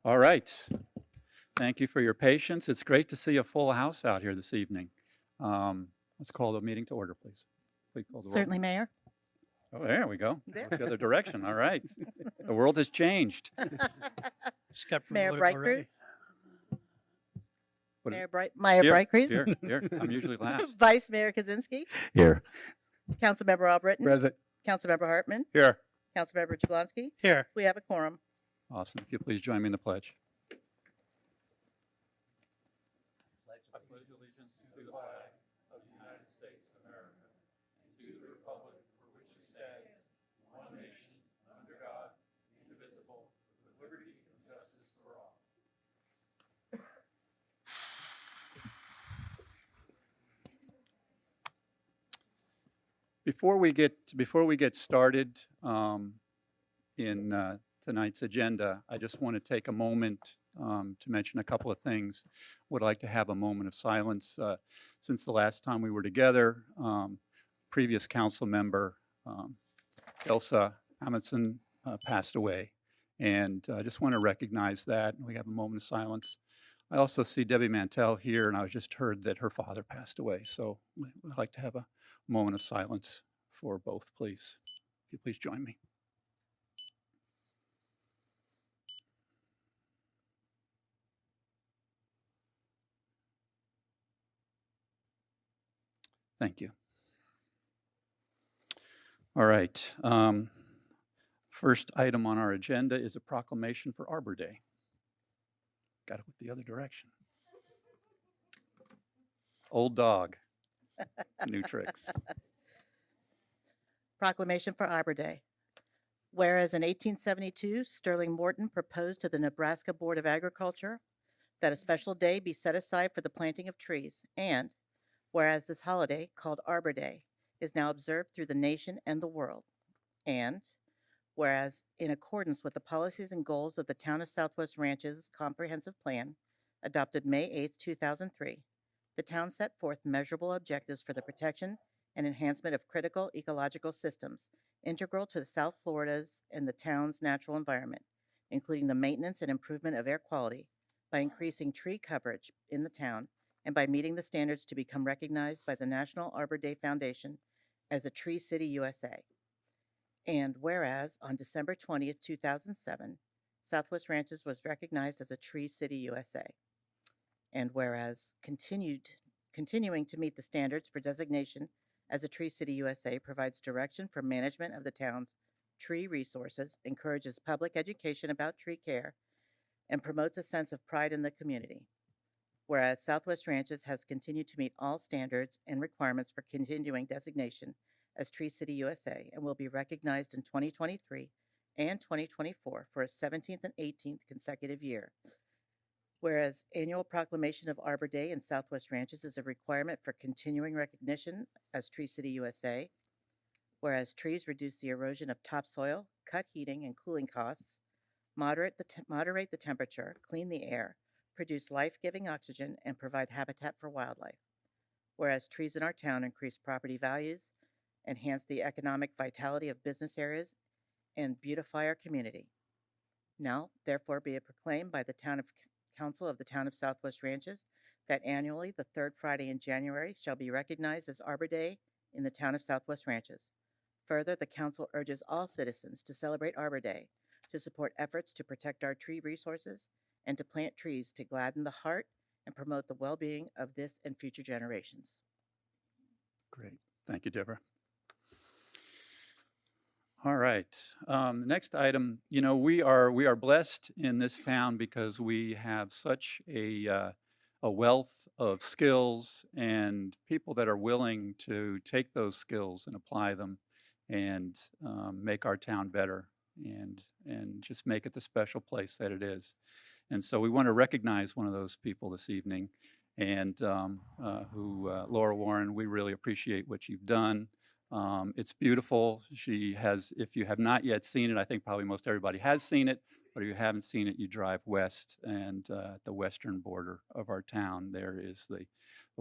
All right. Thank you for your patience. It's great to see a full house out here this evening. Let's call the meeting to order, please. Please call the roll. Certainly, Mayor. Oh, there we go. There. Went the other direction. All right. The world has changed. Just got Mayor promoted Bright already. Cruz. What- Mayor Here, Bright Cruz. Here, here. I'm usually last. Vice Mayor Kaczynski. Here. Councilmember Albritton. Present. Councilmember Hartman. Here. Councilmember Jablonski. Here. We have a quorum. Awesome. If you please join me in the pledge. Before we get started in tonight's agenda, I just want to take a moment to mention a couple of things. Would like to have a moment of silence. Since the last time we were together, previous council member Elsa Amundsen passed away, and I just want to recognize that. We have a moment of silence. I also see Debbie Mantell here, and I just heard that her father passed away, so we'd like to have a moment of silence for both, please. If you please join me. Thank you. All right. First item on our agenda is a proclamation for Arbor Day. Got it with the other direction. Old dog. New tricks. Proclamation for Arbor Day. Whereas in 1872, Sterling Morton proposed to the Nebraska Board of Agriculture that a special day be set aside for the planting of trees, and whereas this holiday, called Arbor Day, is now observed through the nation and the world, and whereas in accordance with the policies and goals of the Town of Southwest Ranches Comprehensive Plan, adopted May 8, 2003, the town set forth measurable objectives for the protection and enhancement of critical ecological systems integral to South Florida's and the town's natural environment, including the maintenance and improvement of air quality by increasing tree coverage in the town and by meeting the standards to become recognized by the National Arbor Day Foundation as a Tree City USA. And whereas on December 20th, 2007, Southwest Ranches was recognized as a Tree City USA. And whereas continuing to meet the standards for designation as a Tree City USA provides direction for management of the town's tree resources, encourages public education about tree care, and promotes a sense of pride in the community. Whereas Southwest Ranches has continued to meet all standards and requirements for continuing designation as Tree City USA and will be recognized in 2023 and 2024 for a 17th and 18th consecutive year. Whereas annual proclamation of Arbor Day in Southwest Ranches is a requirement for continuing recognition as Tree City USA. Whereas trees reduce the erosion of topsoil, cut heating and cooling costs, moderate the temperature, clean the air, produce life-giving oxygen, and provide habitat for wildlife. Whereas trees in our town increase property values, enhance the economic vitality of business areas, and beautify our community. Now, therefore, be it proclaimed by the Council of the Town of Southwest Ranches that annually the third Friday in January shall be recognized as Arbor Day in the Town of Southwest Ranches. Further, the Council urges all citizens to celebrate Arbor Day, to support efforts to protect our tree resources, and to plant trees to gladden the heart and promote the well-being of this and future generations. Great. Thank you, Deborah. All right. Next item, we are blessed in this town because we have such a wealth of skills and people that are willing to take those skills and apply them and make our town better and just make it the special place that it is. And so we want to recognize one of those people this evening, and Laura Warren, we really appreciate what you've done. It's beautiful. She has, if you have not yet seen it, I think probably most everybody has seen it, but if you haven't seen it, you drive west, and at the western border of our town, there is the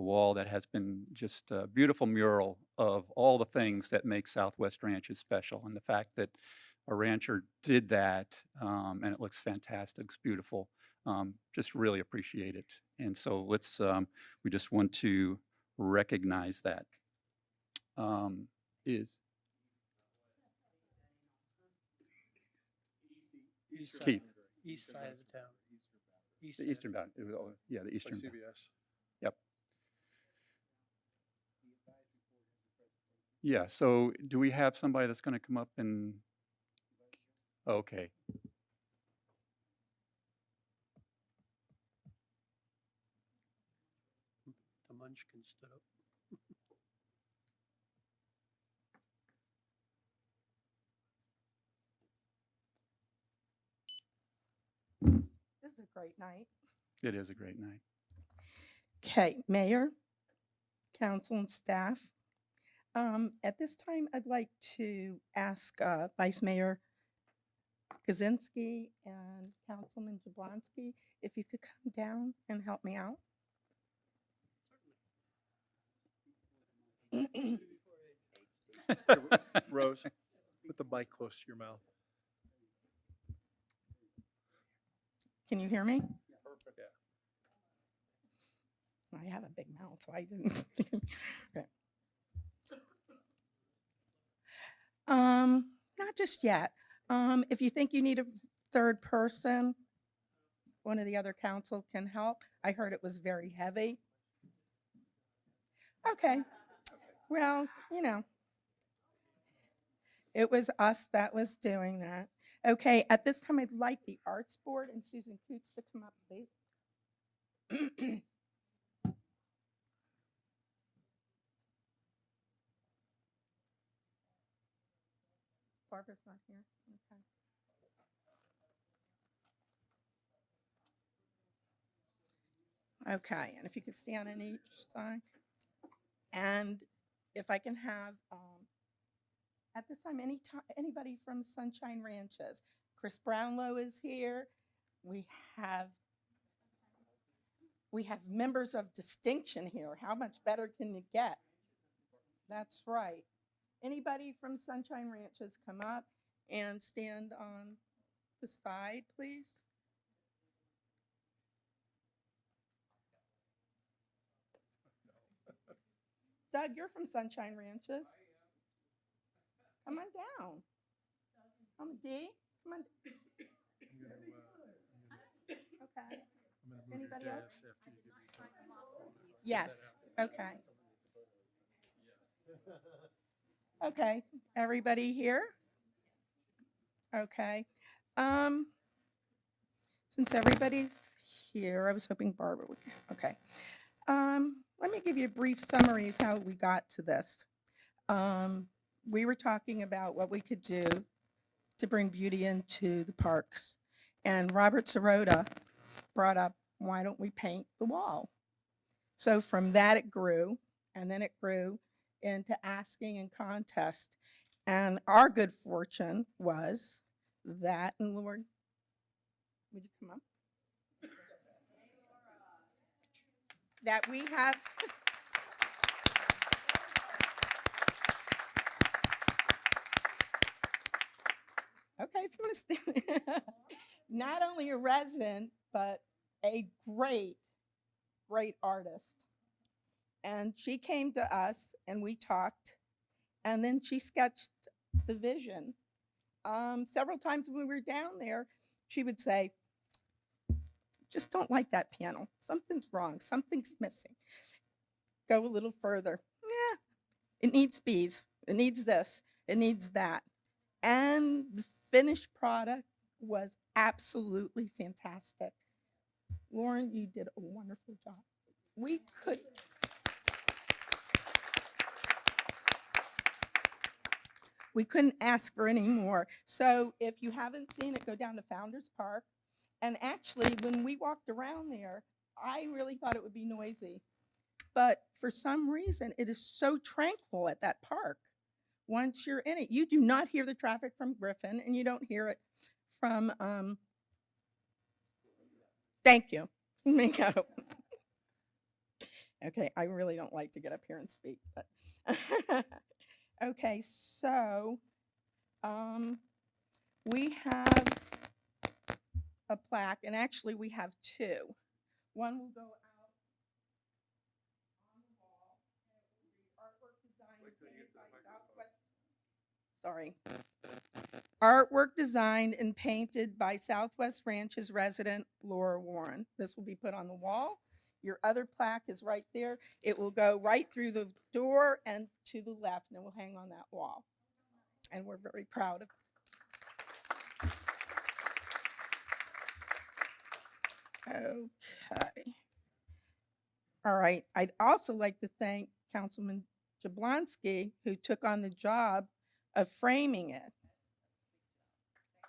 wall that has been just a beautiful mural of all the things that make Southwest Ranches special, and the fact that a rancher did that, and it looks fantastic, it's beautiful. Just really appreciate it. And so we just want to recognize that. Is East Keith. East side of the town. East The side. Eastern Bound, yeah, the Like Eastern. CVS. Yep. Yeah, so do we have somebody that's going to come up and, okay. The Munchkin stood up. This is a great night. It is a great night. Okay, Mayor, council, and staff. At this time, I'd like to ask Vice Mayor Kaczynski and Councilman Jablonski if you could come down and help me out. Rose, put the mic close to your mouth. Can you hear me? Perfect. I have a big mouth, so I didn't. Okay. Not just yet. If you think you need a third person, one of the other council can help. I heard it was very heavy. Okay. Well, it was us that was doing that. Okay, at this time, I'd like the Arts Board and Susan Coots to come up, please. Barbara's not here. Okay. Okay, and if you could stand on each side. And if I can have, at this time, anybody from Sunshine Ranches. Chris Brownlow is here. We have members of distinction here. How much better can you get? That's right. Anybody from Sunshine Ranches come up and stand on the side, please? Doug, you're from Sunshine Ranches. Come on down. D, come on. Okay. Anybody else? Yes, okay. Okay, everybody here? Okay. Since everybody's here, I was hoping Barbara would, okay. Let me give you a brief summary of how we got to this. We were talking about what we could do to bring beauty into the parks. And Robert Sirota brought up, why don't we paint the wall? So from that it grew, and then it grew into asking and contest. And our good fortune was that, and Lord, would you come up? That we have. Okay, if you want to stand. Not only a resident, but a great artist. And she came to us and we talked, and then she sketched the vision. Several times when we were down there, she would say, just don't like that panel. Something's wrong. Something's missing. Go a little further. Yeah, it needs bees. It needs this. It needs that. And the finished product was absolutely fantastic. Lauren, you did a wonderful job. We couldn't ask for any more. So if you haven't seen it, go down to Founders Park. And actually, when we walked around there, I really thought it would be noisy. But for some reason, it is so tranquil at that park. Once you're in it, you do not hear the traffic from Griffin, and you don't hear it from, thank you. Mingo. Okay, I really don't like to get up here and speak, but okay, so we have a plaque, and actually we have two. One will go out on the wall, and it will read artwork designed and painted by Southwest. Sorry. Artwork designed and painted by Southwest Ranch's resident Laura Warren. This will be put on the wall. Your other plaque is right there. It will go right through the door and to the left, and it will hang on that wall. And we're very proud of it. Okay. All right. I'd also like to thank Councilman Jablonski, who took on the job of framing it.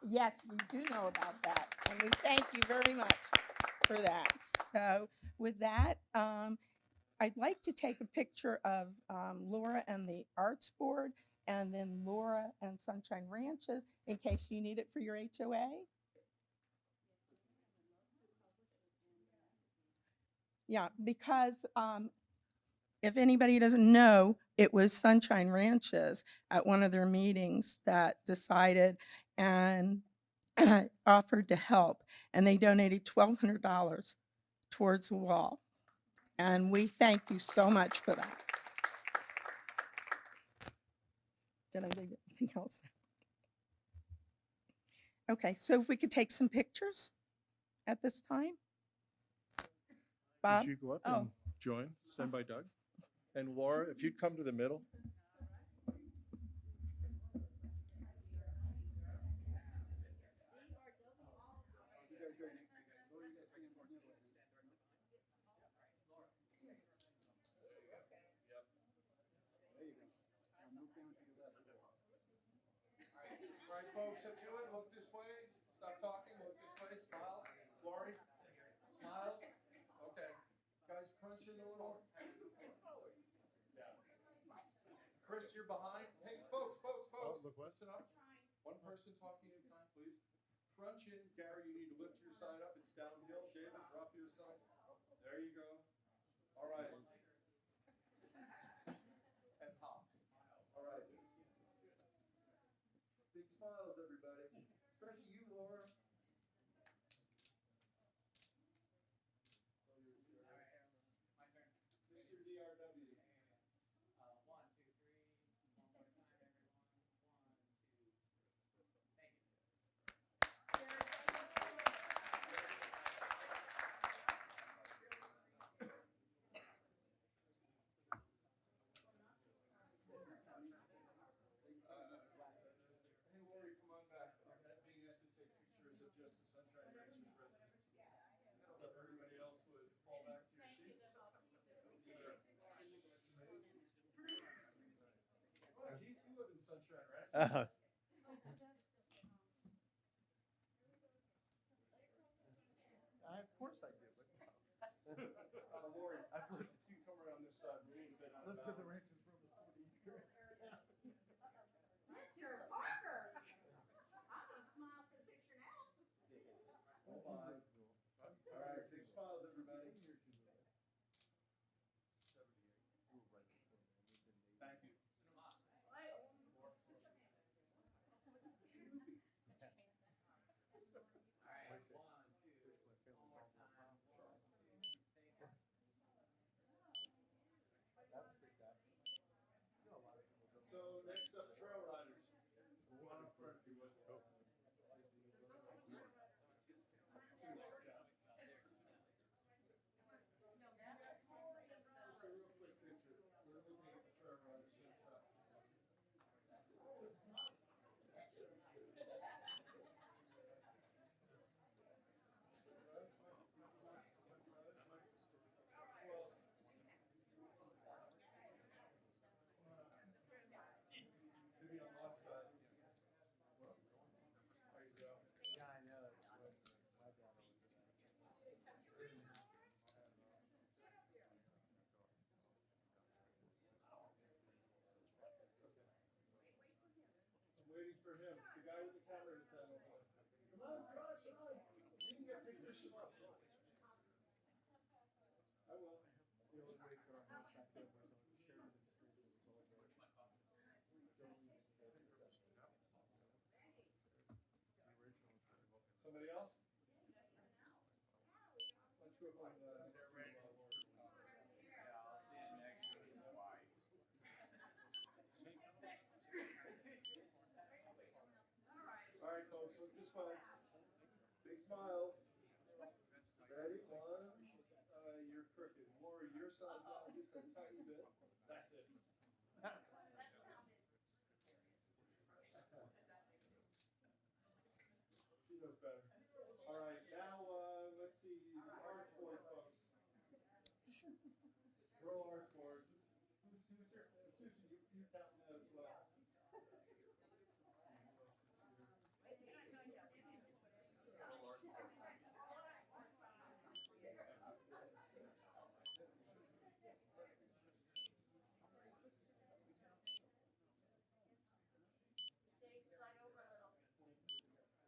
Yes, we do know about that, and we thank you very much for that. So with that, I'd like to take a picture of Laura and the Arts Board, and then Laura and Sunshine Ranches, in case you need it for your HOA. Yeah, because if anybody doesn't know, it was Sunshine Ranches at one of their meetings that decided and offered to help, and they donated $1,200 towards the wall. And we thank you so much for that. Did I leave anything else? Okay, so if we could take some pictures at this time. Bob? Would you go up Oh. and join? Stand by Doug. And Laura, if you'd come to the middle. All right, folks, if you would, look this way. Stop talking, look this way. Smiles. Lori, smiles. Okay. Guys, crunch in a little. Yeah. Chris, you're behind. Hey, folks. Listen up. One person talking at a time, please. Crunch in. Gary, you need to lift your side up. It's downhill. David, drop yourself. There you go. All right. And hop. All right. Big smiles, everybody. Especially you, Laura. Mr. DRW. Hey, Lori, come on back. I'm not being asked to take pictures of just the Sunshine Ranchers residents. So everybody else would fall back to your seats. Oh, Heath, you live in Sunshine Ranch. Of course I do. Lori, if you come around this side, we're a little bit out of bounds. Let's get the ranches from the 40. Mr. Parker, I'm gonna smile for the picture now. Oh, my. All right, big smiles, everybody. Thank you. So next up, trail riders. Come on up front if you would. Just a real quick picture. We're looking at the trail riders. Maybe on the left side. There you go. Yeah, I know. I'm waiting for him. The guy with the camera is on. Come on, come on, come on. You can get pictures of us. I will. Somebody else? two of them. They're ready. All right, folks, look this way. Big smiles. Ready? One. You're crooked. More your side down just a tiny bit. That's it. He knows better. All right, now let's see the arch board, folks. Roll arch board. Susan, you count that as well.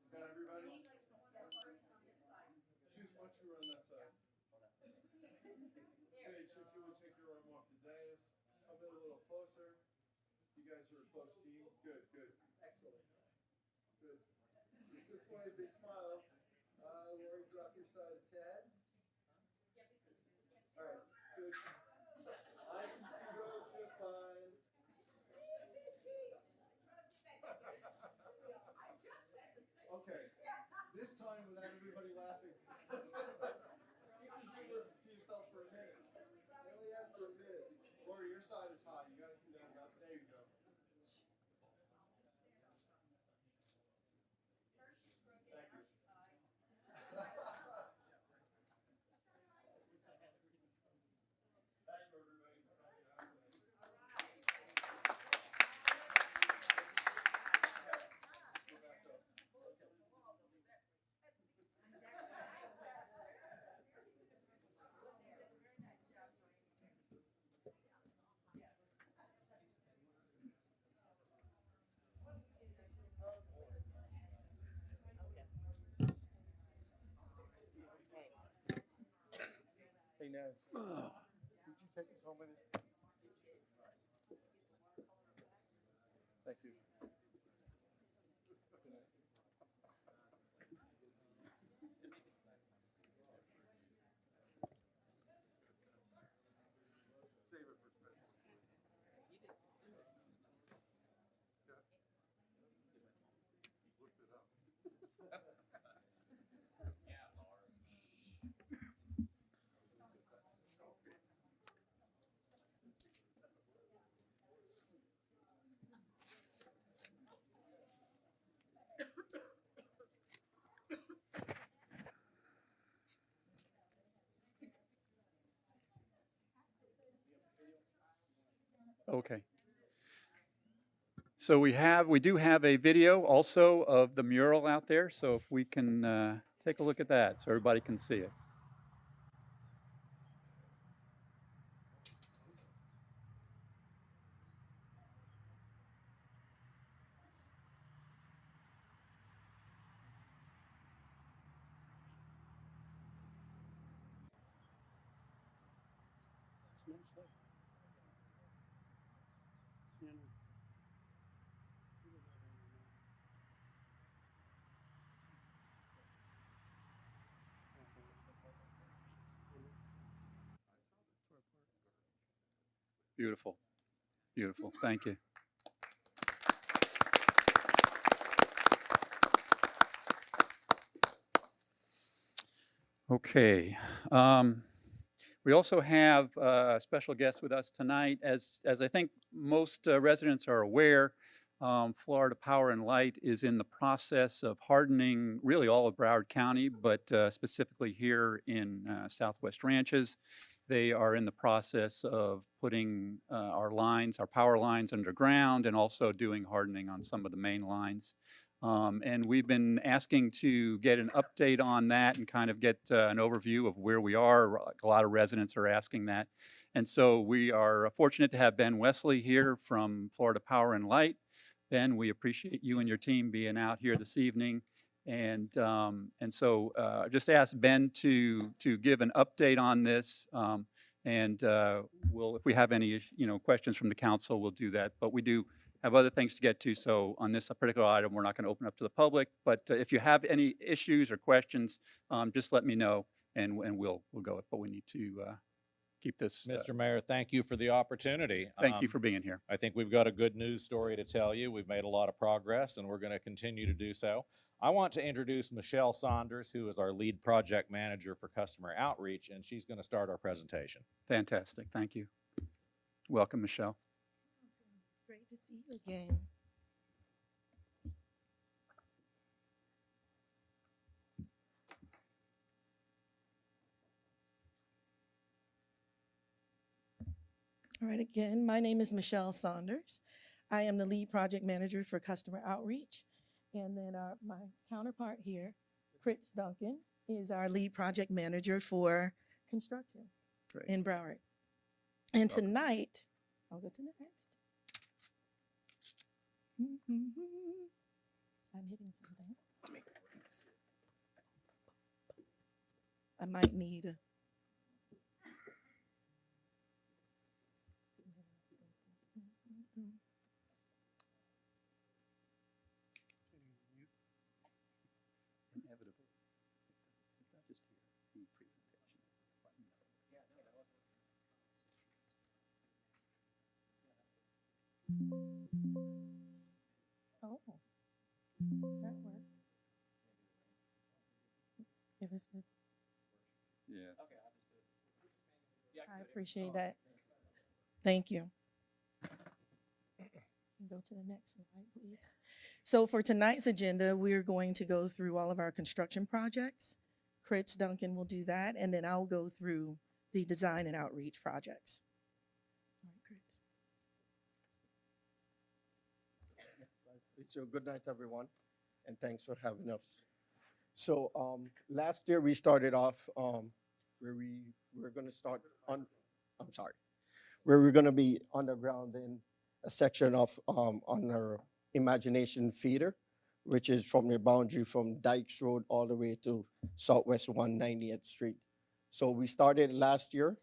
Is that everybody? Choose what you run that side. Sage, if you would take your arm off the dais, come in a little closer. You guys are a close team. Good, good. Excellent. Good. This way, big smile. Lori, drop your side a tad. All right, good. I can see Rose just fine. Okay, this time without everybody laughing. Keep the humor to yourself for a minute. I only asked for a minute. Lori, your side is hot. You gotta do that. There you go. Thank you. Thank you, everybody, for coming out tonight. Go back up. Hey, Nance. Did you take us home with you? Thank you. Save it for special. Looked it up. Okay. So we do have a video also of the mural out there. So if we can take a look at that so everybody can see it. Beautiful. Beautiful. Thank you. Okay. We also have a special guest with us tonight. As I think most residents are aware, Florida Power and Light is in the process of hardening really all of Broward County, but specifically here in Southwest Ranches. They are in the process of putting our power lines underground, and also doing hardening on some of the main lines. And we've been asking to get an update on that and kind of get an overview of where we are. A lot of residents are asking that. And so we are fortunate to have Ben Wesley here from Florida Power and Light. Ben, we appreciate you and your team being out here this evening. And so just ask Ben to give an update on this. And if we have any questions from the council, we'll do that. But we do have other things to get to. So on this particular item, we're not going to open up to the public. But if you have any issues or questions, just let me know, and we'll go. But we need to keep this. Mr. Mayor, thank you for the opportunity. Thank you for being here. I think we've got a good news story to tell you. We've made a lot of progress and we're going to continue to do so. I want to introduce Michelle Saunders, who is our lead project manager for customer outreach, and she's going to start our presentation. Fantastic. Thank you. Welcome, Michelle. Great to see you again. All right, again, my name is Michelle Saunders. I am the lead project manager for customer outreach. And then my counterpart here, Chris Duncan, is our lead project manager for construction Great. in Broward. And Welcome. tonight, I'll go to the next. I'm hitting something. I might need a. Inevitable. It's not just here, the presentation. Oh, that worked. If it's the, Yeah. I appreciate that. Thank you. Go to the next slide, please. So for tonight's agenda, we're going to go through all of our construction projects. Chris Duncan will do that, and then I'll go through the design and outreach projects. All right, Chris. So good night, everyone, and thanks for having us. So last year we started off where we were going to start on, where we're going to be underground in a section of on our Imagination feeder, which is from the boundary from Dykes Road all the way to Southwest 190th Street. So we started last year,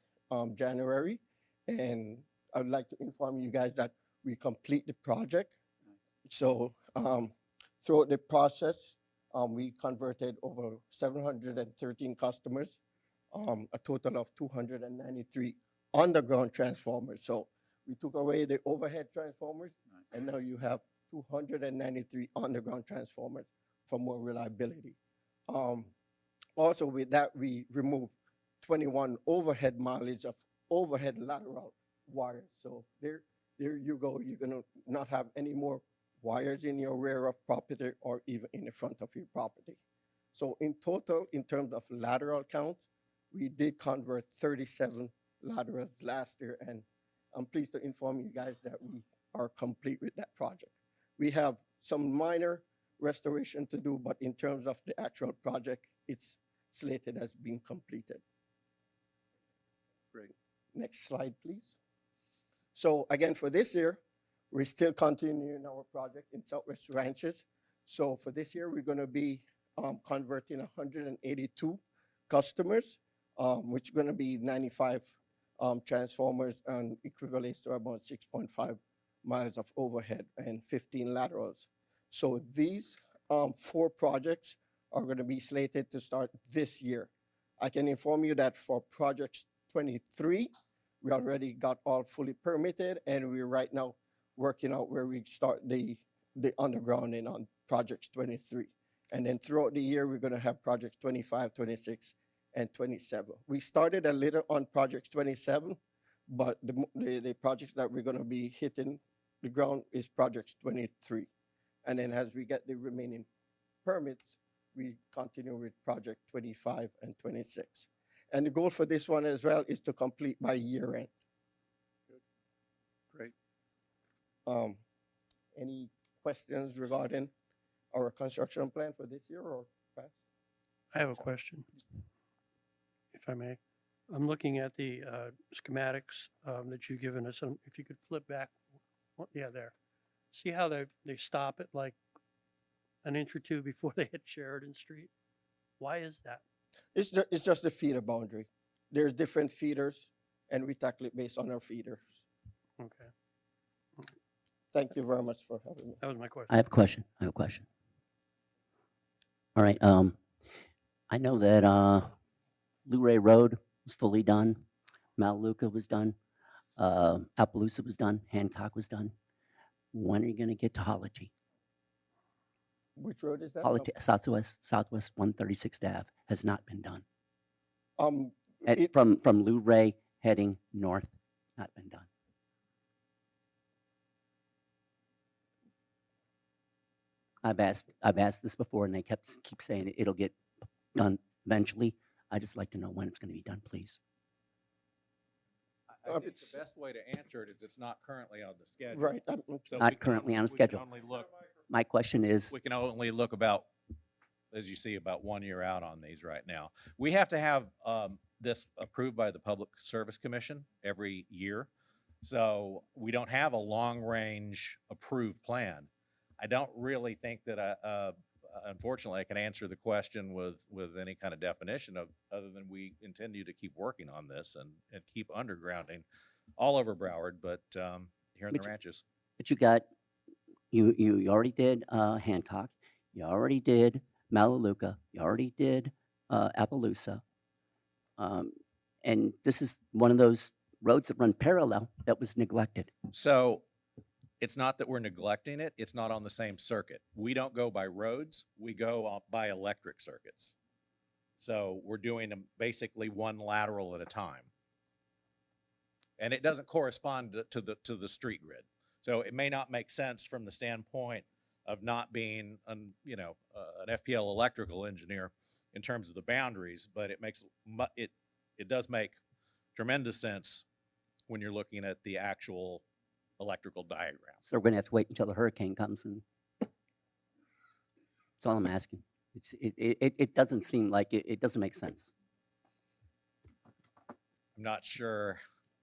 January, and I would like to inform you guys that we complete the project. So throughout the process, we converted over 713 customers, a total of 293 underground transformers. So we took away the overhead transformers, and now you have 293 underground transformers for more reliability. Also with that, we removed 21 overhead mileage of overhead lateral wires. So there you go. You're gonna not have any more wires in your rear of property or even in the front of your property. So in total, in terms of lateral count, we did convert 37 laterals last year, and I'm pleased to inform you guys that we are complete with that project. We have some minor restoration to do, but in terms of the actual project, it's slated as being completed. Great. Next slide, please. So again, for this year, we're still continuing our project in Southwest Ranches. So for this year, we're going to be converting 182 customers, which is going to be 95 transformers and equivalents to about 6.5 miles of overhead and 15 laterals. So these 4 projects are going to be slated to start this year. I can inform you that for projects 23, we already got all fully permitted, and we're right now working out where we start the undergrounding on projects 23. And then throughout the year, we're going to have projects 25, 26, and 27. We started a little on projects 27, but the project that we're going to be hitting the ground is projects 23. And then as we get the remaining permits, we continue with project 25 and 26. And the goal for this one as well is to complete by year end. Great. Any questions regarding our construction plan for this year or past? I have a question, if I may. I'm looking at the schematics that you've given us. If you could flip back, yeah, there. See how they stop it like an inch or two before they hit Sheridan Street? Why is that? It's just the feeder boundary. There's different feeders, and we tackle it based on our feeders. Okay, Thank you very much for having me. that was my question. I have a question. All right. I know that Luray Road was fully done. Malaluca was done. Appaloosa was done. Hancock was done. When are you going to get to Holity? Which road is that? Holity, Southwest 136th Ave has not been done. It- From Luray heading north, not been done. I've asked this before, and they keep saying it'll get done eventually. I just like to know when it's going to be done, please. I think the best way to answer it is it's not currently on the schedule. Right. So Not we can currently on a we can schedule. only look- My question is, We can only look about, as you see, about 1 year out on these right now. We have to have this approved by the Public Service Commission every year. So we don't have a long-range approved plan. I don't really think that, unfortunately, I can answer the question with any kind of definition of, other than we continue to keep working on this and keep undergrounding all over Broward, but here in the But ranches. but you already did Hancock, you already did Malaluca, you already did Appaloosa, and this is one of those roads that run parallel that was neglected. So it's not that we're neglecting it, it's not on the same circuit. We don't go by roads, we go by electric circuits. So we're doing them basically one lateral at a time. And it doesn't correspond to the street grid. So it may not make sense from the standpoint of not being an FPL electrical engineer in terms of the boundaries, but it does make tremendous sense when you're looking at the actual electrical diagram. So we're going to have to wait until the hurricane comes, and that's all I'm asking. It doesn't seem like it doesn't make sense. I'm not sure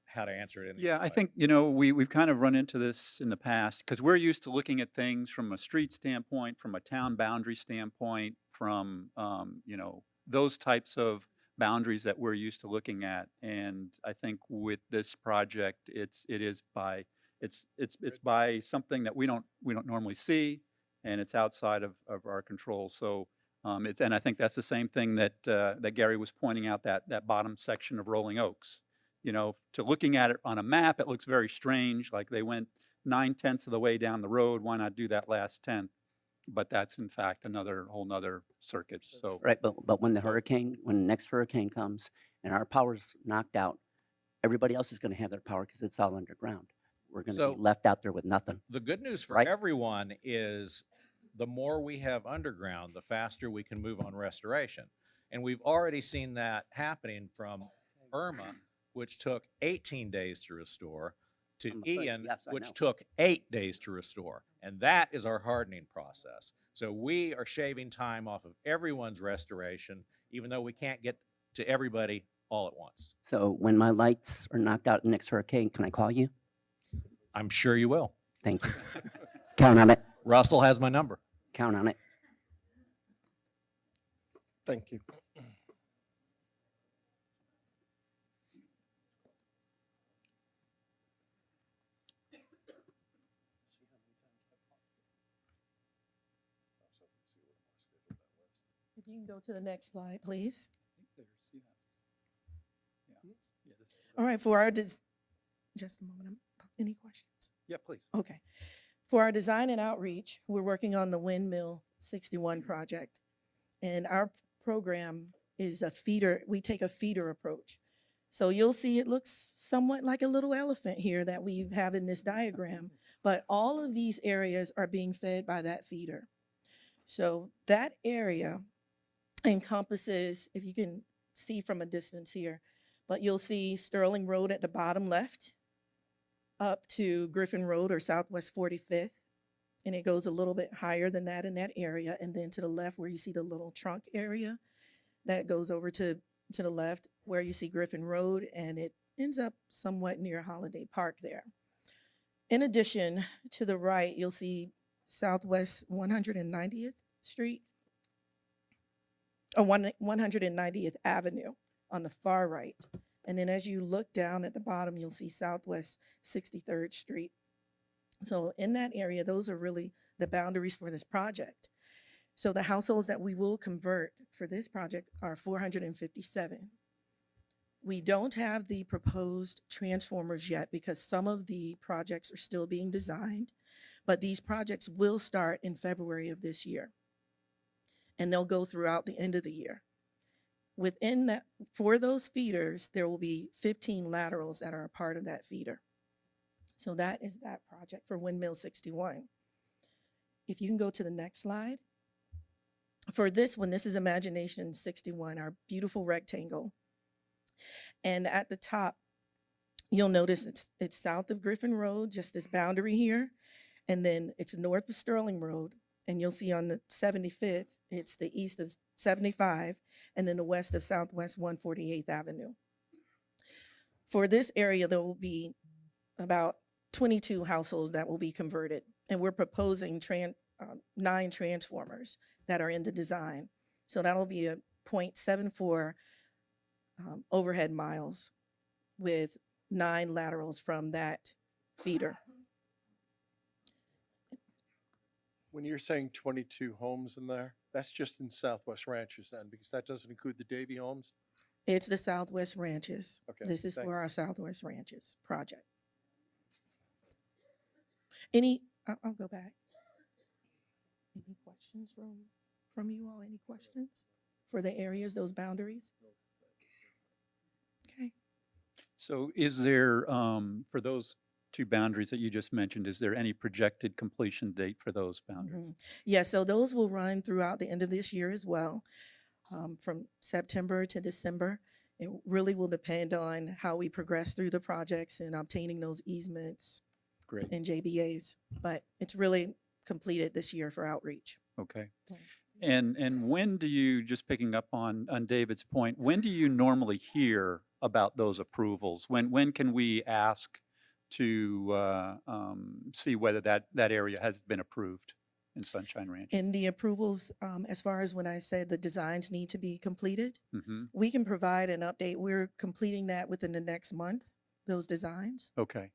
how to answer it. Yeah, I think, we've kind of run into this in the past because we're used to looking at things from a street standpoint, from a town boundary standpoint, from, those types of boundaries that we're used to looking at. And I think with this project, it's by something that we don't normally see, and it's outside of our control. So and I think that's the same thing that Gary was pointing out, that bottom section of Rolling Oaks. To looking at it on a map, it looks very strange, like they went 9/10 of the way down the road. Why not do that last 10th? But that's in fact whole nother circuit. So Right, but when the next hurricane comes and our power's knocked out, everybody else is going to have their power because it's all underground. We're going to So- be left out there with nothing. The good news for Right. everyone is the more we have underground, the faster we can move on restoration. And we've already seen that happening from Irma, which took 18 days to restore, to I'm afraid- Ian, yes, I which know. took 8 days to restore. And that is our hardening process. So we are shaving time off of everyone's restoration, even though we can't get to everybody all at once. So when my lights are knocked out in the next hurricane, can I call you? I'm sure you will. Thank you. Count on it. Russell has my number. Count on it. Thank you. If you can go to the next slide, please. All right, just a moment. Any questions? Yeah, please. Okay. For our design and outreach, we're working on the Windmill 61 project. And our program is a feeder. We take a feeder approach. So you'll see it looks somewhat like a little elephant here that we have in this diagram, but all of these areas are being fed by that feeder. So that area encompasses, if you can see from a distance here, but you'll see Sterling Road at the bottom left, up to Griffin Road or Southwest 45th. And it goes a little bit higher than that in that area. And then to the left where you see the little trunk area, that goes over to the left where you see Griffin Road, and it ends up somewhat near Holiday Park there. In addition, to the right, you'll see Southwest 190th Street, or 190th Avenue on the far right. And then as you look down at the bottom, you'll see Southwest 63rd Street. So in that area, those are really the boundaries for this project. So the households that we will convert for this project are 457. We don't have the proposed transformers yet because some of the projects are still being designed, but these projects will start in February of this year. And they'll go throughout the end of the year. Within that, for those feeders, there will be 15 laterals that are a part of that feeder. So that is that project for Windmill 61. If you can go to the next slide. For this one, this is Imagination 61, our beautiful rectangle. And at the top, you'll notice it's south of Griffin Road, just this boundary here. And then it's north of Sterling Road. And you'll see on the 75th, it's the east of 75, and then the west of Southwest 148th Avenue. For this area, there will be about 22 households that will be converted. And we're proposing 9 transformers that are in the design. So that'll be a 0.74 overhead miles with 9 laterals from that feeder. When you're saying 22 homes in there, that's just in Southwest Ranches then, because that doesn't include the Davy homes? It's the Southwest Ranches. Okay, This is thank for our Southwest Ranches project. I'll go back. Any questions from you all? Any questions for the areas, those boundaries? Okay. So is there, for those 2 boundaries that you just mentioned, is there any projected completion date for those boundaries? Yeah, so those will run throughout the end of this year as well, from September to December. It really will depend on how we progress through the projects and obtaining those easements Great, and JBAs. But it's really completed this year for outreach. okay. Yeah. And when do you, just picking up on David's point, when do you normally hear about those approvals? When can we ask to see whether that area has been approved in Sunshine Ranch? And the approvals, as far as when I said the designs need to be completed, Mm-hmm. we can provide an update. We're completing that within the next month, those designs. Okay,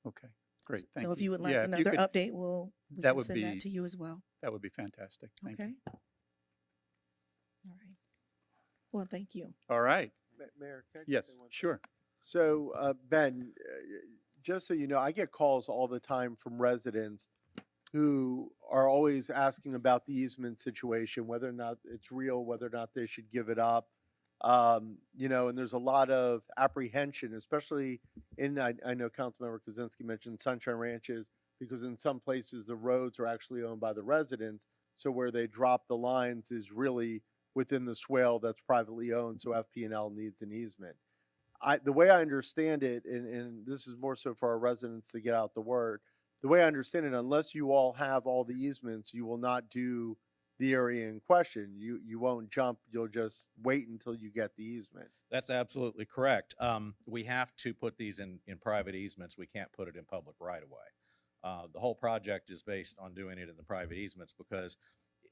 okay, great, thank you. So if you would like Yeah, if you another could- update, we that can would send be- that to you as well. That would be fantastic, thank you. Okay? All right. Well, thank you. All right, Mayor, can I just yes, say one thing? sure. So, Ben, just so you know, I get calls all the time from residents who are always asking about the easement situation, whether or not it's real, whether or not they should give it up. You know, and there's a lot of apprehension, especially I know Councilmember Kozinski mentioned Sunshine Ranches, because in some places the roads are actually owned by the residents. So where they drop the lines is really within the swale that's privately owned. So FP&L needs an easement. The way I understand it, and this is more so for our residents to get out the word, the way I understand it, unless you all have all the easements, you will not do the area in question. You won't jump, you'll just wait until you get the easement. That's absolutely correct. We have to put these in private easements. We can't put it in public right away. The whole project is based on doing it in the private easements, because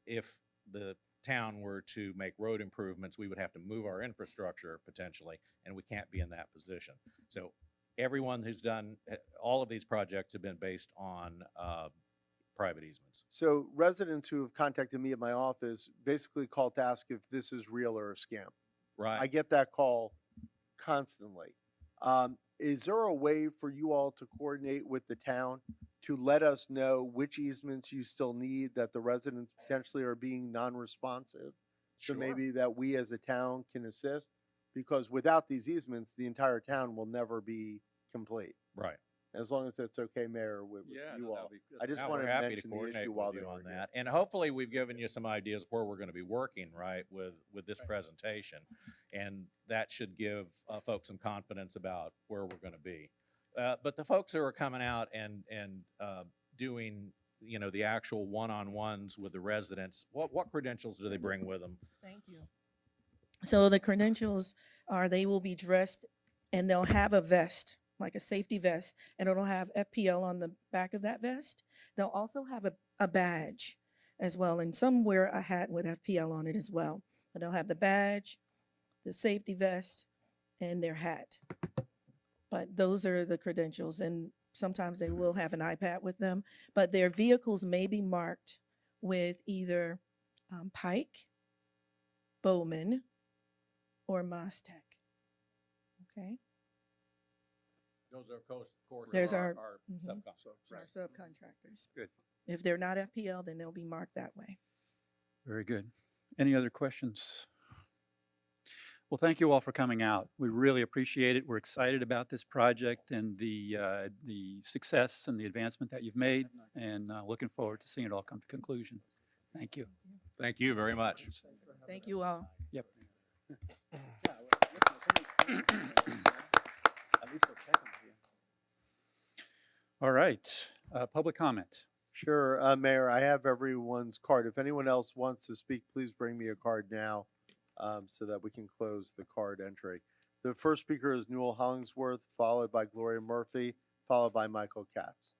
if the town were to make road improvements, we would have to move our infrastructure potentially, and we can't be in that position. So everyone who's done, all of these projects have been based on private easements. So residents who have contacted me at my office basically called to ask if this is real or a scam. Right. I get that call constantly. Is there a way for you all to coordinate with the town to let us know which easements you still need, that the residents potentially are being non-responsive? So Sure. maybe that we as a town can assist? Because without these easements, the entire town will never be complete. Right. As long as that's okay, Mayor, with you all. I just Yeah, want we're to happy to mention the coordinate issue while with they you were on here. that. And hopefully we've given you some ideas where we're going to be working, right, with this presentation. And that should give folks some confidence about where we're going to be. But the folks who are coming out and doing, you know, the actual one-on-ones with the residents, what credentials do they bring with them? Thank you. So the credentials are they will be dressed and they'll have a vest, like a safety vest, and it'll have FPL on the back of that vest. They'll also have a badge as well, and some wear a hat with FPL on it as well. But they'll have the badge, the safety vest, and their hat. But those are the credentials, and sometimes they will have an iPad with them, but their vehicles may be marked with either Pike, Bowman, or Mostec. Okay. Those are course. There's our our- mhm. Our subcontractors. subcontractors. Good. If they're not FPL, then they'll be marked that way. Very good. Any other questions? Well, thank you all for coming out. We really appreciate it. We're excited about this project and the success and the advancement that you've made, and looking forward to seeing it all come to conclusion. Thank you. Thank you very much. Thank you all. Yep. All right. Public comment. Sure, Mayor, I have everyone's card. If anyone else wants to speak, please bring me a card now so that we can close the card entry. The first speaker is Newell Hollingsworth, followed by Gloria Murphy, followed by Michael Katz.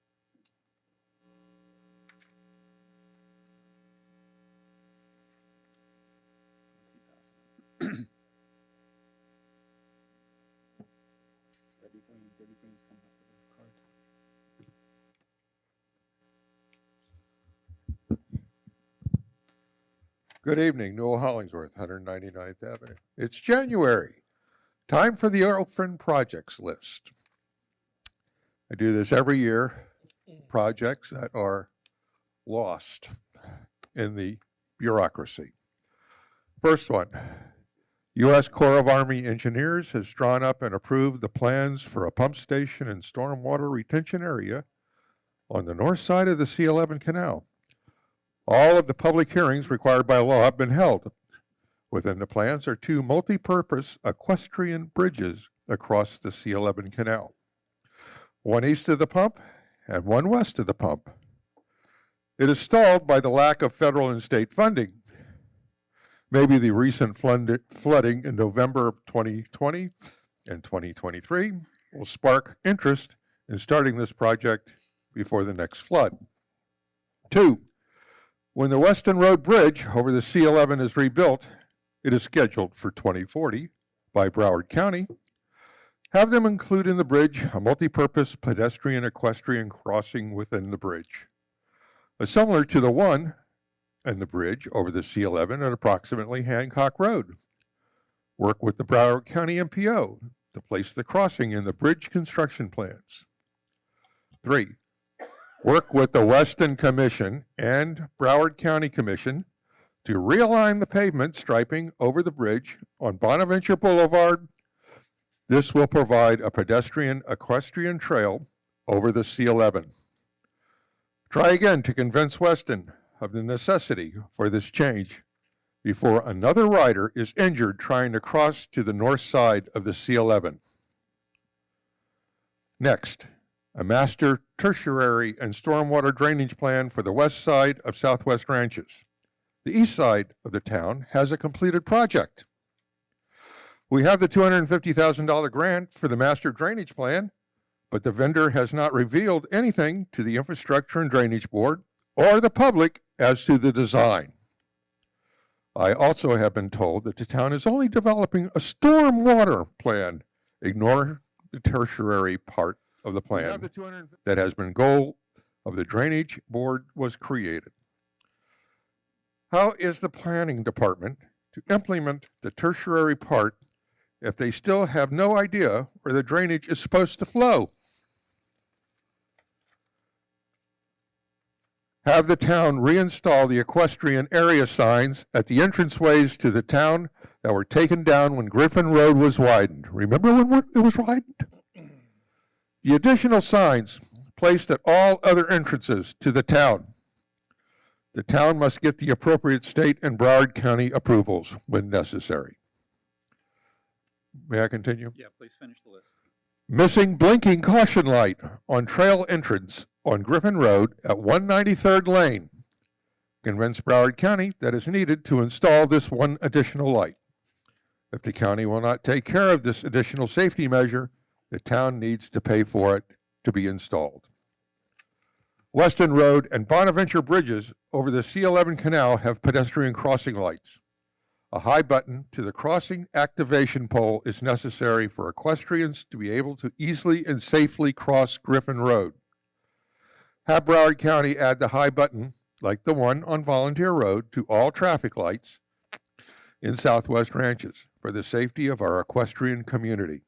Good evening, Newell Hollingsworth, 199th Avenue. It's January. Time for the orphan projects list. I do this every year. Projects that are lost in the bureaucracy. First one, U.S. Corps of Army Engineers has drawn up and approved the plans for a pump station and stormwater retention area on the north side of the C11 canal. All of the public hearings required by law have been held. Within the plans are two multi-purpose equestrian bridges across the C11 canal, one east of the pump and one west of the pump. It is stalled by the lack of federal and state funding. Maybe the recent flooding in November of 2020 and 2023 will spark interest in starting this project before the next flood. Two, when the Weston Road Bridge over the C11 is rebuilt, it is scheduled for 2040 by Broward County. Have them include in the bridge a multi-purpose pedestrian equestrian crossing within the bridge, similar to the one and the bridge over the C11 at approximately Hancock Road. Work with the Broward County MPO to place the crossing in the bridge construction plans. 3, work with the Weston Commission and Broward County Commission to realign the pavement striping over the bridge on Bonaventure Boulevard. This will provide a pedestrian equestrian trail over the C11. Try again to convince Weston of the necessity for this change before another rider is injured trying to cross to the north side of the C11. Next, a master tertiary and stormwater drainage plan for the west side of Southwest Ranches. The east side of the town has a completed project. We have the $250,000 grant for the master drainage plan, but the vendor has not revealed anything to the Infrastructure and Drainage Board or the public as to the design. I also have been told that the town is only developing a stormwater plan. Ignore the tertiary part of the plan that has been goal of the Drainage Board was created. How is the planning department to implement the tertiary part if they still have no idea where the drainage is supposed to flow? Have the town reinstall the equestrian area signs at the entranceways to the town that were taken down when Griffin Road was widened. Remember when it was widened? The additional signs placed at all other entrances to the town. The town must get the appropriate state and Broward County approvals when necessary. May I continue? Yeah, please finish the list. Missing blinking caution light on trail entrance on Griffin Road at 193rd Lane. Convince Broward County that is needed to install this one additional light. If the county will not take care of this additional safety measure, the town needs to pay for it to be installed. Weston Road and Bonaventure bridges over the C11 canal have pedestrian crossing lights. A high button to the crossing activation pole is necessary for equestrians to be able to easily and safely cross Griffin Road. Have Broward County add the high button, like the one on Volunteer Road, to all traffic lights in Southwest Ranches for the safety of our equestrian community.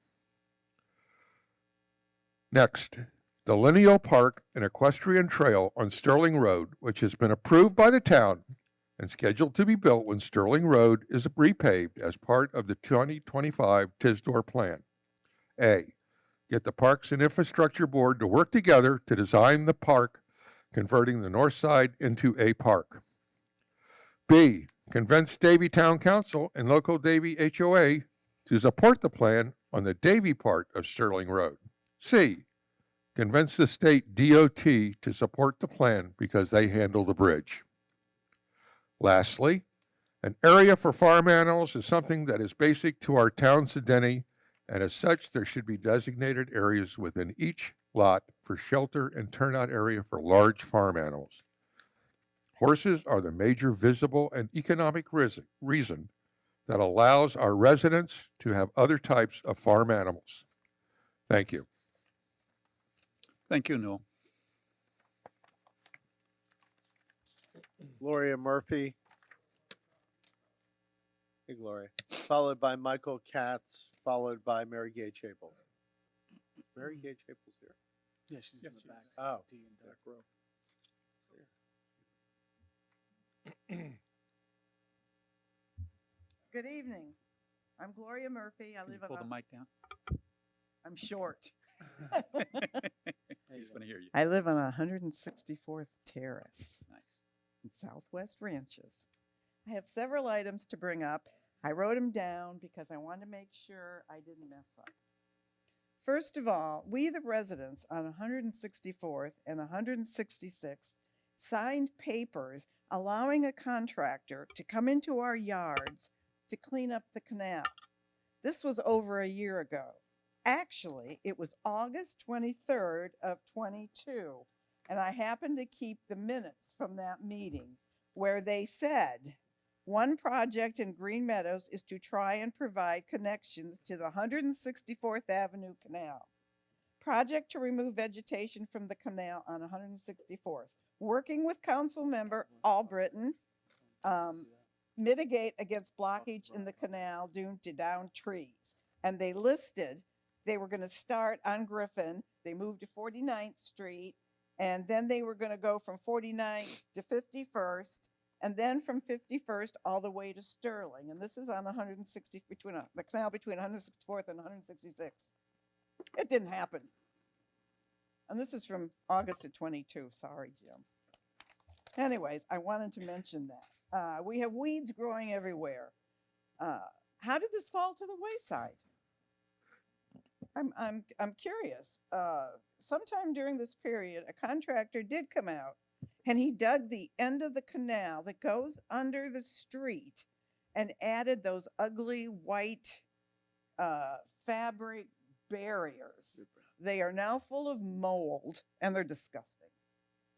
Next, the Lineal Park and Equestrian Trail on Sterling Road, which has been approved by the town and scheduled to be built when Sterling Road is repaved as part of the 2025 Tisdor Plan. A, get the Parks and Infrastructure Board to work together to design the park, converting the north side into a park. B, convince Davie Town Council and local Davie HOA to support the plan on the Davie part of Sterling Road. C, convince the state DOT to support the plan because they handle the bridge. Lastly, an area for farm animals is something that is basic to our town's identity, and as such, there should be designated areas within each lot for shelter and turnout area for large farm animals. Horses are the major visible and economic reason that allows our residents to have other types of farm animals. Thank you. Thank you, Noel. Gloria Murphy. Hey, Gloria. Followed by Michael Katz, followed by Mary Gay Chapel. Mary Gay Chapel's here. Yeah, she's in the back. Oh. D and back row. Good evening. I'm Gloria Murphy. I Can you live pull on the a, mic down? I'm short. We just want to hear you. I live on 164th Terrace Nice. in Southwest Ranches. I have several items to bring up. I wrote them down because I wanted to make sure I didn't mess up. First of all, we the residents on 164th and 166th signed papers allowing a contractor to come into our yards to clean up the canal. This was over a year ago. Actually, it was August 23rd of 22, and I happened to keep the minutes from that meeting where they said, one project in Green Meadows is to try and provide connections to the 164th Avenue Canal. Project to remove vegetation from the canal on 164th. Working with council member Albritton, mitigate against blockage in the canal due to downed trees. And they listed, they were going to start on Griffin, they moved to 49th Street, and then they were going to go from 49th to 51st, and then from 51st all the way to Sterling. And this is on 160, the canal between 164th and 166th. It didn't happen. And this is from August of 22. Sorry, Jim. Anyways, I wanted to mention that. We have weeds growing everywhere. How did this fall to the wayside? I'm curious. Sometime during this period, a contractor did come out and he dug the end of the canal that goes under the street and added those ugly white fabric barriers. They are now full of mold and they're disgusting.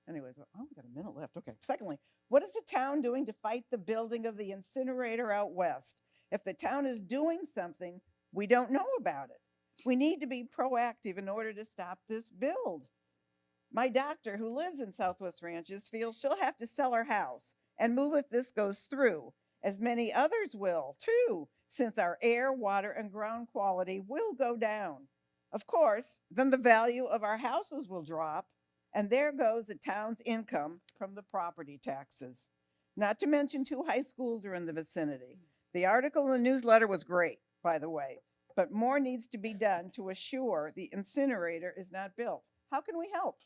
Anyways, oh, we got a minute left. Okay. Secondly, what is the town doing to fight the building of the incinerator out west? If the town is doing something, we don't know about it. We need to be proactive in order to stop this build. My doctor, who lives in Southwest Ranches, feels she'll have to sell her house and move if this goes through, as many others will too, since our air, water, and ground quality will go down. Of course, then the value of our houses will drop, and there goes the town's income from the property taxes. Not to mention 2 high schools are in the vicinity. The article in the newsletter was great, by the way, but more needs to be done to assure the incinerator is not built. How can we help?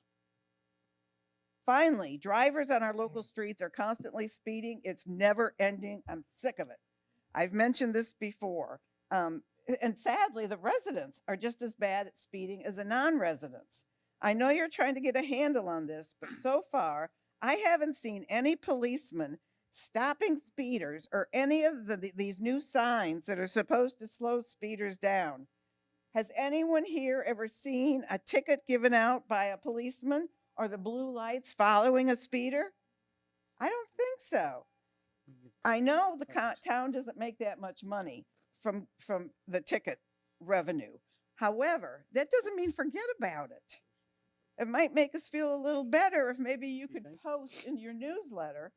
Finally, drivers on our local streets are constantly speeding. It's never ending. I'm sick of it. I've mentioned this before. And sadly, the residents are just as bad at speeding as the non-residents. I know you're trying to get a handle on this, but so far, I haven't seen any policemen stopping speeders or any of these new signs that are supposed to slow speeders down. Has anyone here ever seen a ticket given out by a policeman or the blue lights following a speeder? I don't think so. I know the town doesn't make that much money from the ticket revenue. However, that doesn't mean forget about it. It might make us feel a little better if maybe you could post in your newsletter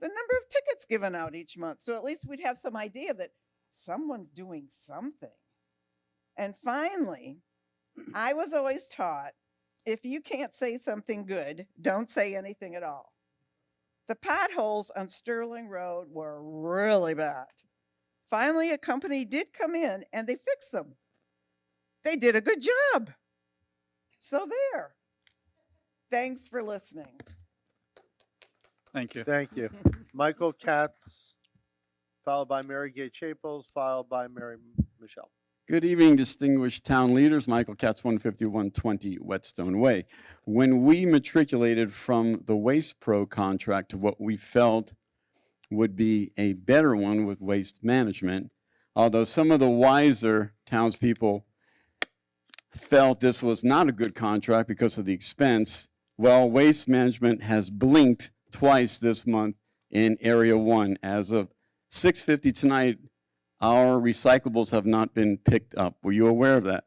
the number of tickets given out each month. So at least we'd have some idea that someone's doing something. And finally, I was always taught, if you can't say something good, don't say anything at all. The potholes on Sterling Road were really bad. Finally, a company did come in and they fixed them. They did a good job. So there. Thanks for listening. Thank you. Thank you. Michael Katz, followed by Mary Gay Chapels, followed by Mary Michelle. Good evening, distinguished town leaders. Michael Katz, 15120 Whetstone Way. When we matriculated from the Waste Pro contract to what we felt would be a better one with waste management, although some of the wiser townspeople felt this was not a good contract because of the expense, well, Waste Management has blinked twice this month in Area 1. As of 6:50 tonight, our recyclables have not been picked up. Were you aware of that?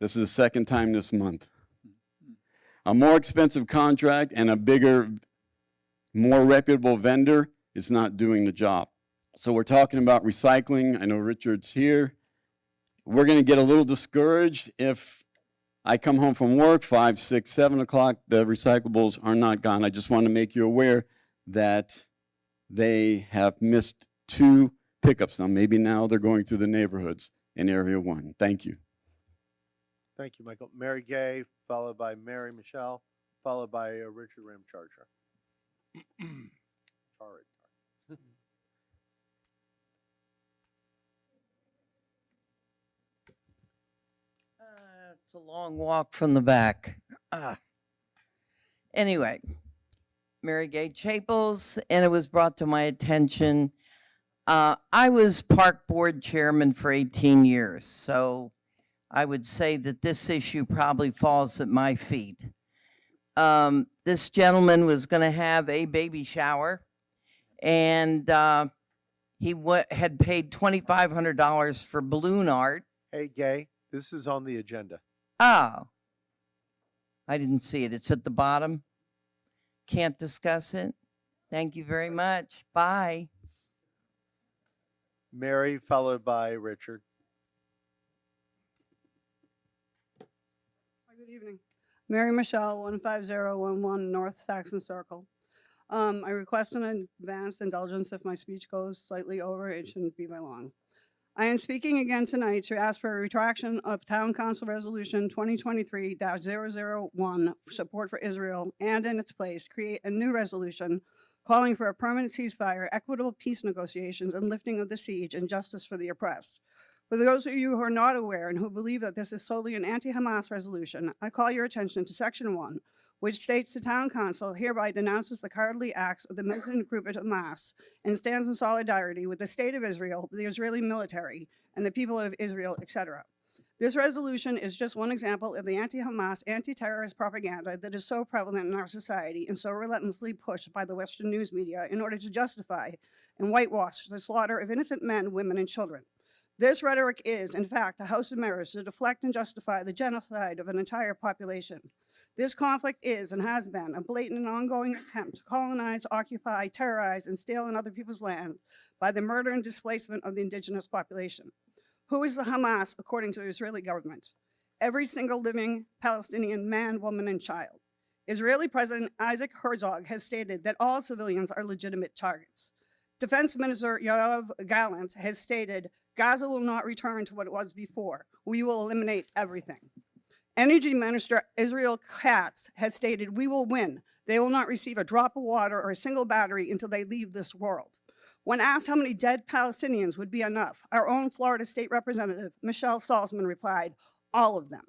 This is the second time this month. A more expensive contract and a bigger, more reputable vendor is not doing the job. So we're talking about recycling. I know Richard's here. We're going to get a little discouraged if I come home from work 5, 6, 7 o'clock, the recyclables are not gone. I just want to make you aware that they have missed 2 pickups. Now, maybe now they're going through the neighborhoods in Area 1. Thank you. Thank you, Michael. Mary Gay, followed by Mary Michelle, followed by Richard Ramcharger. It's a long walk from the back. Anyway, Mary Gay Chapels, and it was brought to my attention. I was park board chairman for 18 years, so I would say that this issue probably falls at my feet. This gentleman was going to have a baby shower, and he had paid $2,500 for balloon art. Hey, Gay, this is on the agenda. Oh, I didn't see it. It's at the bottom. Can't discuss it. Thank you very much. Bye. Mary, followed by Richard. Good evening. Mary Michelle, 15011 North Saxon Circle. I request an advance indulgence if my speech goes slightly over. It shouldn't be by long. I am speaking again tonight to ask for a retraction of Town Council Resolution 2023-001, support for Israel, and in its place, create a new resolution calling for a permanent ceasefire, equitable peace negotiations, and lifting of the siege and justice for the oppressed. For those of you who are not aware and who believe that this is solely an anti-Hamas resolution, I call your attention to Section 1, which states the Town Council hereby denounces the cowardly acts of the militant group at Hamas and stands in solidarity with the State of Israel, the Israeli military, and the people of Israel, etc. This resolution is just one example of the anti-Hamas, anti-terrorist propaganda that is so prevalent in our society and so relentlessly pushed by the Western news media in order to justify and whitewash the slaughter of innocent men, women, and children. This rhetoric is, in fact, a house of mirrors to deflect and justify the genocide of an entire population. This conflict is and has been a blatant and ongoing attempt to colonize, occupy, terrorize, and steal in other people's land by the murder and displacement of the indigenous population. Who is the Hamas, according to the Israeli government? Every single living Palestinian man, woman, and child. Israeli President Isaac Herzog has stated that all civilians are legitimate targets. Defense Minister Yoav Gallant has stated, Gaza will not return to what it was before. We will eliminate everything. Energy Minister Israel Katz has stated, we will win. They will not receive a drop of water or a single battery until they leave this world. When asked how many dead Palestinians would be enough, our own Florida State Representative, Michelle Salzman, replied, all of them.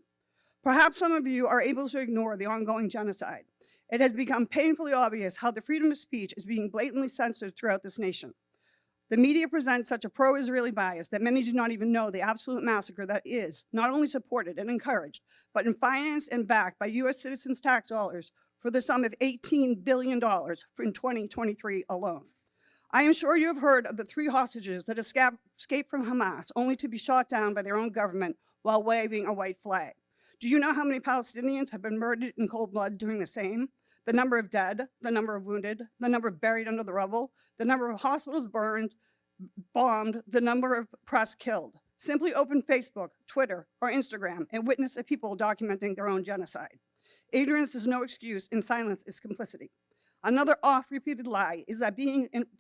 Perhaps some of you are able to ignore the ongoing genocide. It has become painfully obvious how the freedom of speech is being blatantly censored throughout this nation. The media presents such a pro-Israeli bias that many do not even know the absolute massacre that is not only supported and encouraged, but financed and backed by U.S. citizens' tax dollars for the sum of $18 billion in 2023 alone. I am sure you have heard of the 3 hostages that escaped from Hamas only to be shot down by their own government while waving a white flag. Do you know how many Palestinians have been murdered in cold blood doing the same? The number of dead, the number of wounded, the number buried under the rubble, the number of hospitals burned, bombed, the number of press killed. Simply open Facebook, Twitter, or Instagram and witness a people documenting their own genocide. Ignorance is no excuse and silence is complicity. Another oft-repeated lie is that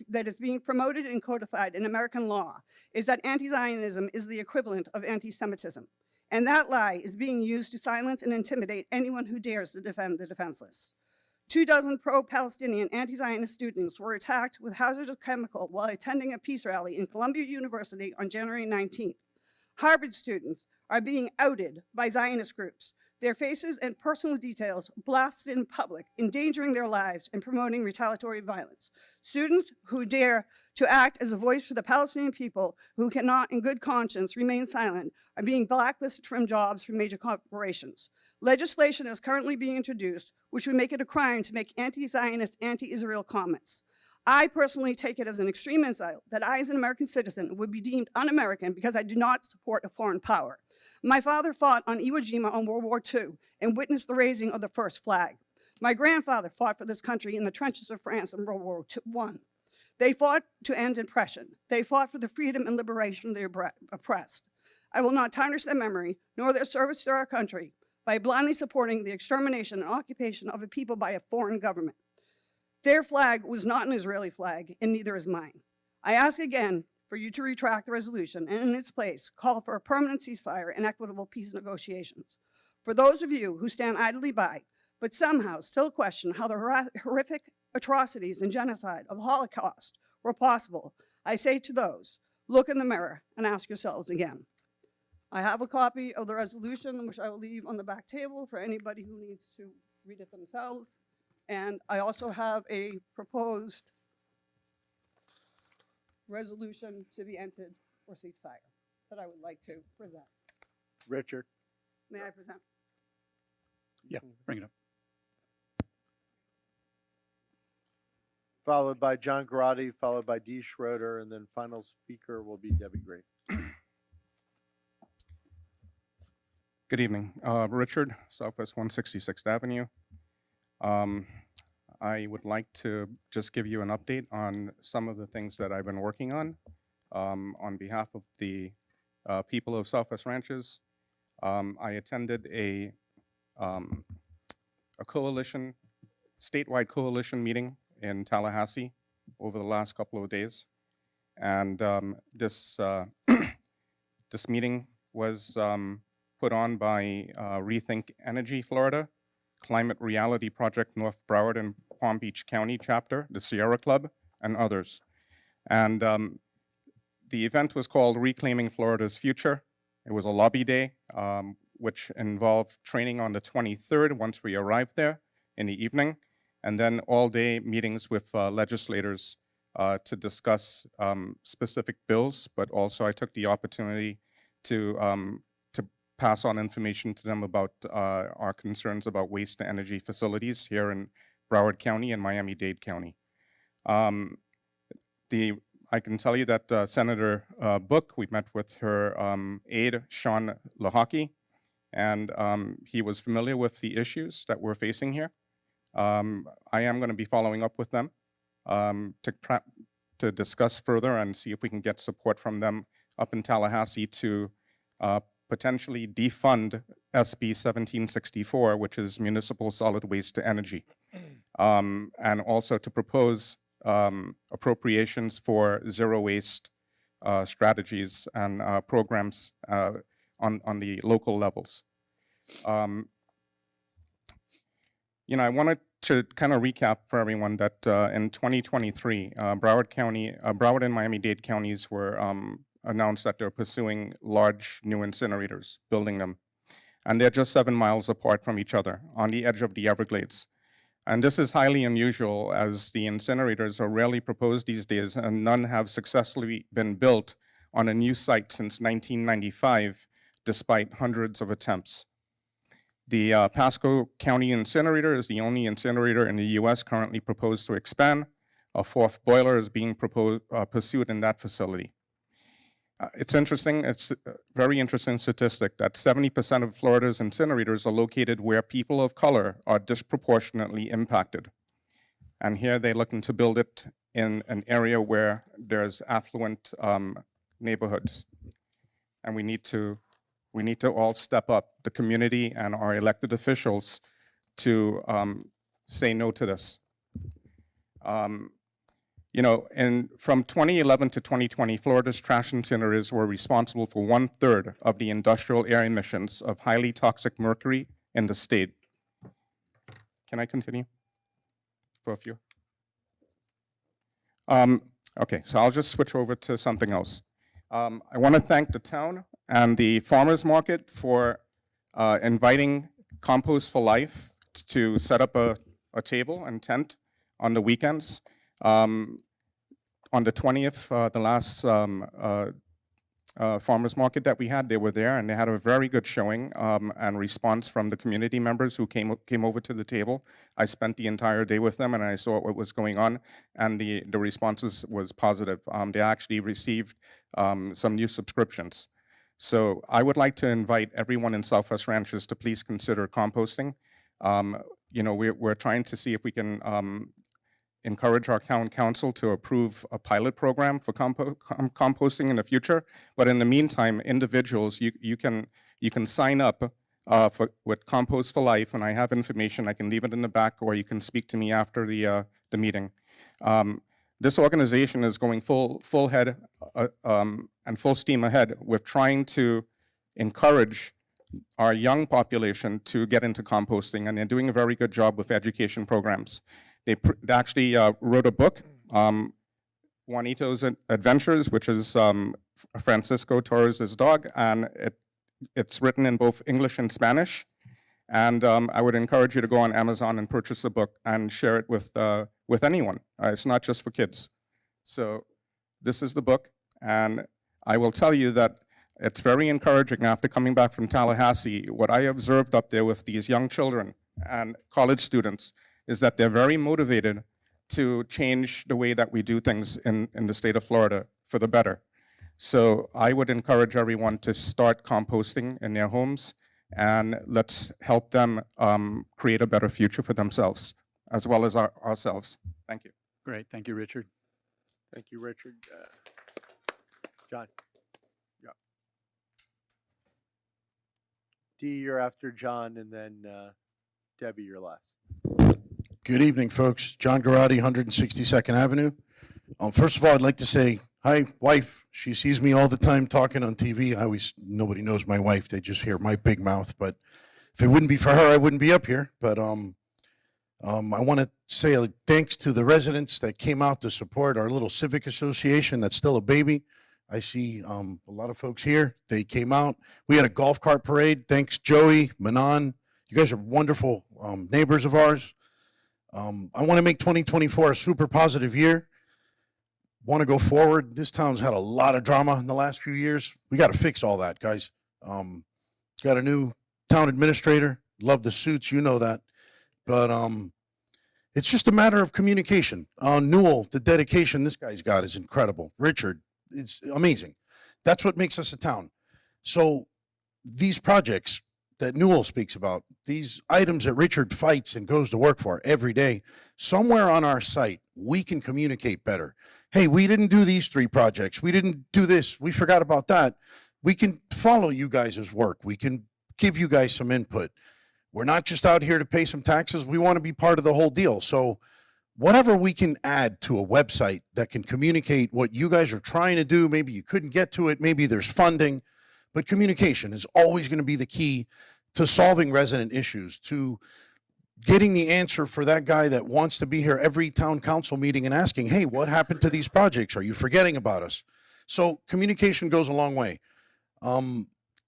that is being promoted and codified in American law is that anti-Zionism is the equivalent of anti-Semitism. And that lie is being used to silence and intimidate anyone who dares to defend the defenseless. 24 pro-Palestinian anti-Zionist students were attacked with hazardous chemical while attending a peace rally in Columbia University on January 19th. Harvard students are being outed by Zionist groups, their faces and personal details blasted in public, endangering their lives and promoting retaliatory violence. Students who dare to act as a voice for the Palestinian people who cannot in good conscience remain silent are being blacklisted from jobs for major corporations. Legislation is currently being introduced which would make it a crime to make anti-Zionist, anti-Israel comments. I personally take it as an extreme insult that I, as an American citizen, would be deemed un-American because I do not support a foreign power. My father fought on Iwo Jima in World War II and witnessed the raising of the first flag. My grandfather fought for this country in the trenches of France in World War I. They fought to end oppression. They fought for the freedom and liberation of the oppressed. I will not tarnish their memory nor their service to our country by blindly supporting the extermination and occupation of a people by a foreign government. Their flag was not an Israeli flag, and neither is mine. I ask again for you to retract the resolution and in its place call for a permanent ceasefire and equitable peace negotiations. For those of you who stand idly by, but somehow still question how the horrific atrocities and genocide of the Holocaust were possible, I say to those, look in the mirror and ask yourselves again. I have a copy of the resolution, which I will leave on the back table for anybody who needs to read it themselves. And I also have a proposed resolution to be entered for ceasefire that I would like to present. Richard. May I present? Yeah, bring it up. Followed by John Garotti, followed by Dee Schroeder, and then final speaker will be Debbie Gray. Good evening. Richard, Southwest 166th Avenue. I would like to just give you an update on some of the things that I've been working on behalf of the people of Southwest Ranches. I attended a coalition, statewide coalition meeting in Tallahassee over the last couple of days. And this meeting was put on by Rethink Energy Florida, Climate Reality Project North Broward and Palm Beach County chapter, the Sierra Club, and others. And the event was called Reclaiming Florida's Future. It was a lobby day, which involved training on the 23rd once we arrived there in the evening, and then all-day meetings with legislators to discuss specific bills, but also I took the opportunity to pass on information to them about our concerns about waste to energy facilities here in Broward County and Miami-Dade County. I can tell you that Senator Book, we met with her aide, Sean Lahaki, and he was familiar with the issues that we're facing here. I am going to be following up with them to discuss further and see if we can get support from them up in Tallahassee to potentially defund SB 1764, which is Municipal Solid Waste to Energy, and also to propose appropriations for zero waste strategies and programs on the local levels. I wanted to kind of recap for everyone that in 2023, Broward and Miami-Dade counties were announced that they're pursuing large new incinerators, building them. And they're just 7 miles apart from each other on the edge of the Everglades. And this is highly unusual as the incinerators are rarely proposed these days and none have successfully been built on a new site since 1995, despite hundreds of attempts. The Pasco County incinerator is the only incinerator in the US currently proposed to expand. A fourth boiler is being pursued in that facility. It's interesting, it's a very interesting statistic that 70% of Florida's incinerators are located where people of color are disproportionately impacted. And here they're looking to build it in an area where there's affluent neighborhoods. and we need to all step up, the community and our elected officials, to say no to this. You know, and from 2011 to 2020, Florida's trash incinerators were responsible for 1/3 of the industrial air emissions of highly toxic mercury in the state. Can I continue for a few? Okay, so I'll just switch over to something else. I want to thank the town and the farmers market for inviting Compost for Life to set up a table and tent on the weekends. On the 20th, the last farmers market that we had, they were there, and they had a very good showing and response from the community members who came over to the table. I spent the entire day with them, and I saw what was going on, and the responses was positive. They actually received some new subscriptions. So I would like to invite everyone in Southwest Ranches to please consider composting. You know, we're trying to see if we can encourage our town council to approve a pilot program for composting in the future. But in the meantime, individuals, you can sign up with Compost for Life, and I have information. I can leave it in the back, or you can speak to me after the meeting. This organization is going full head and full steam ahead with trying to encourage our young population to get into composting, and they're doing a very good job with education programs. They actually wrote a book, Juanito's Adventures, which is Francisco Torres' dog, and it's written in both English and Spanish. And I would encourage you to go on Amazon and purchase the book and share it with anyone. It's not just for kids. So this is the book, and I will tell you that it's very encouraging after coming back from Tallahassee. What I observed up there with these young children and college students is that they're very motivated to change the way that we do things in the state of Florida for the better. So I would encourage everyone to start composting in their homes, and let's help them create a better future for themselves, as well as ourselves. Thank you. Great. Thank you, Richard. Thank you, Richard. John. Yeah. Dee, you're after John, and then Debbie, you're last. Good evening, folks. John Garotti, 162nd Avenue. First of all, I'd like to say hi, wife. She sees me all the time talking on TV. Nobody knows my wife. They just hear my big mouth. But if it wouldn't be for her, I wouldn't be up here. But I want to say thanks to the residents that came out to support our little civic association that's still a baby. I see a lot of folks here. They came out. We had a golf cart parade. Thanks, Joey, Manon. You guys are wonderful neighbors of ours. I want to make 2024 a super positive year. Want to go forward. This town's had a lot of drama in the last few years. We got to fix all that, guys. Got a new town administrator. Love the suits, you know that. But it's just a matter of communication. Newell, the dedication this guy's got is incredible. Richard, it's amazing. That's what makes us a town. So these projects that Newell speaks about, these items that Richard fights and goes to work for every day, somewhere on our site, we can communicate better. Hey, we didn't do these 3 projects. We didn't do this. We forgot about that. We can follow you guys' work. We can give you guys some input. We're not just out here to pay some taxes. We want to be part of the whole deal. So whatever we can add to a website that can communicate what you guys are trying to do, maybe you couldn't get to it, maybe there's funding, but communication is always going to be the key to solving resident issues, to getting the answer for that guy that wants to be here every town council meeting and asking, hey, what happened to these projects? Are you forgetting about us? So communication goes a long way.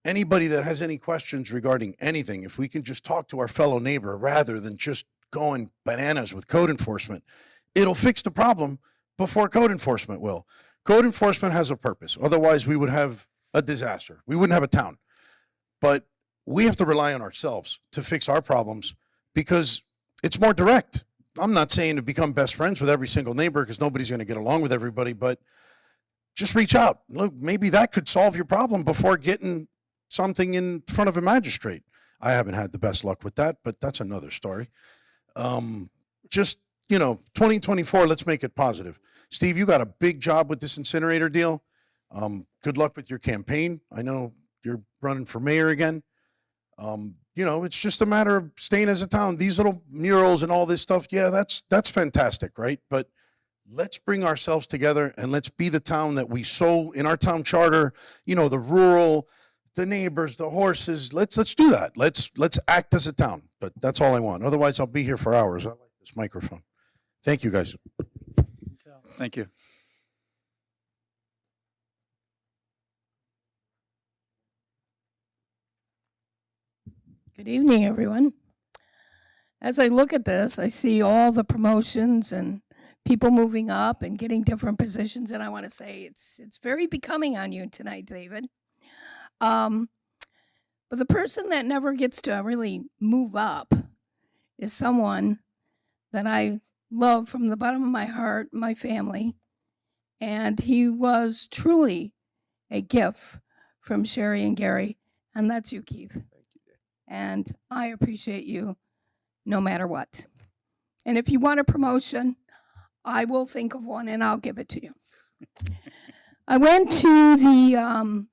Anybody that has any questions regarding anything, if we can just talk to our fellow neighbor rather than just going bananas with code enforcement, it'll fix the problem before code enforcement will. Code enforcement has a purpose. Otherwise, we would have a disaster. We wouldn't have a town. But we have to rely on ourselves to fix our problems because it's more direct. I'm not saying to become best friends with every single neighbor because nobody's going to get along with everybody, but just reach out. Look, maybe that could solve your problem before getting something in front of a magistrate. I haven't had the best luck with that, but that's another story. Just, 2024, let's make it positive. Steve, you got a big job with this incinerator deal. good luck with your campaign. I know you're running for mayor again. You know, it's just a matter of staying as a town. These little murals and all this stuff, yeah, that's fantastic, right? But let's bring ourselves together and let's be the town that we so in our town charter, you know, the rural, the neighbors, the horses. Let's do that. Let's act as a town. But that's all I want. Otherwise, I'll be here for hours. I like this microphone. Thank you, guys. Thank you. Good evening, everyone. As I look at this, I see all the promotions and people moving up and getting different positions, and I want to say it's very becoming on you tonight, David. But the person that never gets to really move up is someone that I love from the bottom of my heart, my family, and he was truly a gift from Sherry and Gary, and that's you, Keith. And I appreciate you no matter what. And if you want a promotion, I will think of one and I'll give it to you. I went to the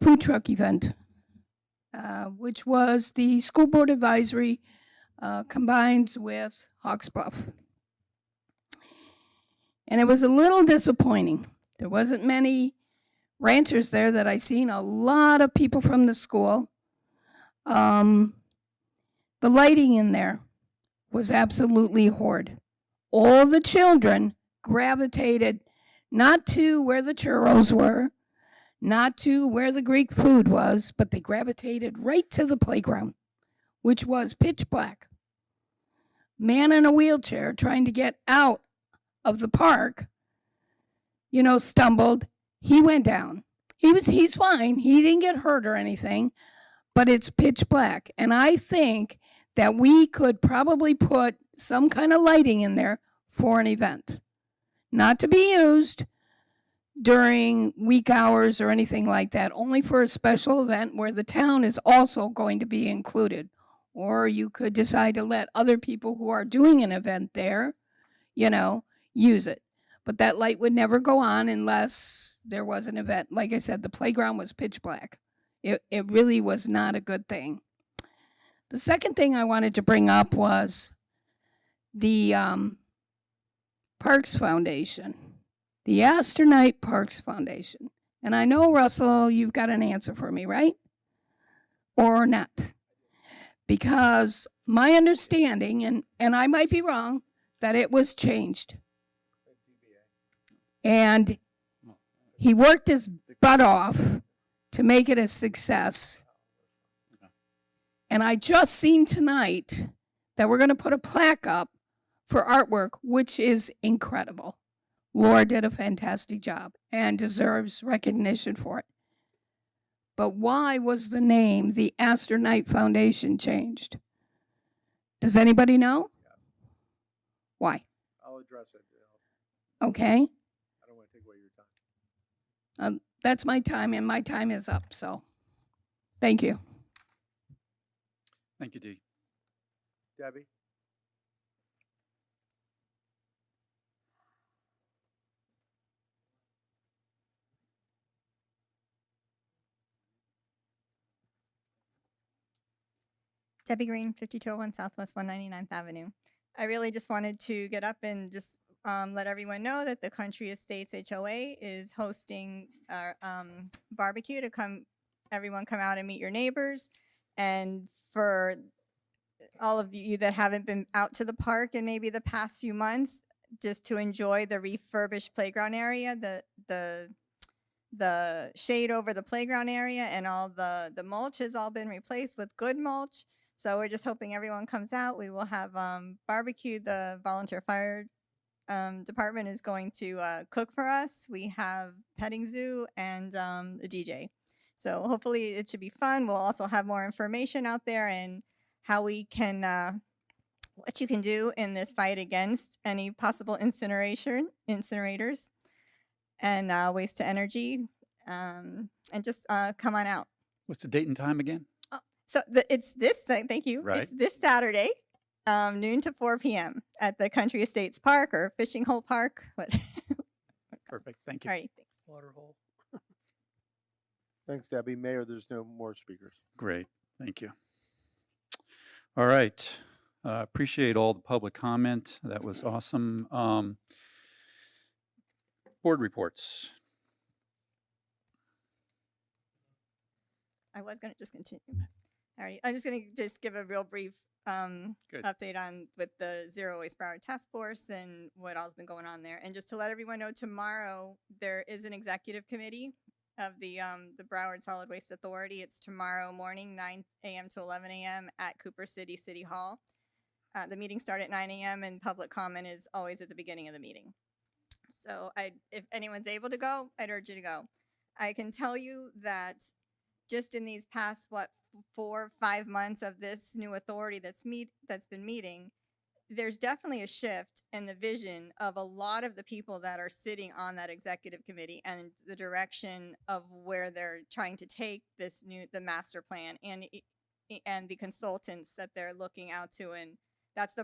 food truck event, which was the school board advisory combined with Hawks Bluff. And it was a little disappointing. There wasn't many ranchers there that I seen, a lot of people from the school. The lighting in there was absolutely horrid. All the children gravitated not to where the churros were, not to where the Greek food was, but they gravitated right to the playground, which was pitch black. Man in a wheelchair trying to get out of the park, you know, stumbled. He went down. He's fine. He didn't get hurt or anything, but it's pitch black. And I think that we could probably put some kind of lighting in there for an event, not to be used during week hours or anything like that, only for a special event where the town is also going to be included. Or you could decide to let other people who are doing an event there, you know, use it. But that light would never go on unless there was an event. Like I said, the playground was pitch black. It really was not a good thing. The second thing I wanted to bring up was the Parks Foundation, the Astronaut Parks Foundation. And I know, Russell, you've got an answer for me, right? Or not? Because my understanding, and I might be wrong, that it was changed. And he worked his butt off to make it a success. And I just seen tonight that we're going to put a plaque up for artwork, which is incredible. Laura did a fantastic job and deserves recognition for it. But why was the name, the Astronaut Foundation, changed? Does anybody know? Why? I'll address it. Okay. I don't want to take away your time. That's my time, and my time is up. So thank you. Thank you, Dee. Debbie? Debbie Green, 5201 Southwest 199th Avenue. I really just wanted to get up and just let everyone know that the Country Estates HOA is hosting our barbecue to everyone come out and meet your neighbors. And for all of you that haven't been out to the park in maybe the past few months, just to enjoy the refurbished playground area, the shade over the playground area, and all the mulch has all been replaced with good mulch. So we're just hoping everyone comes out. We will have barbecue. The volunteer fire department is going to cook for us. We have petting zoo and a DJ. So hopefully it should be fun. We'll also have more information out there and how we can, what you can do in this fight against any possible incinerators and waste to energy, and just come on out. What's the date and time again? So it's this, thank you. Right. It's this Saturday, noon to 4 p.m. at the Country Estates Park or Fishing Hole Park. Perfect. Thank you. All right, thanks. water hole. Thanks, Debbie. Mayor, there's no more speakers. Great, thank you. All right, appreciate all the public comment. That was awesome. Board reports. I was going to just continue. Alrighty, I'm just going to just give a real brief Good. update on with the Zero Waste Broward Task Force and what all's been going on there. And just to let everyone know, tomorrow there is an executive committee of the Broward Solid Waste Authority. It's tomorrow morning, 9 a.m. to 11 a.m. at Cooper City City Hall. The meeting starts at 9 a.m. and public comment is always at the beginning of the meeting. So if anyone's able to go, I'd urge you to go. I can tell you that just in these past, 4 or 5 months of this new authority that's been meeting, there's definitely a shift in the vision of a lot of the people that are sitting on that executive committee and the direction of where they're trying to take the master plan and the consultants that they're looking out to. And that's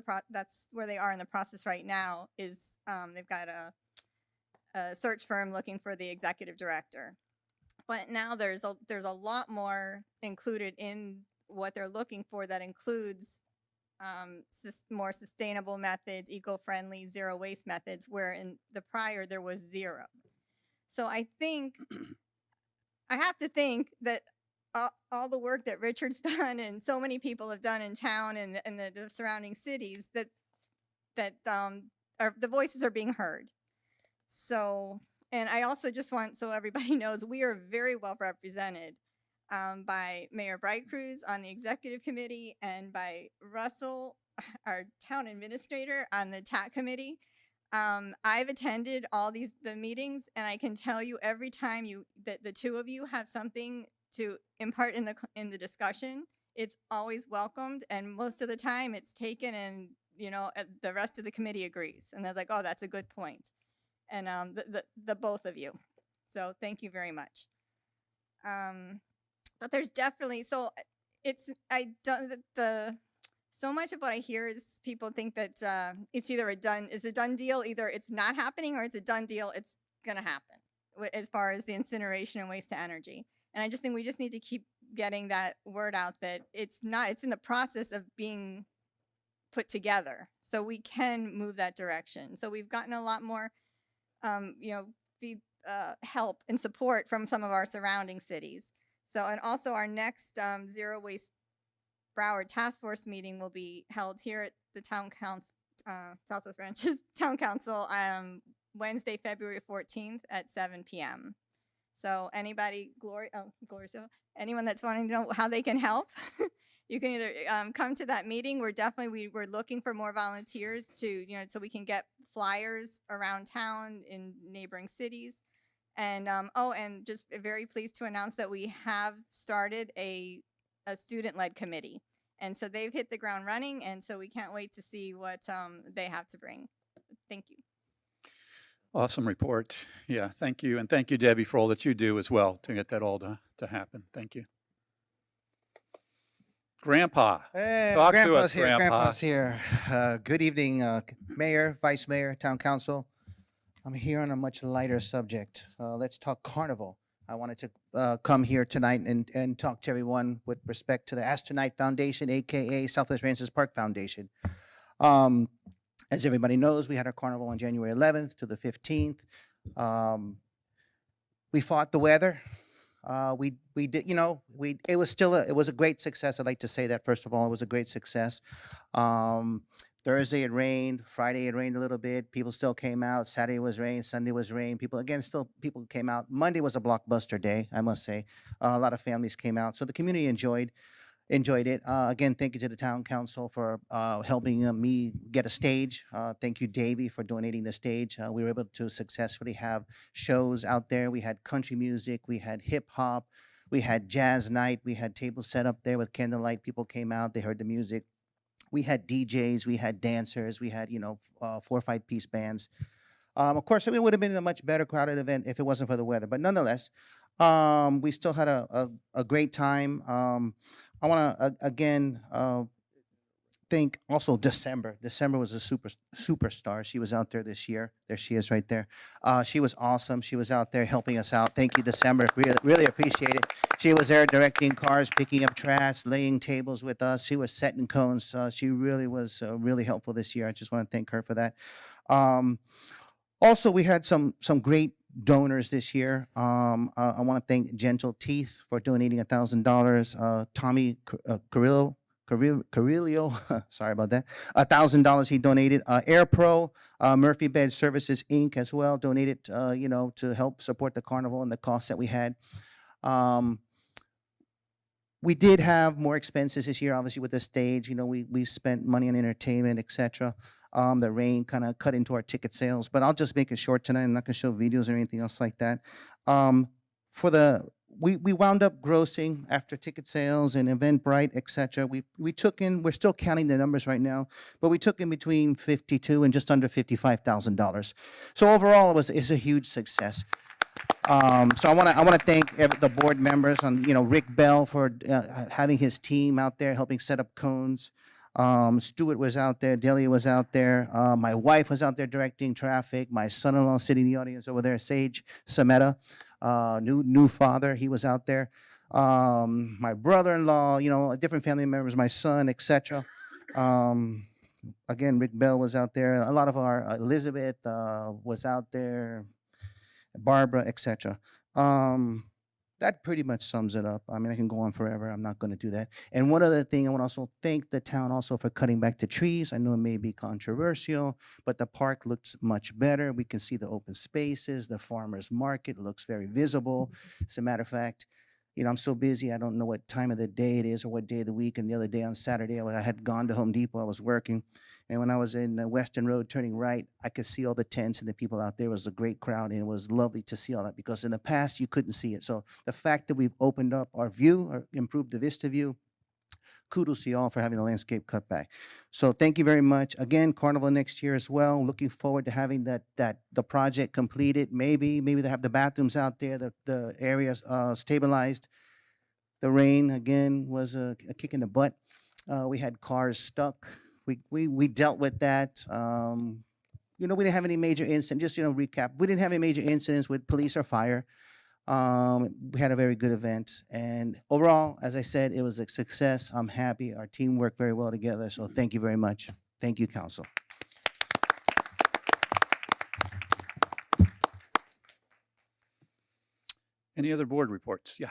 where they are in the process right now is they've got a search firm looking for the executive director. But now there's a lot more included in what they're looking for that includes more sustainable methods, eco-friendly, zero waste methods, where in the prior there was zero. So I have to think that all the work that Richard's done and so many people have done in town and the surrounding cities that the voices are being heard. So, and I also just want, so everybody knows, we are very well represented by Mayor Bright Cruz on the executive committee and by Russell, our town administrator, on the TAC committee. I've attended all the meetings, and I can tell you every time that the two of you have something to impart in the discussion, it's always welcomed, and most of the time it's taken, and the rest of the committee agrees, and they're like, "Oh, that's a good point." And the both of you. So thank you very much. But there's definitely, so much of what I hear is people think that it's either a done deal, either it's not happening or it's a done deal, it's gonna happen as far as the incineration and waste to energy. And I just think we just need to keep getting that word out that it's in the process of being put together. So we can move that direction. So we've gotten a lot more help and support from some of our surrounding cities. So, and also our next Zero Waste Broward Task Force meeting will be held here at the Town Council, Southwest Branches Town Council, Wednesday, February 14th at 7 p.m. So anybody, anyone that's wanting to know how they can help, you can either come to that meeting. We're looking for more volunteers to, so we can get flyers around town in neighboring cities. And and just very pleased to announce that we have started a student-led committee. And so they've hit the ground running, and so we can't wait to see what they have to bring. Thank you. Awesome report. Yeah, thank you. And thank you, Debbie, for all that you do as well to get that all to happen. Thank you. Grandpa, Hey, talk to Grandpa's us, here. Grandpa. Grandpa's here. Good evening, Mayor, Vice Mayor, Town Council. I'm here on a much lighter subject. Let's talk carnival. I wanted to come here tonight and talk to everyone with respect to the Astronaut Foundation, aka Southwest Ranches Park Foundation. As everybody knows, we had our carnival on January 11th to the 15th. We fought the weather. We did, it was a great success. I'd like to say that, first of all, it was a great success. Thursday it rained, Friday it rained a little bit. People still came out. Saturday was rain, Sunday was rain. People came out. Monday was a blockbuster day, I must say. A lot of families came out. So the community enjoyed it. Again, thank you to the Town Council for helping me get a stage. Thank you, Davey, for donating the stage. We were able to successfully have shows out there. We had country music, we had hip hop, we had jazz night, we had tables set up there with candlelight. People came out, they heard the music. We had DJs, we had dancers, we had 4 or 5 piece bands. Of course, it would have been a much better crowded event if it wasn't for the weather. But nonetheless, we still had a great time. I want to again thank also December. December was a superstar. She was out there this year. There she is right there. She was awesome. She was out there helping us out. Thank you, December. Really appreciate it. She was there directing cars, picking up trash, laying tables with us. She was setting cones. She really was really helpful this year. I just want to thank her for that. Also, we had some great donors this year. I want to thank Gentle Teeth for donating $1,000. Tommy Carrillo, sorry about that, $1,000 he donated. Air Pro, Murphy Bed Services Inc. as well donated, to help support the carnival and the costs that we had. We did have more expenses this year, obviously with the stage. We spent money on entertainment, etc. The rain kind of cut into our ticket sales, but I'll just make it short tonight. I'm not going to show videos or anything else like that. We wound up grossing after ticket sales and Eventbrite, etc. We took in, we're still counting the numbers right now, but we took in between $52,000 and just under $55,000. So overall, it's a huge success. So I want to thank the board members on Rick Bell for having his team out there helping set up cones. Stuart was out there, Delia was out there, my wife was out there directing traffic, my son-in-law sitting in the audience over there, Sage Sameta, new father, he was out there, my brother-in-law, different family members, my son, etc. Again, Rick Bell was out there, a lot of our, Elizabeth was out there, Barbara, etc. That pretty much sums it up. I mean, I can go on forever. I'm not going to do that. And one other thing, I want to also thank the town also for cutting back the trees. I know it may be controversial, but the park looks much better. We can see the open spaces. The farmer's market looks very visible. As a matter of fact, I'm so busy, I don't know what time of the day it is or what day of the week. And the other day on Saturday, I had gone to Home Depot. I was working. And when I was in Western Road turning right, I could see all the tents and the people out there. It was a great crowd, and it was lovely to see all that because in the past, you couldn't see it. So the fact that we've opened up our view or improved the vista view, kudos to you all for having the landscape cut back. So thank you very much. Again, Carnival next year as well. Looking forward to having the project completed. Maybe they have the bathrooms out there, the areas stabilized. The rain, again, was a kick in the butt. We had cars stuck. We dealt with that. We didn't have any major incidents. Just, recap. We didn't have any major incidents with police or fire. We had a very good event. And overall, as I said, it was a success. I'm happy. Our team worked very well together. So thank you very much. Thank you, Council. Any other board reports? Yeah.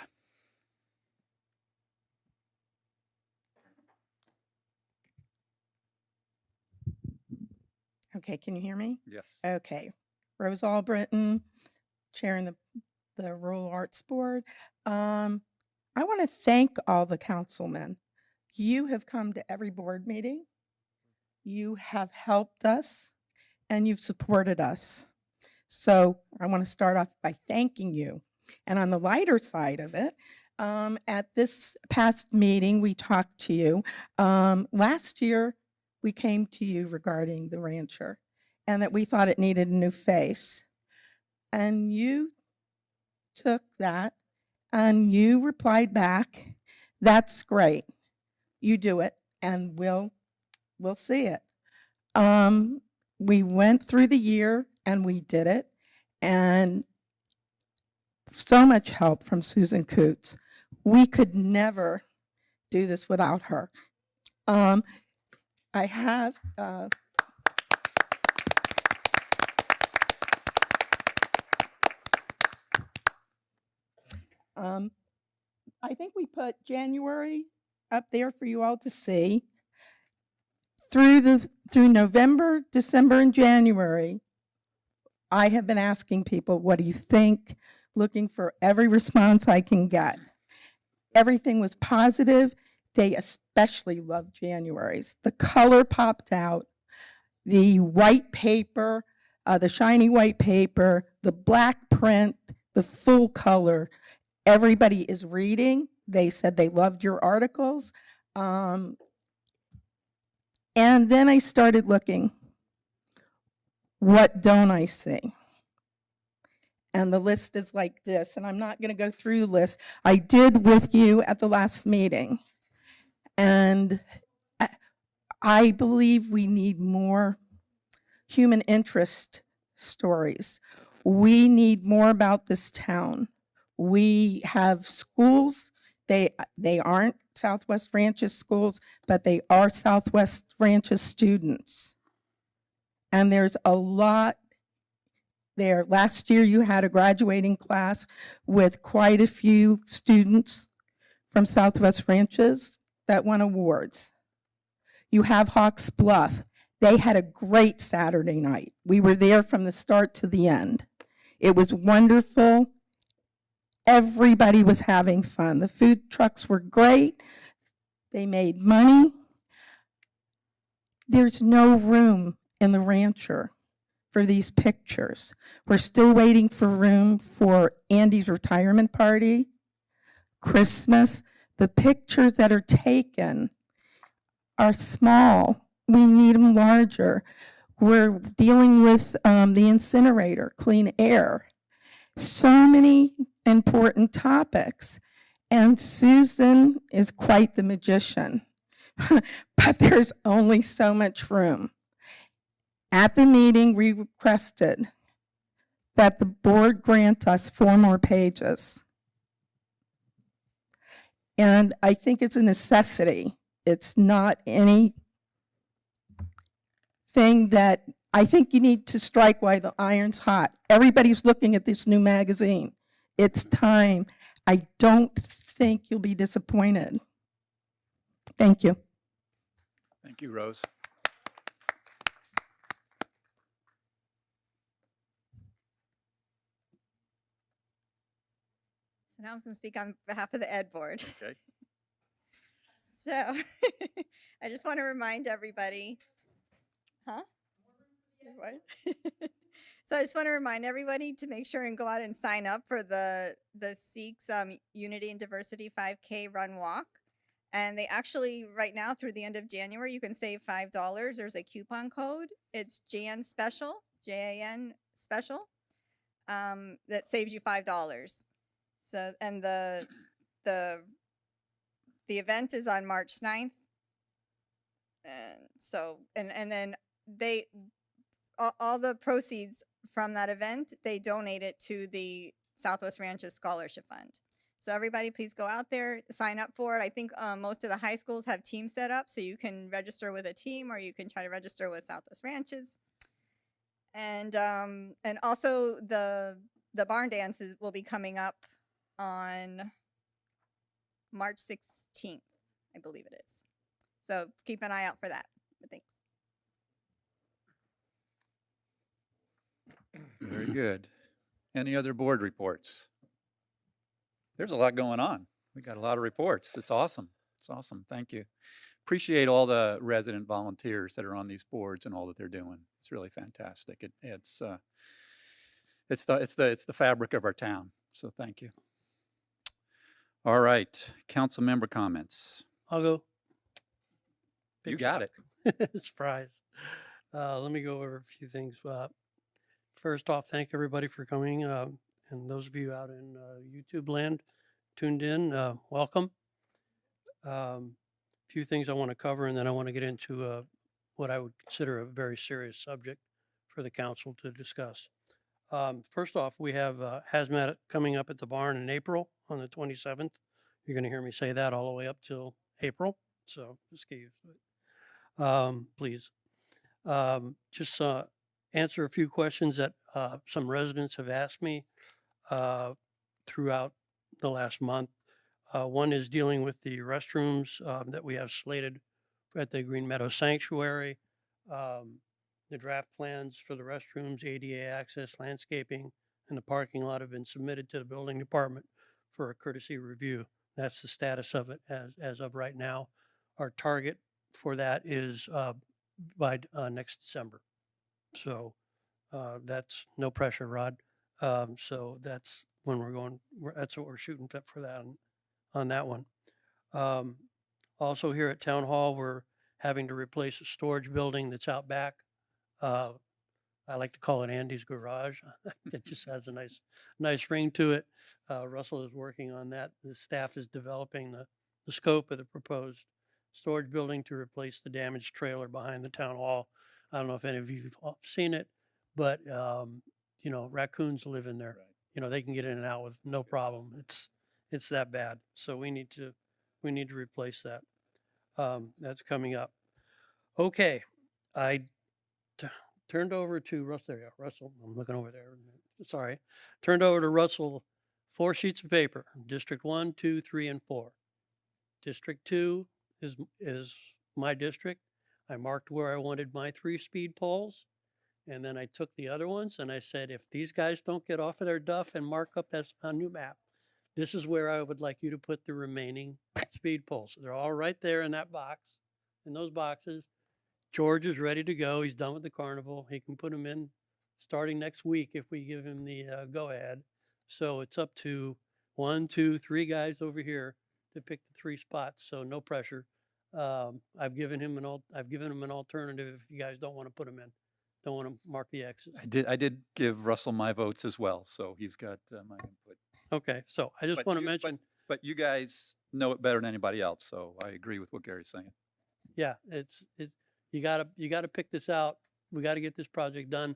Okay, can you hear me? Yes. Okay. Rose Albritton, chairing the Rural Arts Board. I want to thank all the councilmen. You have come to every board meeting. You have helped us and you've supported us. So I want to start off by thanking you. And on the lighter side of it, at this past meeting, we talked to you. Last year, we came to you regarding the rancher and that we thought it needed a new face. And you took that and you replied back, that's great. You do it and we'll see it. We went through the year and we did it. And so much help from Susan Coots. We could never do this without her. I have I think we put January up there for you all to see. Through November, December, and January, I have been asking people, what do you think? Looking for every response I can get. Everything was positive. They especially loved January's. The color popped out. The white paper, the shiny white paper, the black print, the full color. Everybody is reading. They said they loved your articles. And then I started looking. What don't I see? And the list is like this, and I'm not going to go through the list. I did with you at the last meeting. And I believe we need more human interest stories. We need more about this town. We have schools. They aren't Southwest Ranches schools, but they are Southwest Ranches students. And there's a lot there. Last year you had a graduating class with quite a few students from Southwest Ranches that won awards. You have Hawks Bluff. They had a great Saturday night. We were there from the start to the end. It was wonderful. Everybody was having fun. The food trucks were great. They made money. There's no room in the rancher for these pictures. We're still waiting for room for Andy's retirement party, Christmas. The pictures that are taken are small. We need them larger. We're dealing with the incinerator, clean air. So many important topics. And Susan is quite the magician, but there's only so much room. At the meeting, we requested that the board grant us 4 more pages. And I think it's a necessity. It's not anything that I think you need to strike while the iron's hot. Everybody's looking at this new magazine. It's time. I don't think you'll be disappointed. Thank you. Thank you, Rose. So now I'm going to speak on behalf of the Ed Board. Okay. So I just want to remind everybody, huh? What? So I just want to remind everybody to make sure and go out and sign up for the Sikhs Unity and Diversity 5K Run Walk. And they actually, right now through the end of January, you can save $5. There's a coupon code. It's JAN Special, JAN Special, that saves you $5. So, and the event is on March 9th. And so, and then all the proceeds from that event, they donate it to the Southwest Ranches Scholarship Fund. So everybody, please go out there, sign up for it. I think most of the high schools have teams set up, so you can register with a team, or you can try to register with Southwest Ranches. And also the barn dances will be coming up on March 16th, I believe it is. So keep an eye out for that. But thanks. Very good. Any other board reports? There's a lot going on. We got a lot of reports. It's awesome. It's awesome. Thank you. Appreciate all the resident volunteers that are on these boards and all that they're doing. It's really fantastic. It's the fabric of our town. So thank you. All right, council member comments. I'll go. You got it. Surprise. Let me go over a few things. First off, thank everybody for coming. And those of you out in YouTube land tuned in, welcome. Few things I want to cover, and then I want to get into what I would consider a very serious subject for the council to discuss. First off, we have hazmat coming up at the barn in April on the 27th. You're going to hear me say that all the way up till April, so just get used to it. Please. Just answer a few questions that some residents have asked me throughout the last month. One is dealing with the restrooms that we have slated at the Green Meadow Sanctuary. The draft plans for the restrooms, ADA access, landscaping, and the parking lot have been submitted to the building department for a courtesy review. That's the status of it as of right now. Our target for that is by next December. So that's no pressure, Rod. So that's when we're going, that's what we're shooting for that on that one. Also here at Town Hall, we're having to replace a storage building that's out back. I like to call it Andy's garage. It just has a nice ring to it. Russell is working on that. The staff is developing the scope of the proposed storage building to replace the damaged trailer behind the town hall. I don't know if any of you have seen it, but, you know, raccoons live in there. You know, they can get in and out with no problem. It's that bad. So we need to replace that. That's coming up. Okay, I turned over to Russell. There you go, Russell. I'm looking over there. Sorry. Turned over to Russell 4 sheets of paper. District 1, 2, 3, and 4. District 2 is my district. I marked where I wanted my 3 speed poles. And then I took the other ones and I said, if these guys don't get off of their duff and mark up that a new map, this is where I would like you to put the remaining speed poles. They're all right there in that box, in those boxes. George is ready to go. He's done with the carnival. He can put them in starting next week if we give him the go-ahead. So it's up to 1, 2, 3 guys over here to pick the 3 spots. So no pressure. I've given him an alternative if you guys don't want to put them in. Don't want to mark the X's. I did give Russell my votes as well, so he's got my input. Okay, so I just But want to you- mention, But you guys know it better than anybody else, so I agree with what Gary's saying. yeah, you gotta pick this out. We got to get this project done.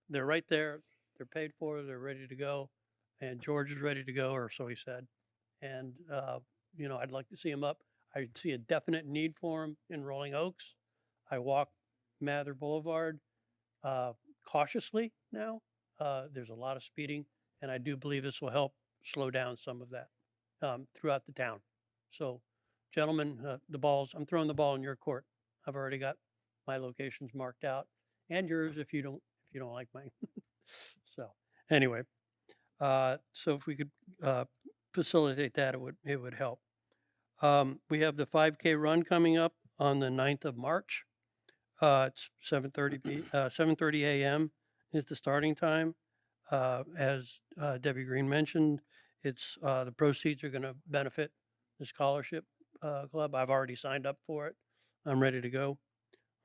They're right there. They're paid for. They're ready to go, and George is ready to go, or so he said. And you know, I'd like to see him up. I see a definite need for him in Rolling Oaks. I walk Mather Boulevard cautiously now. There's a lot of speeding, and I do believe this will help slow down some of that throughout the town. So, gentlemen, I'm throwing the ball in your court. I've already got my locations marked out, and yours if you don't like mine. So, anyway, so if we could facilitate that, it would help. We have the 5K run coming up on the 9th of March. It's 7:30 a.m. is the starting time. As Debbie Green mentioned, it's the proceeds are going to benefit the scholarship club. I've already signed up for it. I'm ready to go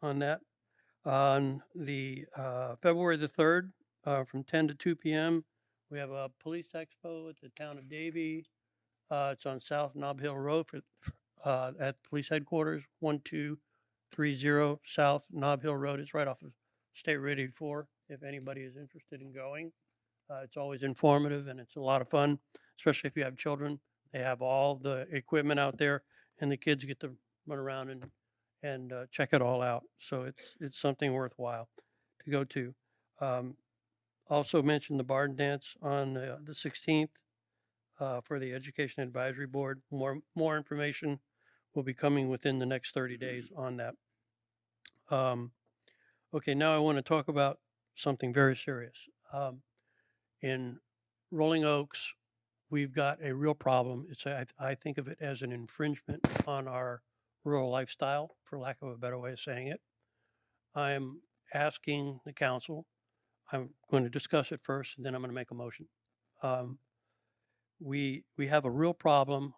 on that. On the February the 3rd, from 10 to 2 p.m., we have a police expo at the town of Davie. It's on South Nob Hill Road at police headquarters, 1230 South Nob Hill Road. It's right off of State Road 84 if anybody is interested in going. It's always informative and it's a lot of fun, especially if you have children. They have all the equipment out there and the kids get to run around and check it all out. So it's something worthwhile to go to. Also mentioned the barn dance on the 16th for the Education Advisory Board. More information will be coming within the next 30 days on that. Okay, now I want to talk about something very serious. In Rolling Oaks, we've got a real problem. I think of it as an infringement on our rural lifestyle, for lack of a better way of saying it. I'm asking the council, I'm going to discuss it first, and then I'm going to make a motion. We have a real problem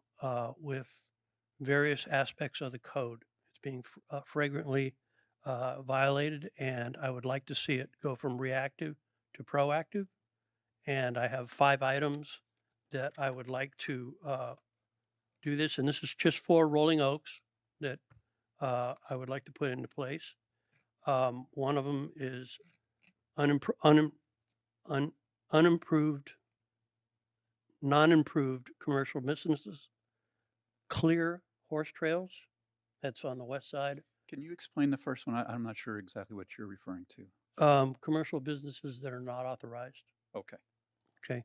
with various aspects of the code. It's being flagrantly violated, and I would like to see it go from reactive to proactive. And I have 5 items that I would like to do this, and this is just for Rolling Oaks that I would like to put into place. One of them is non-improved commercial businesses, clear horse trails. That's on the west side. Can you explain the first one? I'm not sure exactly what you're referring to. Commercial businesses that are not authorized. Okay. Okay.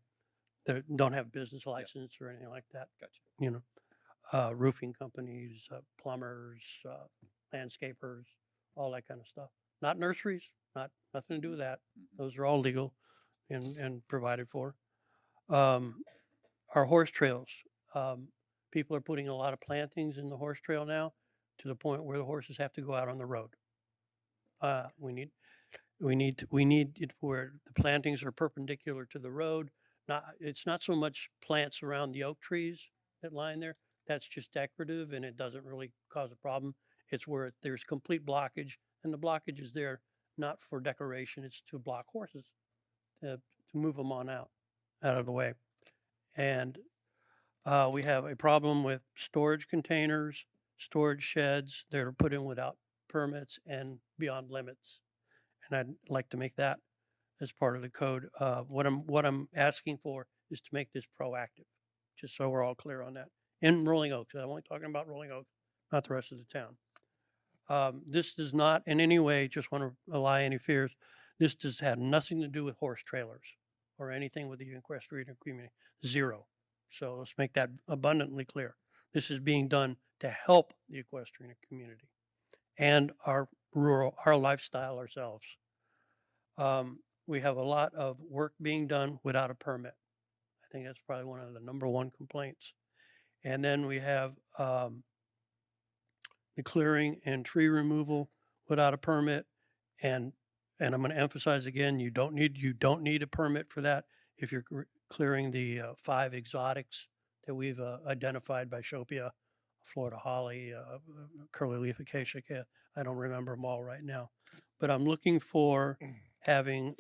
That don't have business license or anything like that. Gotcha. You know, roofing companies, plumbers, landscapers, all that kind of stuff. Not nurseries, nothing to do with that. Those are all legal and provided for. Our horse trails. People are putting a lot of plantings in the horse trail now to the point where the horses have to go out on the road. We need it where the plantings are perpendicular to the road. It's not so much plants around the oak trees that line there. That's just decorative and it doesn't really cause a problem. It's where there's complete blockage, and the blockage is there not for decoration. It's to block horses, to move them on out of the way. And we have a problem with storage containers storage sheds that are put in without permits and beyond limits. And I'd like to make that as part of the code. What I'm asking for is to make this proactive, just so we're all clear on that. In Rolling Oaks, I'm only talking about Rolling Oaks, not the rest of the town. This does not in any way, just want to allay any fears, this does have nothing to do with horse trailers or anything with the equestrian community, zero. So let's make that abundantly clear. This is being done to help the equestrian community and our lifestyle ourselves. We have a lot of work being done without a permit. I think that's probably one of the #1 complaints. And then we have the clearing and tree removal without a permit. And I'm going to emphasize again, you don't need a permit for that if you're clearing the 5 exotics that we've identified by Shopia, Florida holly, curly leaf acacia. I don't remember them all right now, but I'm looking for having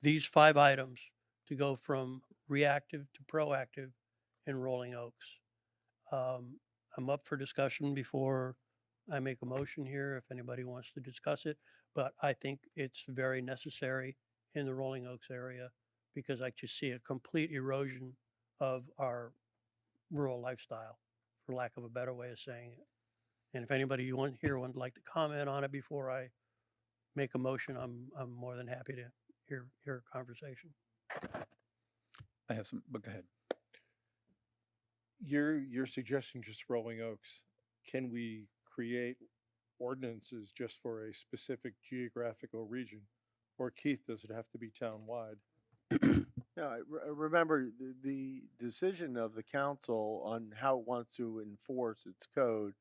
these 5 items to go from reactive to proactive in Rolling Oaks. I'm up for discussion before I make a motion here if anybody wants to discuss it, but I think it's very necessary in the Rolling Oaks area because I just see a complete erosion of our rural lifestyle, for lack of a better way of saying it. And if anybody you want here would like to comment on it before I make a motion, I'm more than happy to hear a conversation. I have some, but go ahead. You're suggesting just Rolling Oaks. Can we create ordinances just for a specific geographical region? Or Keith, does it have to be town-wide? No, remember the decision of the council on how it wants to enforce its code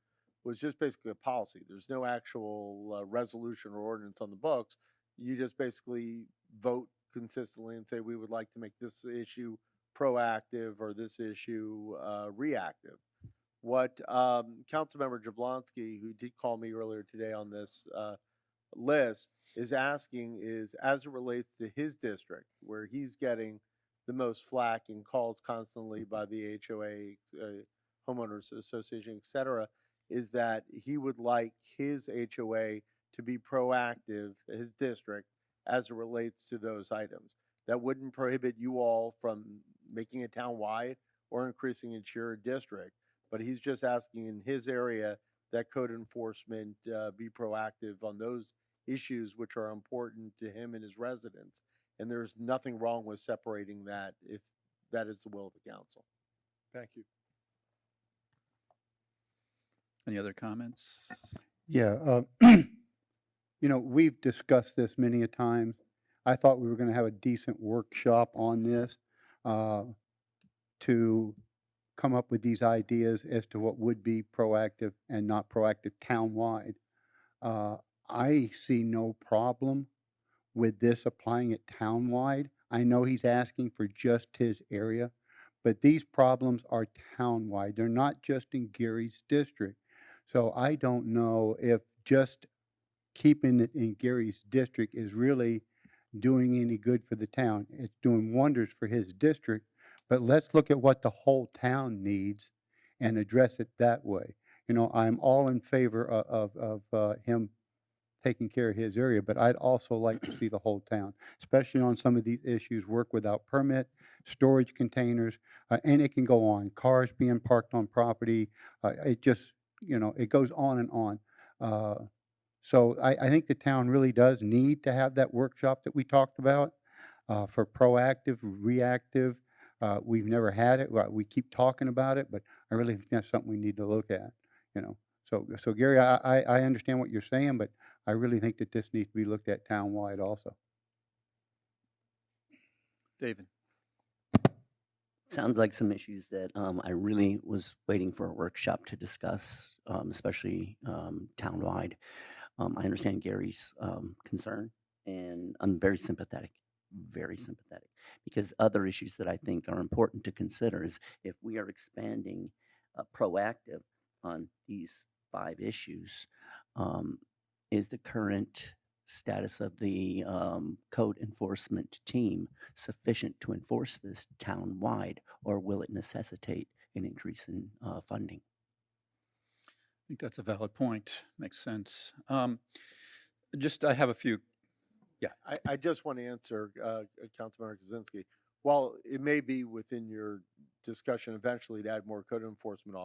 was just basically a policy. There's no actual resolution or ordinance on the books. You just basically vote consistently and say, we would like to make this issue proactive or this issue reactive. What Councilmember Jablonski, who did call me earlier today on this list, is asking is, as it relates to his district, where he's getting the most flack and calls constantly by the HOA, homeowners association, et cetera, is that he would like his HOA to be proactive, his district, as it relates to those items. That wouldn't prohibit you all from making it town-wide or increasing it to your district, but he's just asking in his area that code enforcement be proactive on those issues which are important to him and his residents. And there's nothing wrong with separating that if that is the will of the council. Thank you. Any other comments? Yeah, you know, we've discussed this many a time. I thought we were going to have a decent workshop on this to come up with these ideas as to what would be proactive and not proactive townwide. I see no problem with this applying it townwide. I know he's asking for just his area, but these problems are townwide. They're not just in Gary's district. So I don't know if just keeping it in Gary's district is really doing any good for the town. It's doing wonders for his district, but let's look at what the whole town needs and address it that way. You know, I'm all in favor of him taking care of his area, but I'd also like to see the whole town, especially on some of these issues, work without permit, storage containers, and it can go on. Cars being parked on property, it just, you know, it goes on and on. So I think the town really does need to have that workshop that we talked about for proactive, reactive. We've never had it. We keep talking about it, but I really think that's something we need to look at, you know. So Gary, I understand what you're saying, but I really think that this needs to be looked at townwide also. David. Sounds like some issues that I really was waiting for a workshop to discuss, especially townwide. I understand Gary's concern, and I'm very sympathetic, because other issues that I think are important to consider is if we are expanding proactive on these 5 issues, is the current status of the code enforcement team sufficient to enforce this town-wide, or will it necessitate an increase in funding? think that's a valid point. Makes sense. I have a few. Yeah. I just want to answer Councilmember Kaczynski. While it may be within your discussion eventually to add more code enforcement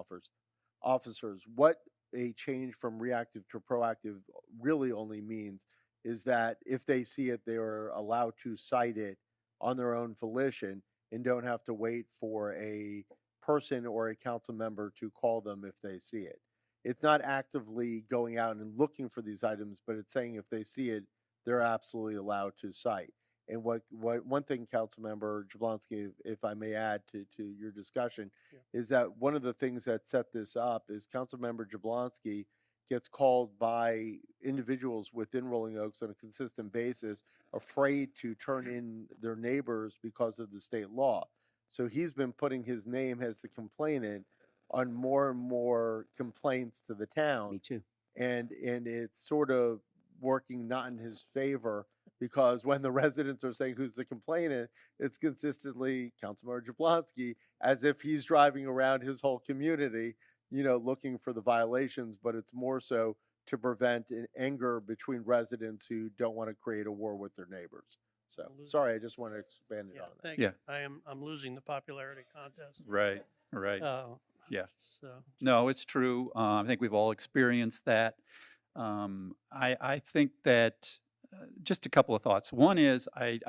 officers, what a change from reactive to proactive really only means is that if they see it, they are allowed to cite it on their own volition and don't have to wait for a person or a council member to call them if they see it. It's not actively going out and looking for these items, but it's saying if they see it, they're absolutely allowed to cite. And what one thing, Councilmember Jablonski, if I may add to your discussion, is that one of the things that set this up is Councilmember Jablonski gets called by individuals within Rolling Oaks on a consistent basis, afraid to turn in their neighbors because of the state law. So he's been putting his name as the complainant on more and more complaints to the town. Me too. And it's sort of working not in his favor, because when the residents are saying who's the complainant, it's consistently Councilmember Jablonski, as if he's driving around his whole community, looking for the violations, but it's more so to prevent an anger between residents who don't want to create a war with their neighbors. So sorry, I just want to expand it on that. Thank you. I'm losing the popularity contest. Right. Yeah. So No, it's true. I think we've all experienced that. I think that just a couple of thoughts. One is I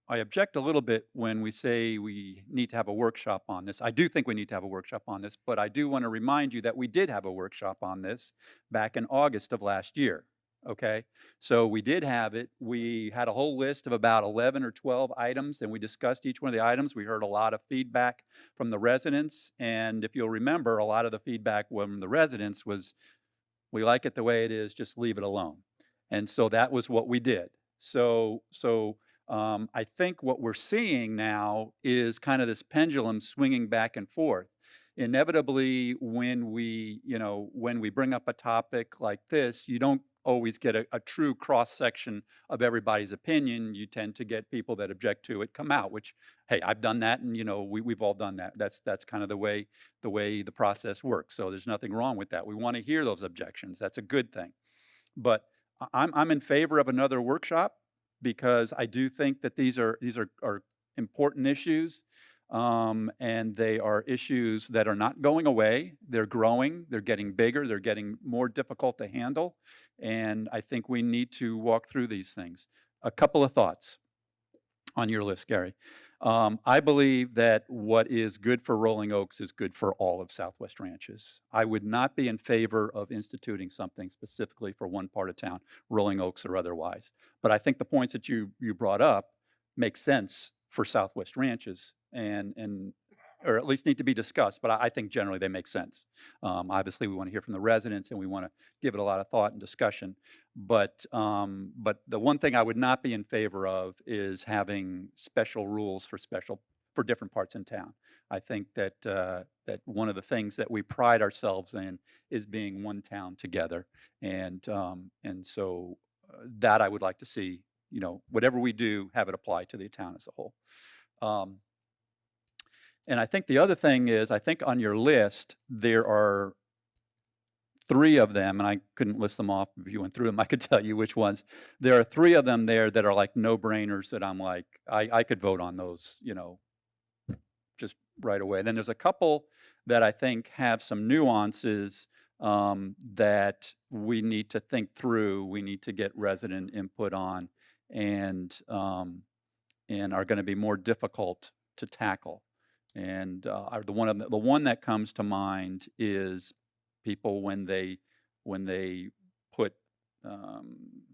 object a little bit when we say we need to have a workshop on this. I do think we need to have a workshop on this, but I do want to remind you that we did have a workshop on this back in August of last year. Okay, so we did have it. We had a whole list of about 11 or 12 items, and we discussed each one of the items. We heard a lot of feedback from the residents, and if you'll remember, a lot of the feedback from the residents was, we like it the way it is, just leave it alone. And so that was what we did. So I think what we're seeing now is kind of this pendulum swinging back and forth. Inevitably, when we bring up a topic like this, you don't always get a true cross-section of everybody's opinion. You tend to get people that object to it come out, which, hey, I've done that, and we've all done that. That's kind of the way the process works. So there's nothing wrong with that. We want to hear those objections. That's a good thing. But I'm in favor of another workshop, because I do think that these are important issues, and they are issues that are not going away. They're growing, they're getting bigger, they're getting more difficult to handle, and I think we need to walk through these things. A couple of thoughts on your list, Gary. I believe that what is good for Rolling Oaks is good for all of Southwest Ranches. I would not be in favor of instituting something specifically for one part of town, Rolling Oaks or otherwise. But I think the points that you brought up make sense for Southwest Ranches, and or at least need to be discussed, but I think generally they make sense. Obviously, we want to hear from the residents, and we want to give it a lot of thought and discussion. But the one thing I would not be in favor of is having special rules for different parts in town. I think that that one of the things that we pride ourselves in is being one town together, and so that I would like to see. Whatever we do, have it apply to the town as a whole. And I think the other thing is, I think on your list, there are 3 of them, and I couldn't list them off. If you went through them, I could tell you which ones. There are 3 of them there that are like no-brainers that I'm like, I could vote on those, just right away. Then there's a couple that I think have some nuances that we need to think through, we need to get resident input on, and are going to be more difficult to tackle. And the one that comes to mind is people when they put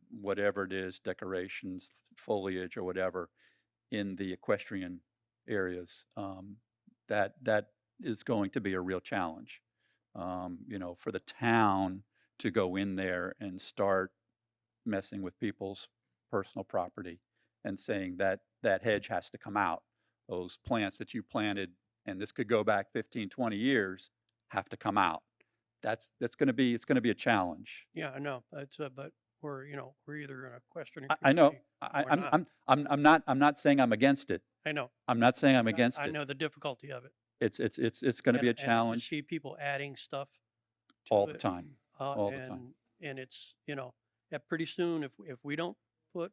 whatever it is, decorations, foliage, or whatever, in the equestrian areas. That is going to be a real challenge. For the town to go in there and start messing with people's personal property and saying that that hedge has to come out. Those plants that you planted, and this could go back 15, 20 years, have to come out. It's going to be a challenge. yeah, I know. But we're either in a question. I know. I'm not saying I'm against it. I know. I'm not saying I'm against it. I know the difficulty of it. It's going to be a And to challenge. see people adding stuff to All the it. time, all the time. And it's, you know, pretty soon, if we don't put,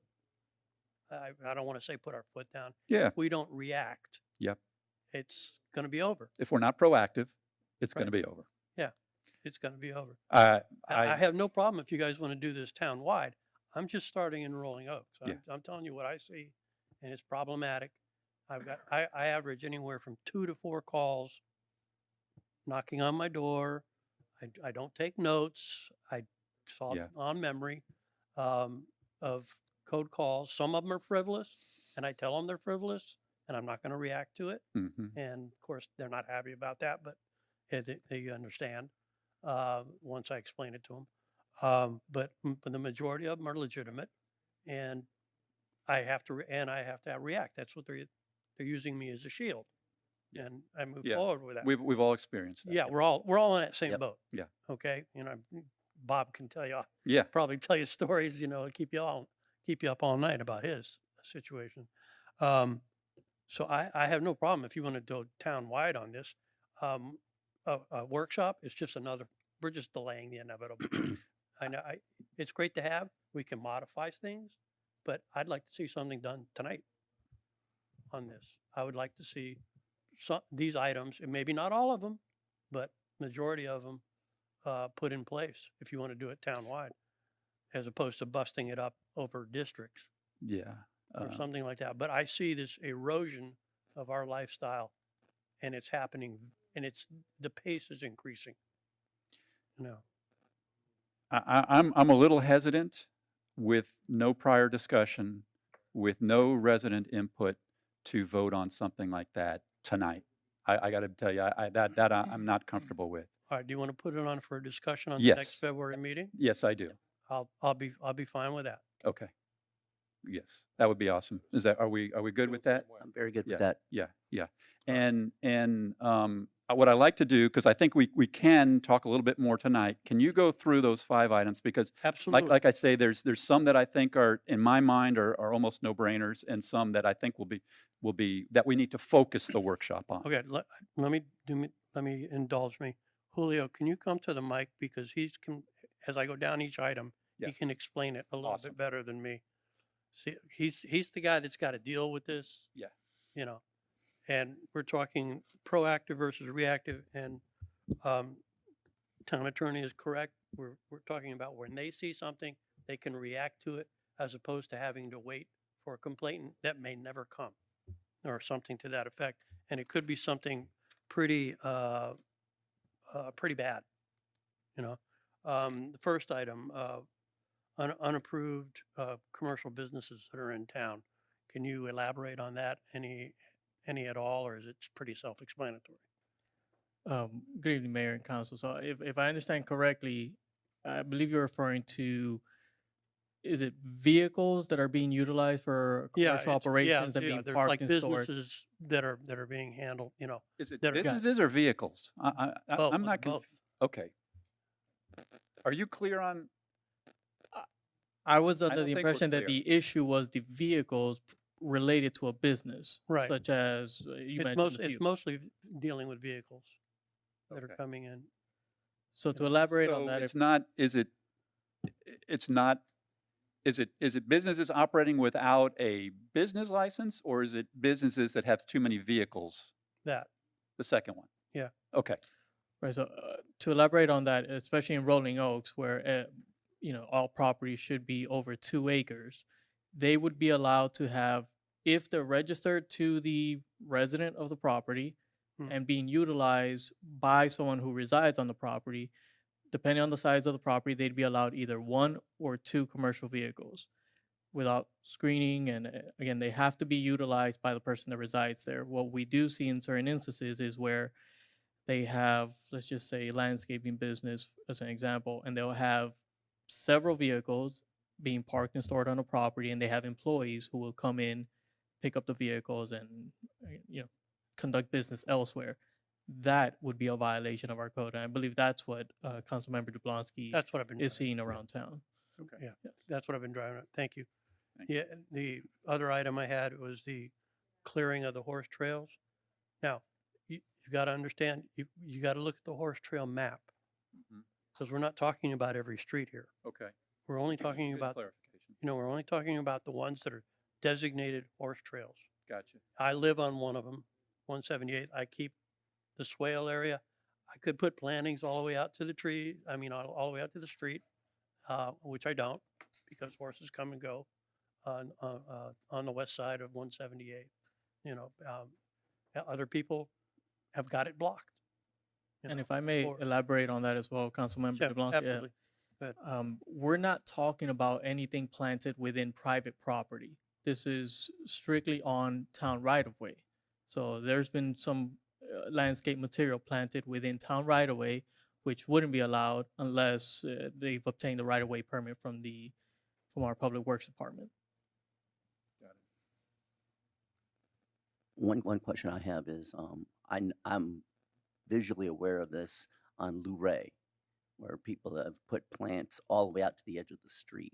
I don't want to say put our foot down. Yeah. If we don't react, Yep. it's going to be over. If we're not proactive, it's going Right. to be over. Yeah, it's going to be over. I I have no problem if you guys want to do this town-wide. I'm just starting in Rolling Oaks. Yeah. I'm telling you what I see, and it's problematic. I average anywhere from 2 to 4 calls knocking on my door. I don't take notes. It's all Yeah. on memory of code calls. Some of them are frivolous, and I tell them they're frivolous, and I'm not going to react to it. Mhm. And of course, they're not happy about that, but they understand once I explain it to them. But the majority of them are legitimate, and I have to react. That's what they're using me as a shield, and I move Yeah. forward with that. We've all experienced that. Yeah, we're all in that same Yep. boat. Yeah. Okay, you know, Bob can tell you, Yeah. probably tell you stories, you know, keep you up all night about his situation. So I have no problem if you want to go town wide on this. A workshop is just another. We're just delaying the inevitable. I know it's great to have. We can modify things, but I'd like to see something done tonight on this. I would like to see these items, and maybe not all of them, but majority of them put in place if you want to do it town-wide, as opposed to busting it up over districts Yeah. or something like that. But I see this erosion of our lifestyle, and it's happening, and the pace is increasing. You know, I'm a little hesitant with no prior discussion, with no resident input to vote on something like that tonight. I got to tell you, I'm not comfortable with. all right. Do you want to put it on for a discussion on the next Yes. February meeting? Yes, I do. I'll be fine with that. Okay. Yes, that would be awesome. Are we good with that? I'm very good Yeah, with that. yeah. And what I like to do, because I think we can talk a little bit more tonight. Can you go through those 5 items? Because Absolutely. like I say, there's some that I think are, in my mind, are almost no-brainers, and some that I think will be that we need to focus the workshop on. Okay, let me indulge me. Julio, can you come to the mic, because as I go down each item, Yeah. he can explain it a little Awesome. bit better than me. See, he's the guy that's got to deal with this. Yeah. You know, and we're talking proactive versus reactive, and town attorney is correct. We're talking about when they see something, they can react to it, as opposed to having to wait for a complaint that may never come, or something to that effect. And it could be something pretty bad. You know, the first item, unapproved commercial businesses that are in town. Can you elaborate on that any at all, or is it pretty self-explanatory? Good evening, Mayor and Council. So if I understand correctly, I believe you're referring to, is it vehicles that are being utilized for commercial operations and being there's parked like and stored? businesses that are being handled, you know. Is it that are- businesses or vehicles? Both, I'm not both. Okay. Are you clear on? I was I under don't the think we're impression that clear. the issue was the vehicles related to a business, Right. such as you mentioned. a It's few. mostly dealing with vehicles that are Okay. coming in. So to elaborate on So that, it's not. It's not. Is it businesses operating without a business license, or is it businesses that have too many vehicles? That. The second one. Yeah. Okay. right. So to elaborate on that, especially in Rolling Oaks, where all property should be over 2 acres, they would be allowed to have, if they're registered to the resident of the property and being utilized by someone who resides on the property, depending on the size of the property, they'd be allowed either 1 or 2 commercial vehicles without screening. And again, they have to be utilized by the person that resides there. What we do see in certain instances is where they have, let's just say, landscaping business as an example, and they'll have several vehicles being parked and stored on a property, and they have employees who will come in, pick up the vehicles, and conduct business elsewhere. That would be a violation of our code, and I believe that's what Councilmember Dublonsky That's what I've been is driving seeing around town. Okay. Yeah, that's what I've been driving at. Thank you. Thank you. Yeah, the other item I had was the clearing of the horse trails. Now, you got to understand, you got to look at the horse trail map. Mhm. because we're not talking about every street here. Okay. We're only That's talking good about, clarification. we're only talking about the ones that are designated horse trails. Gotcha. I live on one of them, 178. I keep the swale area. I could put plantings all the way out to the tree, all the way out to the street, which I don't, because horses come and go on the west side of 178. Other people have got it blocked. And if I may elaborate on that as well, Councilmember Yeah, DeBlanc, absolutely. Go ahead. we're not talking about anything planted within private property. This is strictly on town right of way. So there's been some landscape material planted within town right of way, which wouldn't be allowed unless they've obtained the right of way permit from our Public Works Department. One question I have is, I'm visually aware of this on Luray, where people have put plants all the way out to the edge of the street.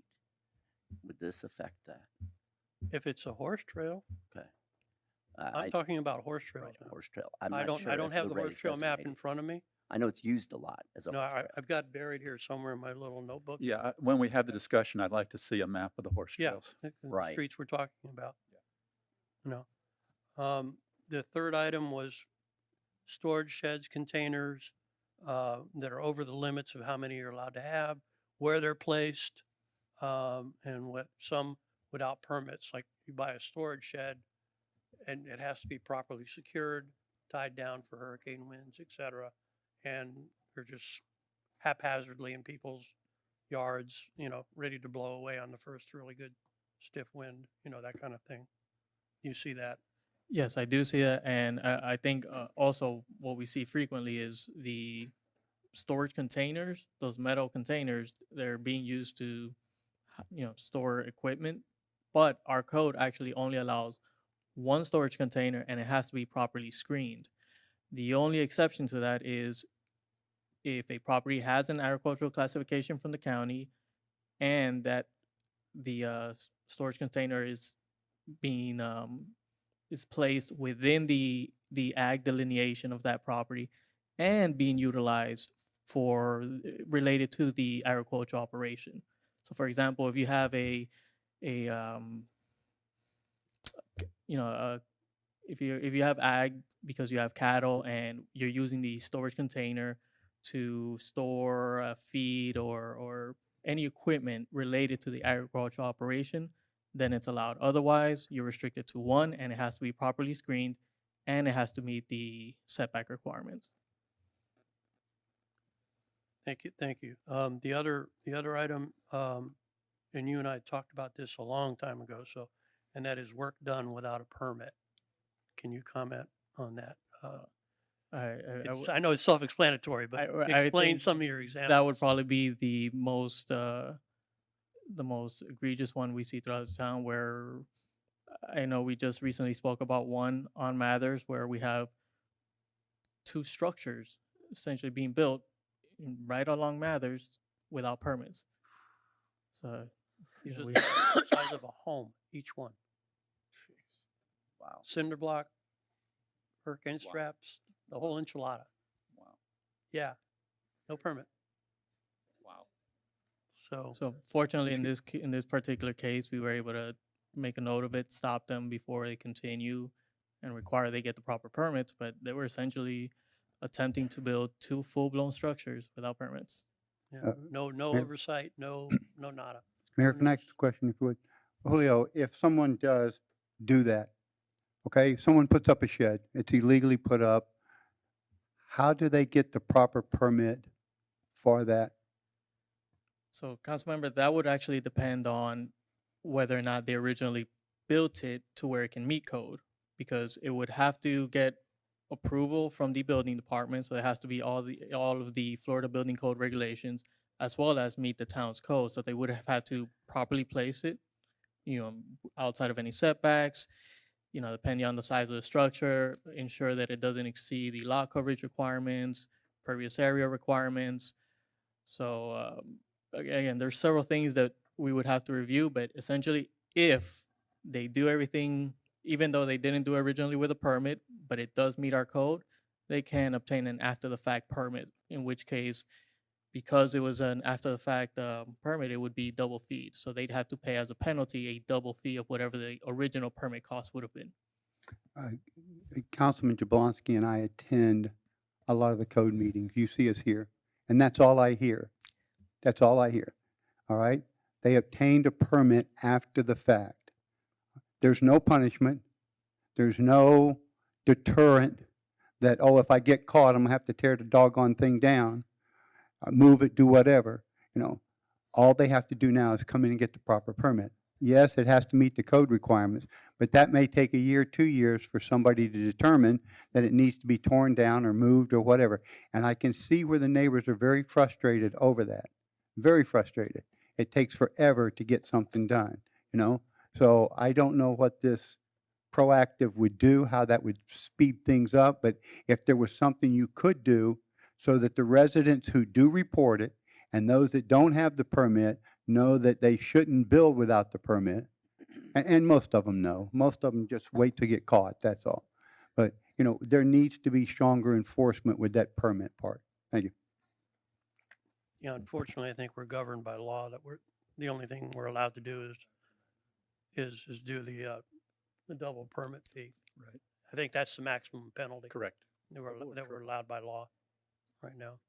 Would this affect that? If it's a horse trail, Okay. I'm talking about horse trails now. Horse trail. I'm I not don't, sure I don't if have the Luray horse is trail map in designated. front of me. I know it's used a lot as a No, horse trail. I've got buried here somewhere in my little notebook. Yeah, when we have the discussion, I'd like to see a map of the horse Yeah, trails. the Right. streets we're talking about. The third item was storage sheds, containers that are over the limits of how many you're allowed to have, where they're placed, and what some without permits. Like you buy a storage shed, and it has to be properly secured, tied down for hurricane winds, etc. And they're just haphazardly in people's yards, ready to blow away on the first really good stiff wind, that kind of thing. You see that? Yes, I do see that, and I think also what we see frequently is the storage containers. Those metal containers, they're being used to, store equipment. But our code actually only allows one storage container, and it has to be properly screened. The only exception to that is if a property has an agricultural classification from the county, and that the storage container is being is placed within the ag delineation of that property and being utilized for related to the agricultural operation. So for example, if you have if you have ag because you have cattle and you're using the storage container to store feed or any equipment related to the agricultural operation, then it's allowed. Otherwise, you're restricted to one, and it has to be properly screened, and it has to meet the setback requirements. Thank you. The other item, and you and I talked about this a long time ago, and that is work done without a permit. Can you comment on that? I know it's self-explanatory, but explain think some of your examples. That would probably be the most egregious one we see throughout the town, where I know we just recently spoke about one on Mathers where we have two structures essentially being built right along Mathers without permits. So These we are the size of a home, each one. Wow. Cinder block, hurricane straps, the whole enchilada. Wow. Yeah, no permit. Wow. So fortunately, in this particular case, we were able to make a note of it, stop them before they continue, and require they get the proper permits. But they were essentially attempting to build two full-blown structures without permits. Yeah, no Mayor- oversight, no nada. Mayor, can I ask a question if you would? Julio, if someone does do that, okay, someone puts up a shed, it's illegally put up, how do they get the proper permit for that? So, Councilmember, that would actually depend on whether or not they originally built it to where it can meet code, because it would have to get approval from the building department. So it has to be all of the Florida Building Code regulations, as well as meet the town's code. So they would have had to properly place it, outside of any setbacks, depending on the size of the structure, ensure that it doesn't exceed the lot coverage requirements, pervious area requirements. So again, there's several things that we would have to review, but essentially if they do everything, even though they didn't do it originally with a permit, but it does meet our code, they can obtain an after the fact permit, in which case because it was an after the fact permit, it would be double fee. So they'd have to pay as a penalty a double fee of whatever the original permit cost would have been. Councilman Jablonski and I attend a lot of the code meetings. You see us here, and that's all I hear. That's all I hear. All right? They obtained a permit after the fact. There's no punishment. There's no deterrent that, oh, if I get caught, I'm going to have to tear the doggone thing down, move it, do whatever. You know, all they have to do now is come in and get the proper permit. Yes, it has to meet the code requirements, but that may take a year, 2 years for somebody to determine that it needs to be torn down or moved or whatever. And I can see where the neighbors are very frustrated over that, very frustrated. It takes forever to get something done, you know? So I don't know what this proactive would do, how that would speed things up, but if there was something you could do so that the residents who do report it and those that don't have the permit know that they shouldn't build without the permit, and most of them know. Most of them just wait to get caught, that's all. But, you know, there needs to be stronger enforcement with that permit part. Thank you. Yeah, unfortunately, I think we're governed by law that the only thing we're allowed to do is do the double permit fee. Right. I think that's the maximum penalty. Correct. That we're allowed by law right now.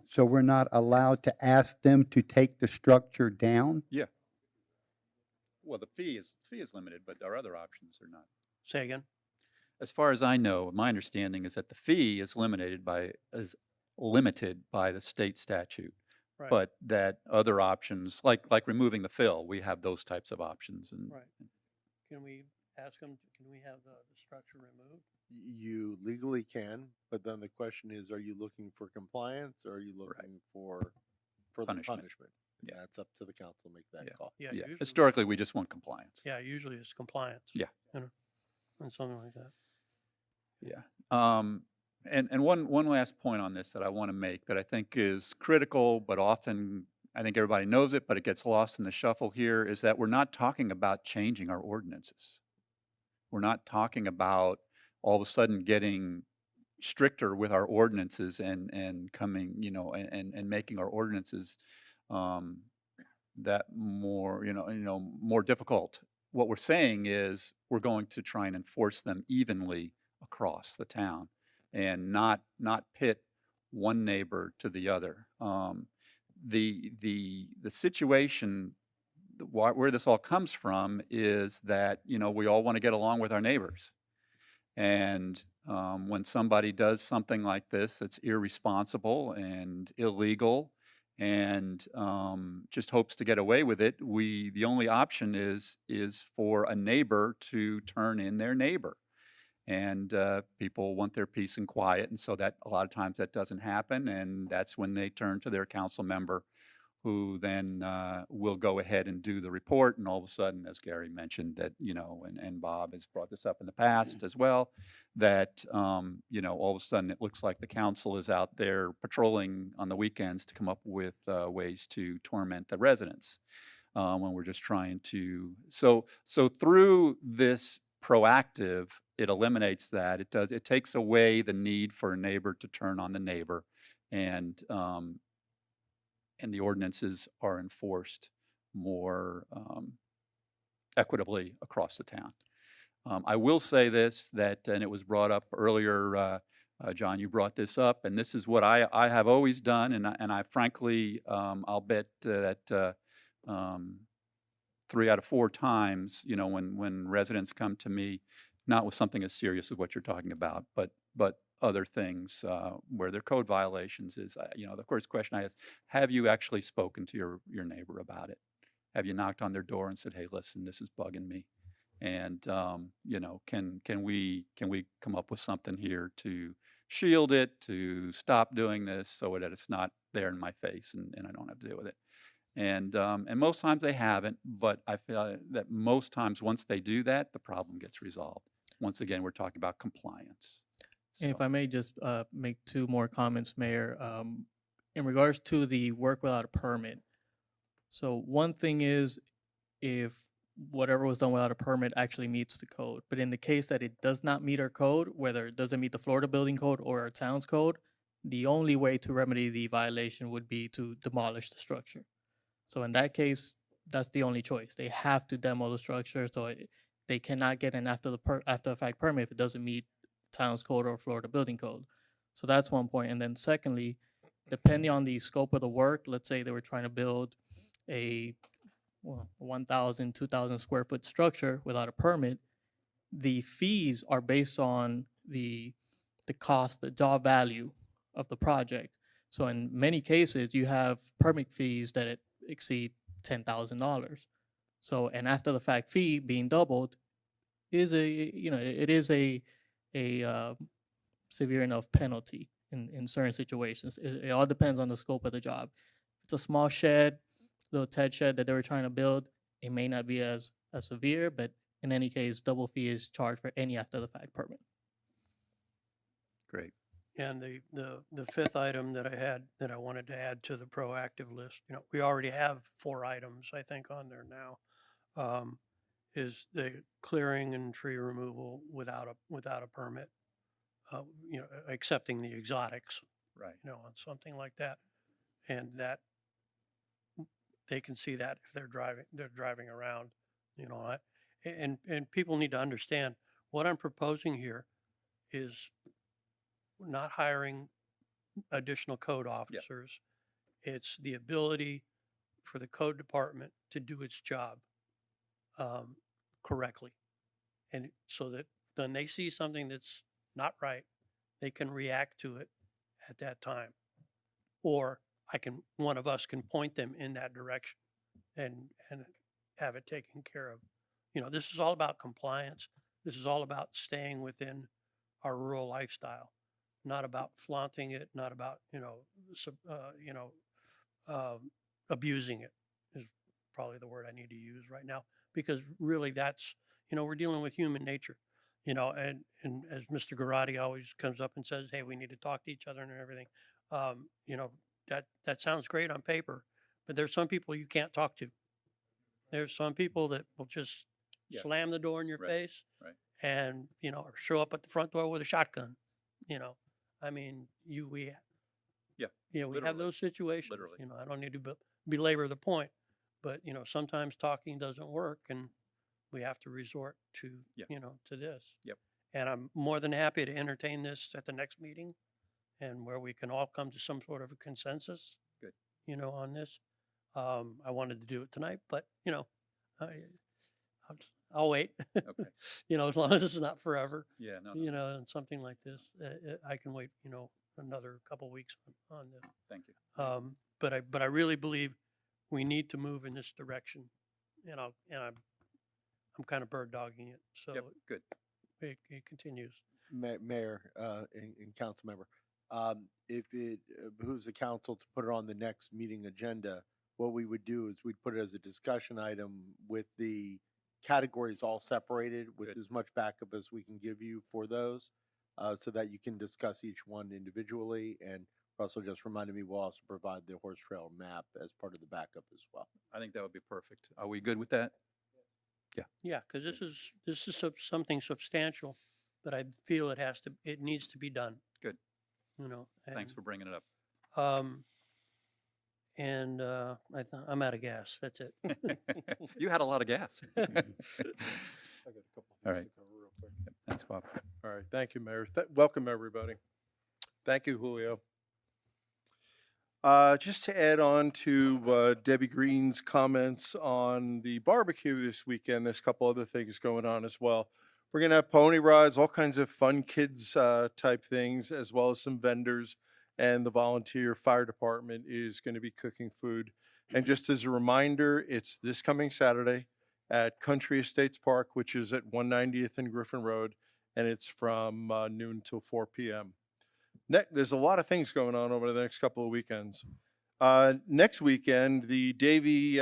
So we're not allowed to ask them to take the structure down? Yeah. Well, the fee is limited, but our other options are not. Say again? As far as I know, my understanding is that the fee is limited by the state statute. Right. But that other options, like removing the fill, we have those types of options. And Right. Can we ask them, can we have the structure removed? You legally can, but then the question is, are you looking for compliance or are you looking for the Punishment. punishment? Yeah. That's up to the council to make that call. Yeah, yeah, usually- historically, we just want compliance. Yeah, usually it's compliance. Yeah. You know, and something like that. Yeah. And one last point on this that I want to make that I think is critical, but often I think everybody knows it, but it gets lost in the shuffle here, is that we're not talking about changing our ordinances. We're not talking about all of a sudden getting stricter with our ordinances and coming, you know, and making our ordinances that more, more difficult. What we're saying is we're going to try and enforce them evenly across the town and not pit one neighbor to the other. The situation where this all comes from is that, we all want to get along with our neighbors. And when somebody does something like this that's irresponsible and illegal and just hopes to get away with it, the only option is for a neighbor to turn in their neighbor. And people want their peace and quiet, and so that a lot of times that doesn't happen, and that's when they turn to their council member, who then will go ahead and do the report. And all of a sudden, as Gary mentioned, that and Bob has brought this up in the past as well, that all of a sudden it looks like the council is out there patrolling on the weekends to come up with ways to torment the residents when we're just trying to. So through this proactive, it eliminates that. It takes away the need for a neighbor to turn on the neighbor, and the ordinances are enforced more equitably across the town. I will say this, and it was brought up earlier, John, you brought this up, and this is what I have always done, and I frankly, I'll bet that 3 out of 4 times, when residents come to me, not with something as serious as what you're talking about, but other things where there are code violations is, the first question I ask, have you actually spoken to your neighbor about it? Have you knocked on their door and said, hey, listen, this is bugging me? And, can we come up with something here to shield it, to stop doing this so that it's not there in my face and I don't have to deal with it? And most times they haven't, but I feel that most times once they do that, the problem gets resolved. Once again, we're talking about compliance. And if I may just make 2 more comments, Mayor, in regards to the work without a permit. So one thing is if whatever was done without a permit actually meets the code. But in the case that it does not meet our code, whether it doesn't meet the Florida Building Code or our town's code, the only way to remedy the violation would be to demolish the structure. So in that case, that's the only choice. They have to demo the structure, so they cannot get an after effect permit if it doesn't meet town's code or Florida building code. So that's one point. And then secondly, depending on the scope of the work, let's say they were trying to build a 1,000, 2,000 square foot structure without a permit, the fees are based on the cost, the job value of the project. So in many cases, you have permit fees that exceed $10,000. So an after the fact fee being doubled is it is a severe enough penalty in certain situations. It all depends on the scope of the job. If it's a small shed, little TED shed that they were trying to build, it may not be as severe, but in any case, double fee is charged for any after the fact permit. Great. And the fifth item that I had, that I wanted to add to the proactive list, we already have 4 items, I think, on there now, is the clearing and tree removal without a permit, accepting the exotics, Right. On something like that. And that they can see that if they're driving around, and people need to understand what I'm proposing here is not hiring additional code officers. It's the ability for the code department to do its job correctly. And so that when they see something that's not right, they can react to it at that time. Or one of us can point them in that direction and have it taken care of. This is all about compliance. This is all about staying within our rural lifestyle, not about flaunting it, not about, abusing it is probably the word I need to use right now, because really that's, we're dealing with human nature, and as Mr. Garati always comes up and says, hey, we need to talk to each other and everything. That sounds great on paper, but there's some people you can't talk to. There's some people that will just slam the door in your face, right. And, or show up at the front door with a shotgun, I mean, we have those situations. Literally. I don't need to belabor the point, but sometimes talking doesn't work, and we have to resort to to this. Yep. And I'm more than happy to entertain this at the next meeting, and where we can all come to some sort of a consensus. Good. On this. I wanted to do it tonight, but I'll wait. Okay. As long as it's not forever. Yeah. No. And something like this, I can wait. Another couple weeks on this. Thank you. But I really believe we need to move in this direction, and I'm kind of bird dogging it. So Yep. Good. it continues. Mayor and council member, if it behooves the council to put it on the next meeting agenda, what we would do is we'd put it as a discussion item with the categories all separated with Good. as much backup as we can give you for those, so that you can discuss each one individually. And Russell just reminded me, we'll also provide the horse trail map as part of the backup as well. I think that would be perfect. Are we good with that? Yeah, because this is something substantial, but I feel it needs to be done. Good. and, Thanks for bringing it up. And I'm out of gas. That's it. You had a lot of gas. I got a couple All things right. to cover real quick. Thanks, Bob. All right, thank you, Mayor. Welcome, everybody. Thank you, Julio. Just to add on to Debbie Green's comments on the barbecue this weekend, there's a couple other things going on as well. We're going to have pony rides, all kinds of fun kids type things, as well as some vendors. And the volunteer fire department is going to be cooking food. And just as a reminder, it's this coming Saturday at Country Estates Park, which is at 190th and Griffin Road, and it's from noon till 4 p.m. There's a lot of things going on over the next couple of weekends. Next weekend, the Davie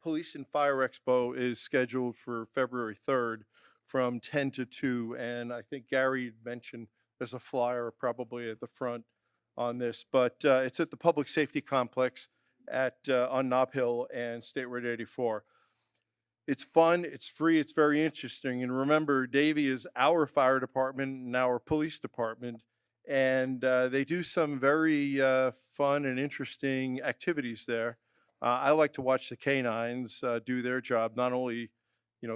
Police and Fire Expo is scheduled for February 3rd from 10 to 2. And I think Gary mentioned there's a flyer probably at the front on this, but it's at the Public Safety Complex on Nob Hill and State Road 84. It's fun, it's free, it's very interesting. And remember, Davie is our fire department and our police department. and they do some very fun and interesting activities there. I like to watch the canines do their job, not only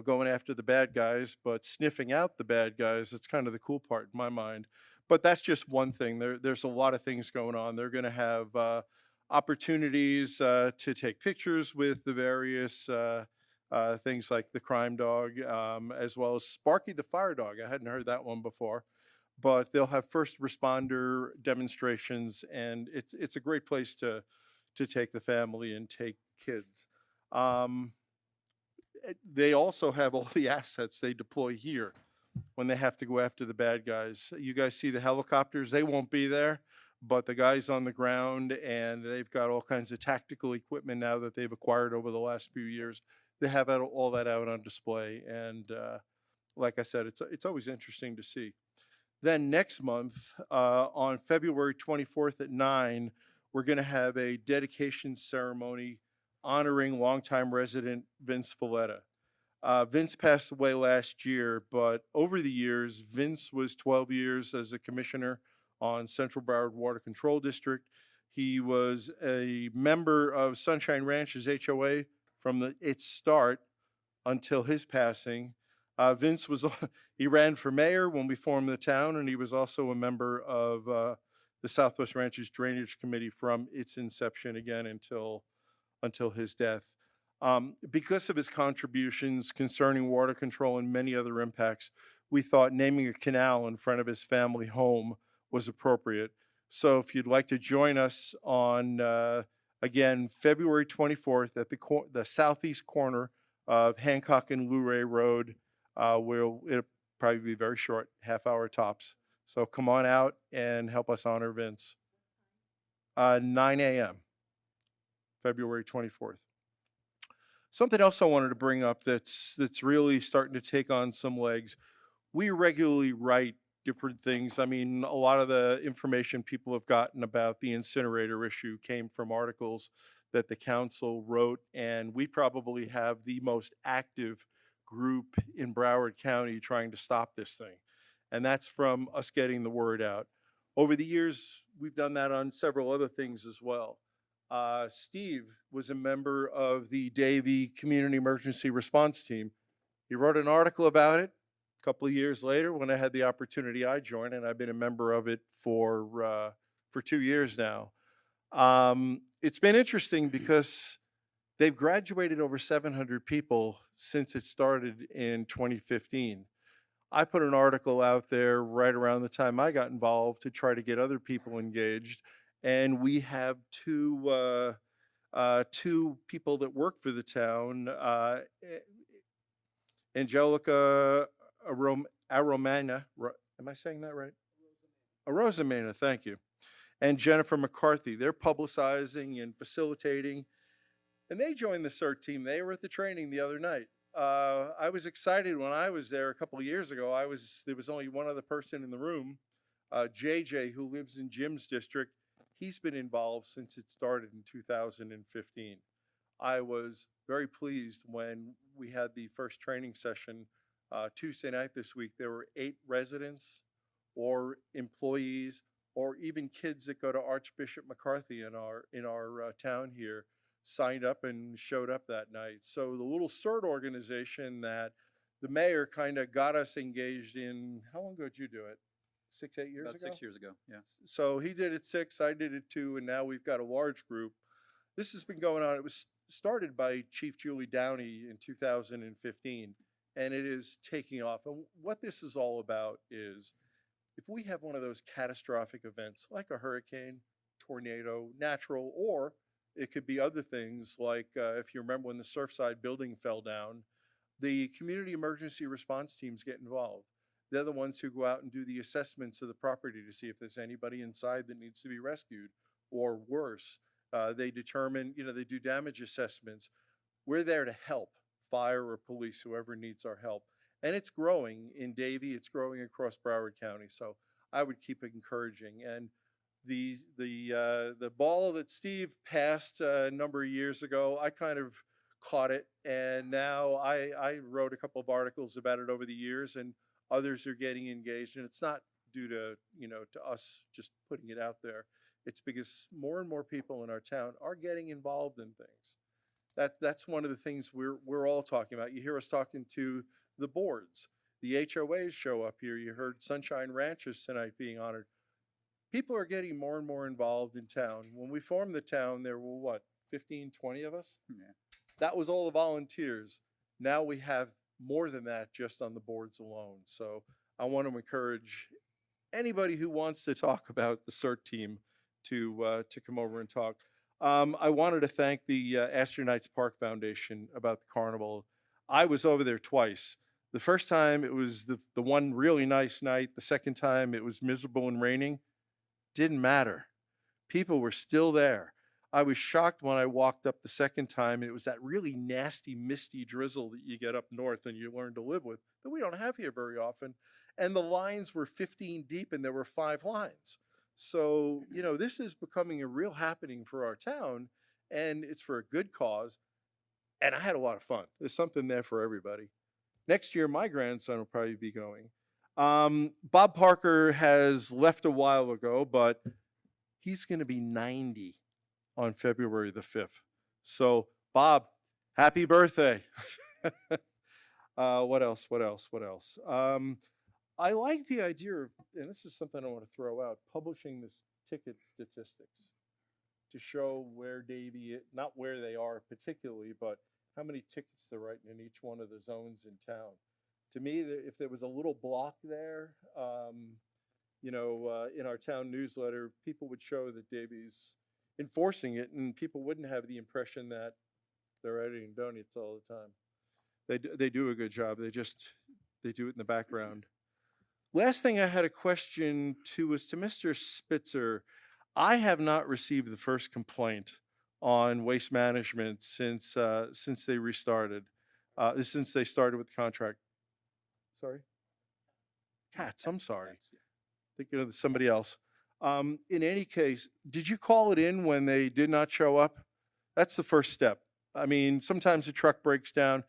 going after the bad guys, but sniffing out the bad guys. It's kind of the cool part in my mind. But that's just one thing. There's a lot of things going on. They're going to have opportunities to take pictures with the various things like the crime dog, as well as Sparky the fire dog. I hadn't heard that one before. But they'll have first responder demonstrations, and it's a great place to take the family and take kids. They also have all the assets they deploy here when they have to go after the bad guys. You guys see the helicopters, they won't be there, but the guys on the ground, and they've got all kinds of tactical equipment now that they've acquired over the last few years. They have all that out on display, and like I said, it's always interesting to see. Then next month, on February 24th at 9, we're going to have a dedication ceremony honoring longtime resident Vince Valletta. Vince passed away last year, but over the years, Vince was 12 years as a commissioner on Central Broward Water Control District. He was a member of Sunshine Ranch's HOA from its start until his passing. Vince he ran for mayor when we formed the town, and he was also a member of the Southwest Ranch's Drainage Committee from its inception again until his death. Because of his contributions concerning water control and many other impacts, we thought naming a canal in front of his family home was appropriate. So if you'd like to join us on, again, February 24th at the southeast corner of Hancock and Luray Road, it'll probably be very short, half-hour tops. So come on out and help us honor Vince. 9 a.m., February 24th. Something else I wanted to bring up that's really starting to take on some legs. We regularly write different things. I mean, a lot of the information people have gotten about the incinerator issue came from articles that the council wrote, and we probably have the most active group in Broward County trying to stop this thing. And that's from us getting the word out. Over the years, we've done that on several other things as well. Steve was a member of the Davie Community Emergency Response Team. He wrote an article about it. A couple of years later, when I had the opportunity, I joined, and I've been a member of it for 2 years now. It's been interesting because they've graduated over 700 people since it started in 2015. I put an article out there right around the time I got involved to try to get other people engaged. And we have two people that work for the town, Angelica Aromana, am I saying that right? Rosamana, thank you. And Jennifer McCarthy. They're publicizing and facilitating. And they joined the CERT team. They were at the training the other night. I was excited when I was there a couple of years ago. There was only one other person in the room, JJ, who lives in Jim's district. He's been involved since it started in 2015. I was very pleased when we had the first training session Tuesday night this week. There were 8 residents or employees or even kids that go to Archbishop McCarthy in our town here signed up and showed up that night. So the little CERT organization that the mayor kind of got us engaged in, how long ago did you do it? 6, 8 years ago? About 6 years ago, yeah. So he did it 6, I did it 2, and now we've got a large group. This has been going on. It was started by Chief Julie Downey in 2015, and it is taking off. And what this is all about is if we have one of those catastrophic events like a hurricane, tornado, natural, or it could be other things like if you remember when the Surfside building fell down, the community emergency response teams get involved. They're the ones who go out and do the assessments of the property to see if there's anybody inside that needs to be rescued, or worse, they determine, they do damage assessments. We're there to help fire or police, whoever needs our help. And it's growing in Davie, it's growing across Broward County. So I would keep encouraging. And the ball that Steve passed a number of years ago, I kind of caught it. And now I wrote a couple of articles about it over the years, and others are getting engaged. And it's not due to, to us just putting it out there. It's because more and more people in our town are getting involved in things. That's one of the things we're all talking about. You hear us talking to the boards. The HOAs show up here. You heard Sunshine Ranches tonight being honored. People are getting more and more involved in town. When we formed the town, there were what, 15, 20 of us? Yeah. That was all the volunteers. Now we have more than that just on the boards alone. So I want to encourage anybody who wants to talk about the CERT team to come over and talk. I wanted to thank the Astor Knights Park Foundation about the carnival. I was over there twice. The first time it was the one really nice night. The second time it was miserable and raining. Didn't matter. People were still there. I was shocked when I walked up the second time. It was that really nasty, misty drizzle that you get up north and you learn to live with that we don't have here very often. And the lines were 15 deep and there were 5 lines. So, this is becoming a real happening for our town, and it's for a good cause. And I had a lot of fun. There's something there for everybody. Next year, my grandson will probably be going. Bob Parker has left a while ago, but he's going to be 90 on February the 5th. So, Bob, happy birthday. What else? I like the idea of, and this is something I want to throw out, publishing this ticket statistics to show where not where they are particularly, but how many tickets they're writing in each one of the zones in town. To me, if there was a little block there, in our town newsletter, people would show that Davy's enforcing it, and people wouldn't have the impression that they're editing donuts all the time. They do a good job. They do it in the background. Last thing I had a question to was to Mr. Spitzer. I have not received the first complaint on waste management since they restarted, since they started with the contract. Sorry? Cats, I'm sorry. Thinking of somebody else. In any case, did you call it in when they did not show up? That's the first step. I mean, sometimes the truck breaks down.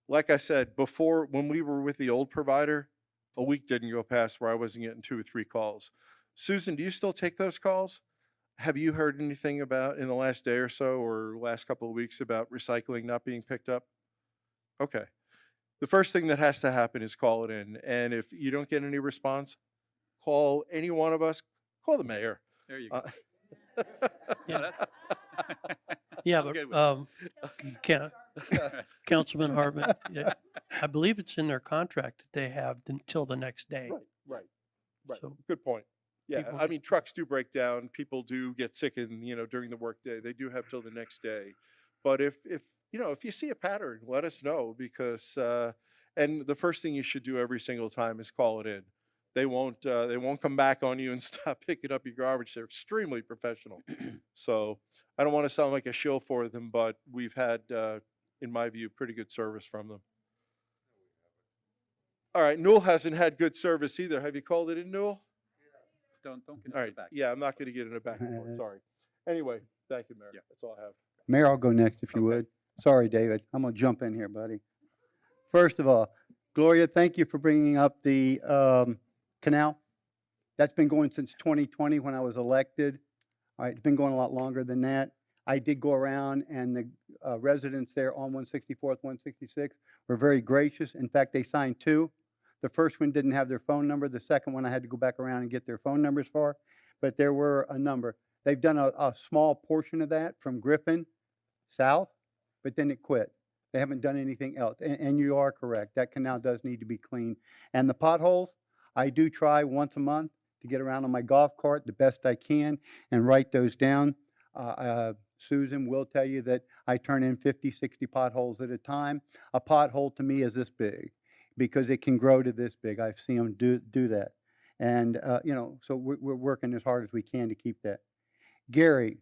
Like I said, before, when we were with the old provider, a week didn't go past where I wasn't getting 2 or 3 calls. Susan, do you still take those calls? Have you heard anything about in the last day or so or last couple of weeks about recycling not being picked up? Okay. The first thing that has to happen is call it in. And if you don't get any response, call any one of us, call the mayor. There you go. Yeah. Yeah, but Councilman Hartman, I believe it's in their contract that they have until the next day. Right. So Good point. Yeah, people I mean, trucks do break down. People do get sick during the workday. They do have till the next day. But if you see a pattern, let us know because and the first thing you should do every single time is call it in. They won't come back on you and stop picking up your garbage. They're extremely professional. So I don't want to sound like a shill for them, but we've had, in my view, pretty good service from them. All right, Newell hasn't had good service either. Have you called it in, Newell? Don't get All in right. the back. Yeah, I'm not going to get in a back and forth. Sorry. Anyway, thank you, Mayor. Yeah. That's all I have. Mayor, I'll go next if you would. Sorry, David. I'm going to jump in here, buddy. First of all, Gloria, thank you for bringing up the canal. That's been going since 2020 when I was elected. All right, it's been going a lot longer than that. I did go around, and the residents there on 164th, 166 were very gracious. In fact, they signed 2. The first one didn't have their phone number. The second one I had to go back around and get their phone numbers for, but there were a number. They've done a small portion of that from Griffin south, but then it quit. They haven't done anything else. And you are correct. That canal does need to be cleaned. And the potholes, I do try once a month to get around on my golf cart the best I can and write those down. Susan will tell you that I turn in 50, 60 potholes at a time. A pothole to me is this big because it can grow to this big. I've seen them do that. And, so we're working as hard as we can to keep that. Gary,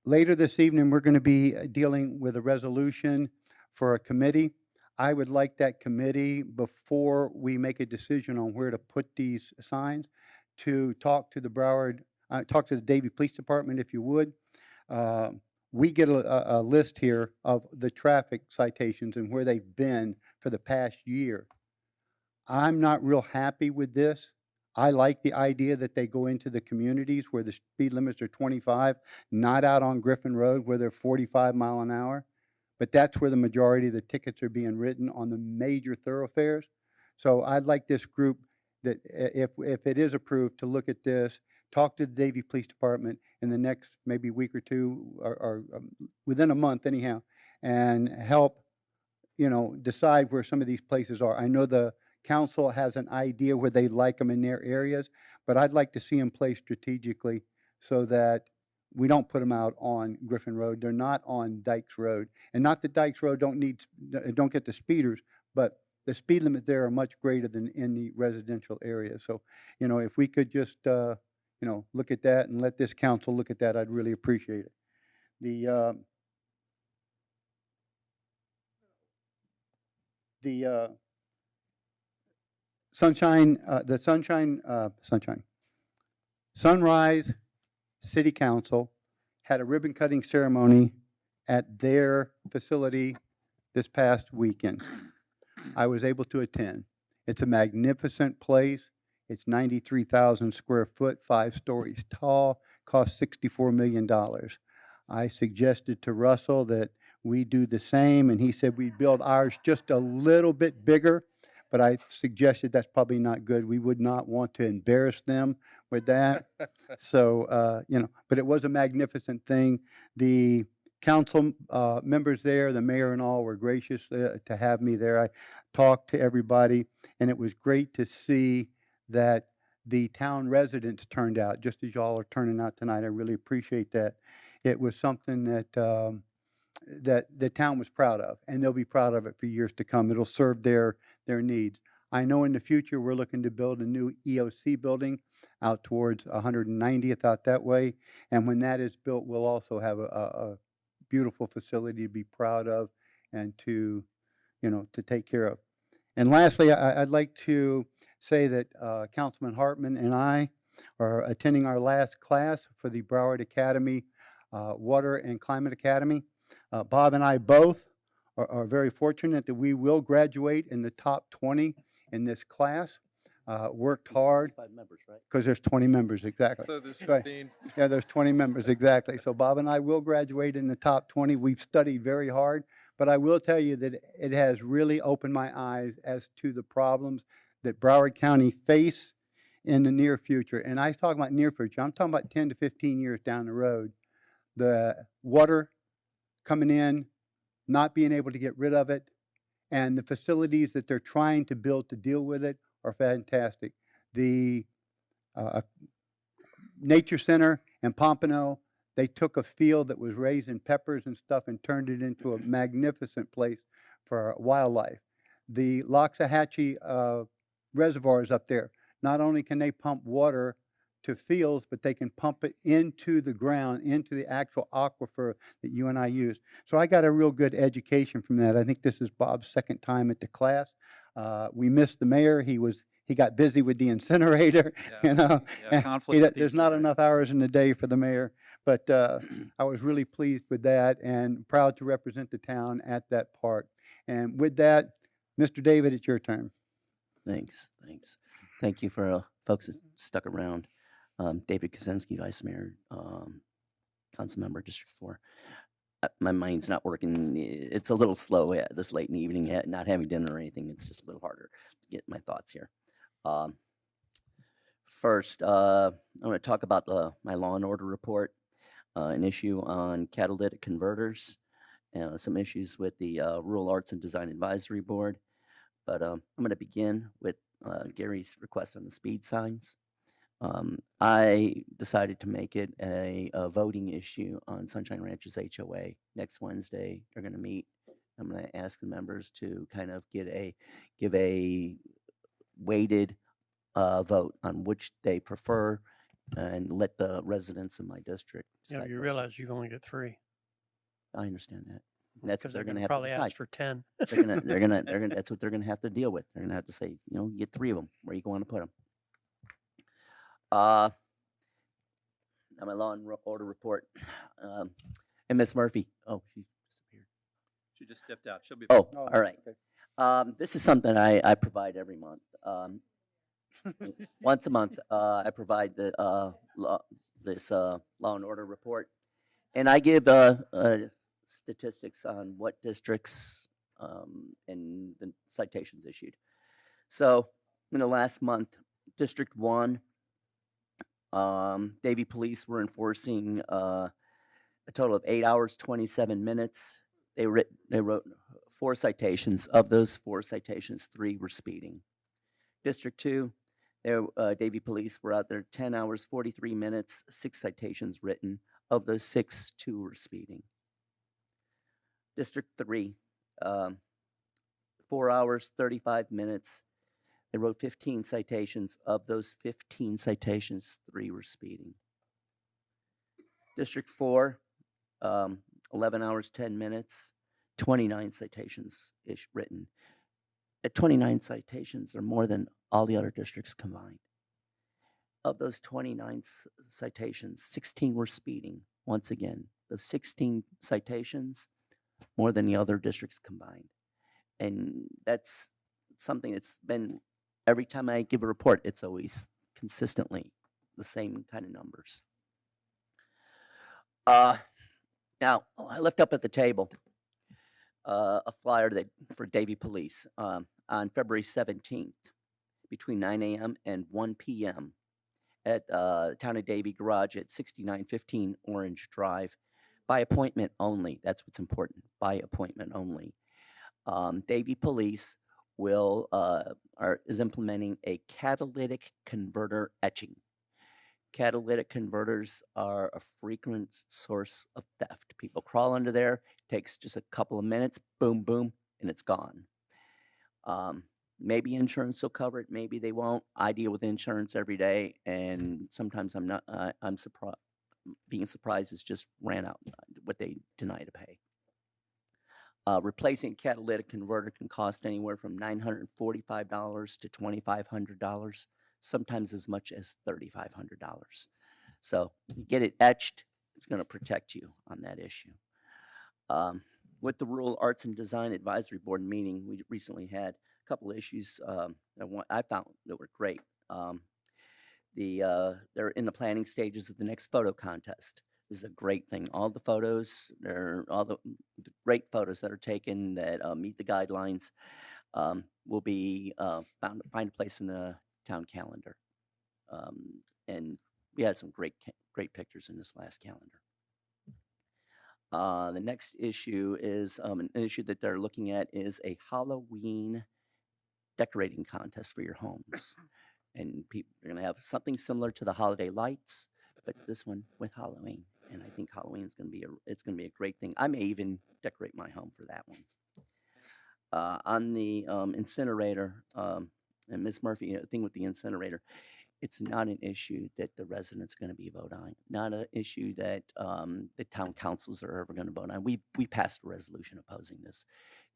later this evening, we're going to be dealing with a resolution for a committee. I would like that committee, before we make a decision on where to put these signs, to talk to the Davie Police Department, if you would. We get a list here of the traffic citations and where they've been for the past year. I'm not real happy with this. I like the idea that they go into the communities where the speed limits are 25, not out on Griffin Road where they're 45 mile an hour. But that's where the majority of the tickets are being written, on the major thoroughfares. So I'd like this group that if it is approved, to look at this, talk to the Davie Police Department in the next maybe week or two, or within a month anyhow, and help, decide where some of these places are. I know the council has an idea where they like them in their areas, but I'd like to see them placed strategically so that we don't put them out on Griffin Road. They're not on Dykes Road. And not that Dykes Road don't get the speeders, but the speed limit there are much greater than in the residential area. So, if we could just, look at that and let this council look at that, I'd really appreciate it. The Sunrise City Council had a ribbon cutting ceremony at their facility this past weekend. I was able to attend. It's a magnificent place. It's 93,000 square foot, 5 stories tall, cost $64 million. I suggested to Russell that we do the same, and he said we build ours just a little bit bigger, but I suggested that's probably not good. We would not want to embarrass them with that. So, but it was a magnificent thing. The council members there, the mayor and all, were gracious to have me there. I talked to everybody, and it was great to see that the town residents turned out, just as y'all are turning out tonight. I really appreciate that. It was something that that the town was proud of, and they'll be proud of it for years to come. It'll serve their needs. I know in the future we're looking to build a new EOC building out towards 190th out that way, and when that is built, we'll also have a beautiful facility to be proud of and to take care of. And lastly, I'd like to say that Councilman Hartman and I are attending our last class for the Broward Academy Water and Climate Academy. Bob and I both are very fortunate that we will graduate in the top 20 in this class. Worked hard. 5 members, right? Because there's 20 members, exactly. So there's Right. 15. Yeah, there's 20 members, exactly. So Bob and I will graduate in the top 20. We've studied very hard, but I will tell you that it has really opened my eyes as to the problems that Broward County face in the near future. And I talk about near future, I'm talking about 10 to 15 years down the road. The water coming in, not being able to get rid of it, and the facilities that they're trying to build to deal with it are fantastic. The Nature Center in Pompano, they took a field that was raising peppers and stuff and turned it into a magnificent place for wildlife. The Loxahatchee reservoirs up there, not only can they pump water to fields, but they can pump it into the ground, into the actual aquifer that you and I use. So I got a real good education from that. I think this is Bob's second time at the class. We missed the mayor. He got busy with the incinerator, and conflict with the there's not enough hours in the day for the mayor. But I was really pleased with that and proud to represent the town at that part. And with that, Mr. David, it's your turn. Thanks. Thank you for folks that stuck around. David Kaczynski, Vice Mayor, Council Member, District 4. My mind's not working. It's a little slow this late in the evening, not having dinner or anything. It's just a little harder to get my thoughts here. First, I want to talk about my law and order report, an issue on catalytic converters, some issues with the Rural Arts and Design Advisory Board. But I'm going to begin with Gary's request on the speed signs. I decided to make it a voting issue on Sunshine Ranch's HOA next Wednesday. They're going to meet. I'm going to ask the members to kind of give a weighted vote on which they prefer, and let the residents in my district decide. You realize you only get 3. I understand that. And that's what Because they're going to have to probably decide. ask for 10. They're gonna. That's what they're going to have to deal with. They're going to have to say, you get 3 of them. Where you going to put them? Now my law and order report. And Miss Murphy. Oh, she disappeared. She just stepped out. She'll be. Oh, all right. This is something I provide every month. Once a month, I provide the this law and order report, and I give statistics on what districts and the citations issued. So in the last month, District 1, Davie Police were enforcing a total of 8 hours, 27 minutes. They wrote 4 citations. Of those 4 citations, 3 were speeding. District 2, Davie Police were out there 10 hours, 43 minutes, 6 citations written. Of those 6, 2 were speeding. District 3, 4 hours, 35 minutes. They wrote 15 citations. Of those 15 citations, 3 were speeding. District 4, 11 hours, 10 minutes, 29 citations written. At 29 citations are more than all the other districts combined. Of those 29 citations, 16 were speeding. Once again, those 16 citations, more than the other districts combined. And that's something that's been, every time I give a report, it's always consistently the same kind of numbers. Now, I left up at the table a flyer for Davie Police on February 17th between 9 a.m. and 1 p.m. at Town of Davie Garage at 6915 Orange Drive. By appointment only. That's what's important. By appointment only. Davie Police is implementing a catalytic converter etching. Catalytic converters are a frequent source of theft. People crawl under there, takes just a couple of minutes, boom, boom, and it's gone. Maybe insurance will cover it, maybe they won't. I deal with insurance every day, and sometimes I'm surprised. Being surprised is just ran out what they deny to pay. Replacing a catalytic converter can cost anywhere from $945 to $2,500. Sometimes as much as $3,500. So you get it etched, it's going to protect you on that issue. With the Rural Arts and Design Advisory Board meeting, we recently had a couple of issues that I found that were great. They're in the planning stages of the next photo contest. This is a great thing. All the photos, all the great photos that are taken that meet the guidelines will be find a place in the town calendar. And we had some great pictures in this last calendar. The next issue is an issue that they're looking at is a Halloween decorating contest for your homes. And people are going to have something similar to the holiday lights, but this one with Halloween. And I think Halloween is going to be a great thing. I may even decorate my home for that one. On the incinerator, and Ms. Murphy, the thing with the incinerator, it's not an issue that the residents are going to be voting on. Not an issue that the town councils are ever going to vote on. We passed a resolution opposing this.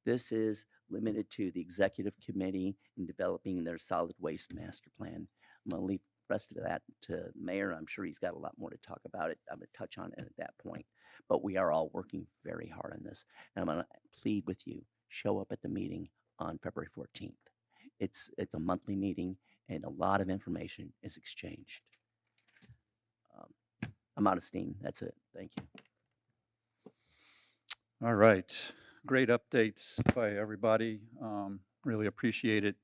This is limited to the executive committee in developing their solid waste master plan. I'm going to leave the rest of that to the mayor. I'm sure he's got a lot more to talk about it. I'm going to touch on it at that point. But we are all working very hard on this. And I'm going to plead with you, show up at the meeting on February 14th. It's a monthly meeting and a lot of information is exchanged. I'm out of steam. That's it. Thank you. All right. Great updates by everybody. Really appreciate it.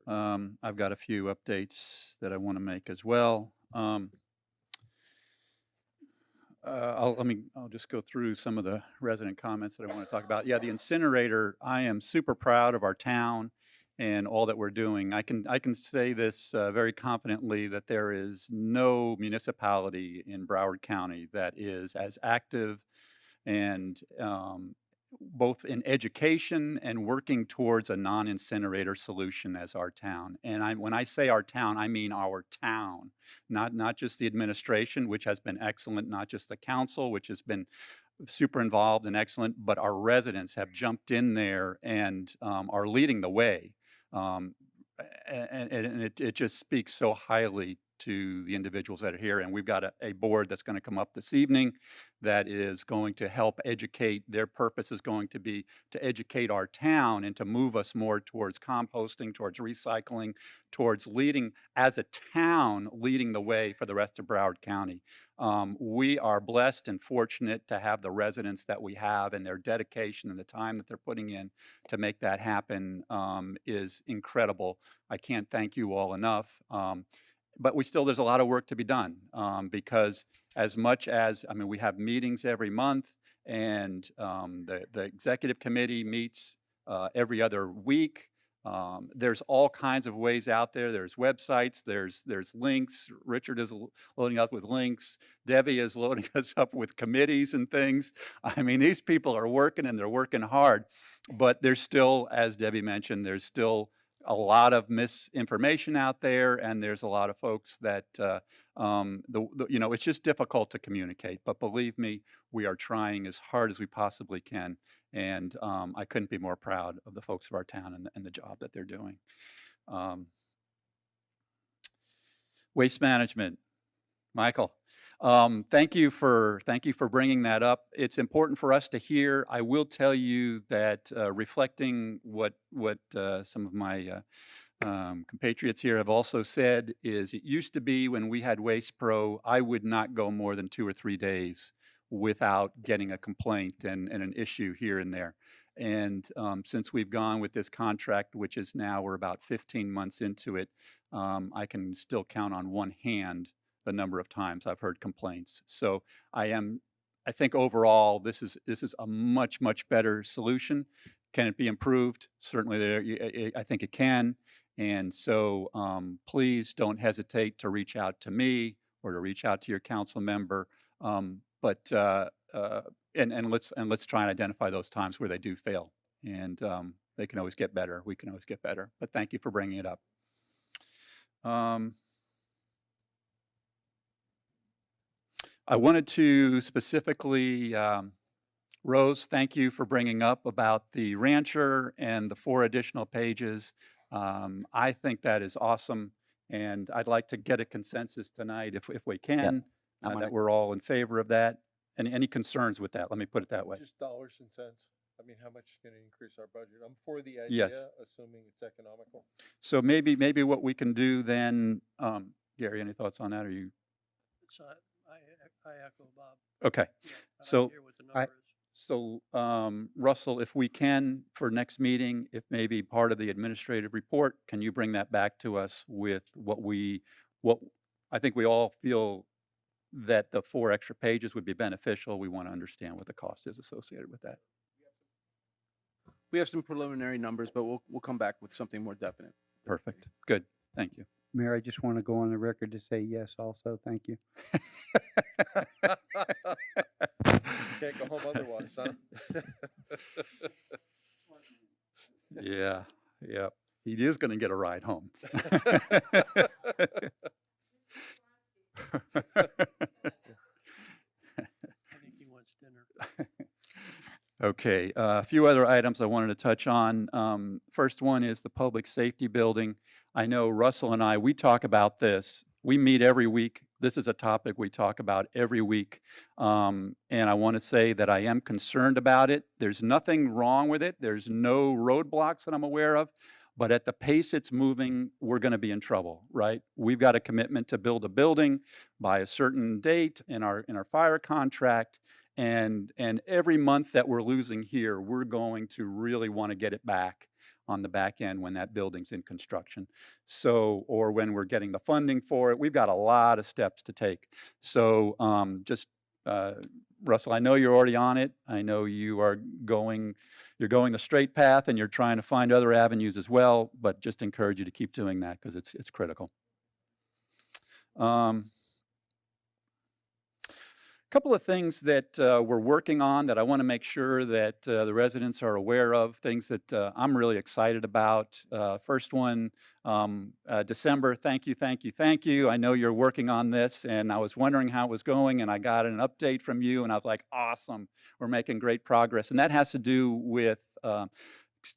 I've got a few updates that I want to make as well. I'll just go through some of the resident comments that I want to talk about. Yeah, the incinerator, I am super proud of our town and all that we're doing. I can say this very confidently that there is no municipality in Broward County that is as active and both in education and working towards a non-incinerator solution as our town. And when I say our town, I mean our town, not just the administration, which has been excellent, not just the council, which has been super involved and excellent, but our residents have jumped in there and are leading the way. And it just speaks so highly to the individuals that are here. And we've got a board that's going to come up this evening that is going to help educate. Their purpose is going to be to educate our town and to move us more towards composting, towards recycling, towards leading, as a town, leading the way for the rest of Broward County. We are blessed and fortunate to have the residents that we have, and their dedication and the time that they're putting in to make that happen is incredible. I can't thank you all enough. But there's a lot of work to be done because as much as, I mean, we have meetings every month, and the executive committee meets every other week. There's all kinds of ways out there. There's websites, there's links. Richard is loading up with links. Debbie is loading us up with committees and things. I mean, these people are working, and they're working hard, but there's still, as Debbie mentioned, there's still a lot of misinformation out there, and there's a lot of folks that, it's just difficult to communicate. But believe me, we are trying as hard as we possibly can. And I couldn't be more proud of the folks of our town and the job that they're doing. Waste management, Michael. Thank you for bringing that up. It's important for us to hear. I will tell you that reflecting what some of my compatriots here have also said is, it used to be when we had Waste Pro, I would not go more than 2 or 3 days without getting a complaint and an issue here and there. And since we've gone with this contract, which is now we're about 15 months into it, I can still count on one hand the number of times I've heard complaints. So I think overall this is a much, much better solution. Can it be improved? Certainly I think it can. And so please don't hesitate to reach out to me or to reach out to your council member. Let's try and identify those times where they do fail, and they can always get better. We can always get better. But thank you for bringing it up. I wanted to specifically, Rose, thank you for bringing up about the rancher and the 4 additional pages. I think that is awesome, and I'd like to get a consensus tonight if we can. That we're all in favor of that. And any concerns with that? Let me put it that way. Just dollars and cents. I mean, how much is going to increase our budget? I'm for the idea, assuming it's economical. So maybe what we can do then, Gary, any thoughts on that? Are you? So I echo Bob. Okay. Yeah, So Russell, if we can, for next meeting, if maybe part of the administrative report, can you bring that back to us with what I think we all feel that the 4 extra pages would be beneficial. We want to understand what the cost is associated with that. We have some preliminary numbers, but we'll come back with something more definite. Perfect. Good. Thank you. Mayor, I just want to go on the record to say yes also. Thank you. Can't go home otherwise, huh? Yeah. He is going to get a ride home. I think he wants dinner. Okay, a few other items I wanted to touch on. First one is the public safety building. I know Russell and I, we talk about this. We meet every week. This is a topic we talk about every week. And I want to say that I am concerned about it. There's nothing wrong with it. There's no roadblocks that I'm aware of. But at the pace it's moving, we're going to be in trouble, right? We've got a commitment to build a building by a certain date in our fire contract. And every month that we're losing here, we're going to really want to get it back on the back end when that building's in construction. So, or when we're getting the funding for it, we've got a lot of steps to take. So Russell, I know you're already on it. I know you're going the straight path, and you're trying to find other avenues as well, but just encourage you to keep doing that because it's critical. Couple of things that we're working on that I want to make sure that the residents are aware of, things that I'm really excited about. First one, December, thank you. I know you're working on this, and I was wondering how it was going, and I got an update from you, and I was like, awesome, we're making great progress. And that has to do with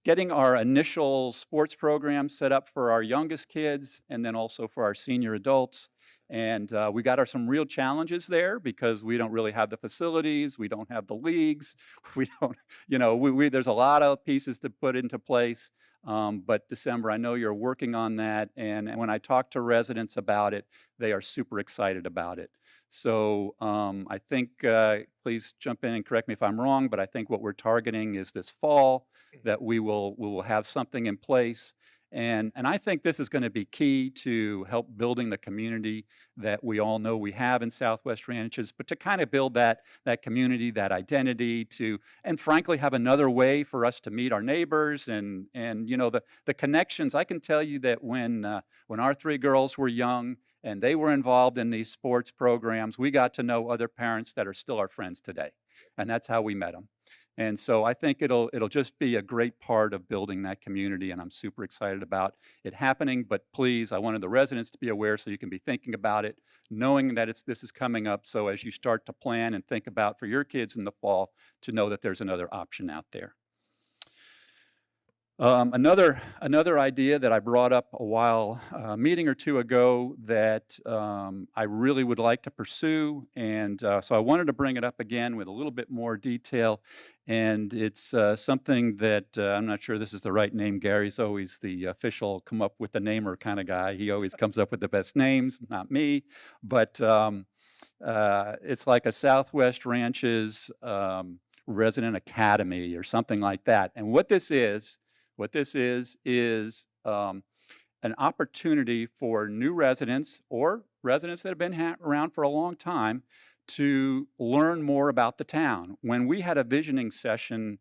getting our initial sports program set up for our youngest kids, and then also for our senior adults. And we got some real challenges there because we don't really have the facilities, we don't have the leagues, we don't, there's a lot of pieces to put into place. But December, I know you're working on that. And when I talk to residents about it, they are super excited about it. So I think, please jump in and correct me if I'm wrong, but I think what we're targeting is this fall that we will have something in place. And I think this is going to be key to help building the community that we all know we have in Southwest Ranches, but to kind of build that community, that identity, and frankly have another way for us to meet our neighbors and the connections. I can tell you that when our 3 girls were young and they were involved in these sports programs, we got to know other parents that are still our friends today, and that's how we met them. And so I think it'll just be a great part of building that community, and I'm super excited about it happening. But please, I wanted the residents to be aware so you can be thinking about it, knowing that this is coming up. So as you start to plan and think about for your kids in the fall, to know that there's another option out there. Another idea that I brought up a meeting or two ago that I really would like to pursue, and so I wanted to bring it up again with a little bit more detail, and it's something that I'm not sure this is the right name. Gary's always the official come up with the namer kind of guy. He always comes up with the best names, not me, but it's like a Southwest Ranches Resident Academy or something like that. And what this is an opportunity for new residents or residents that have been around for a long time to learn more about the town. When we had a visioning session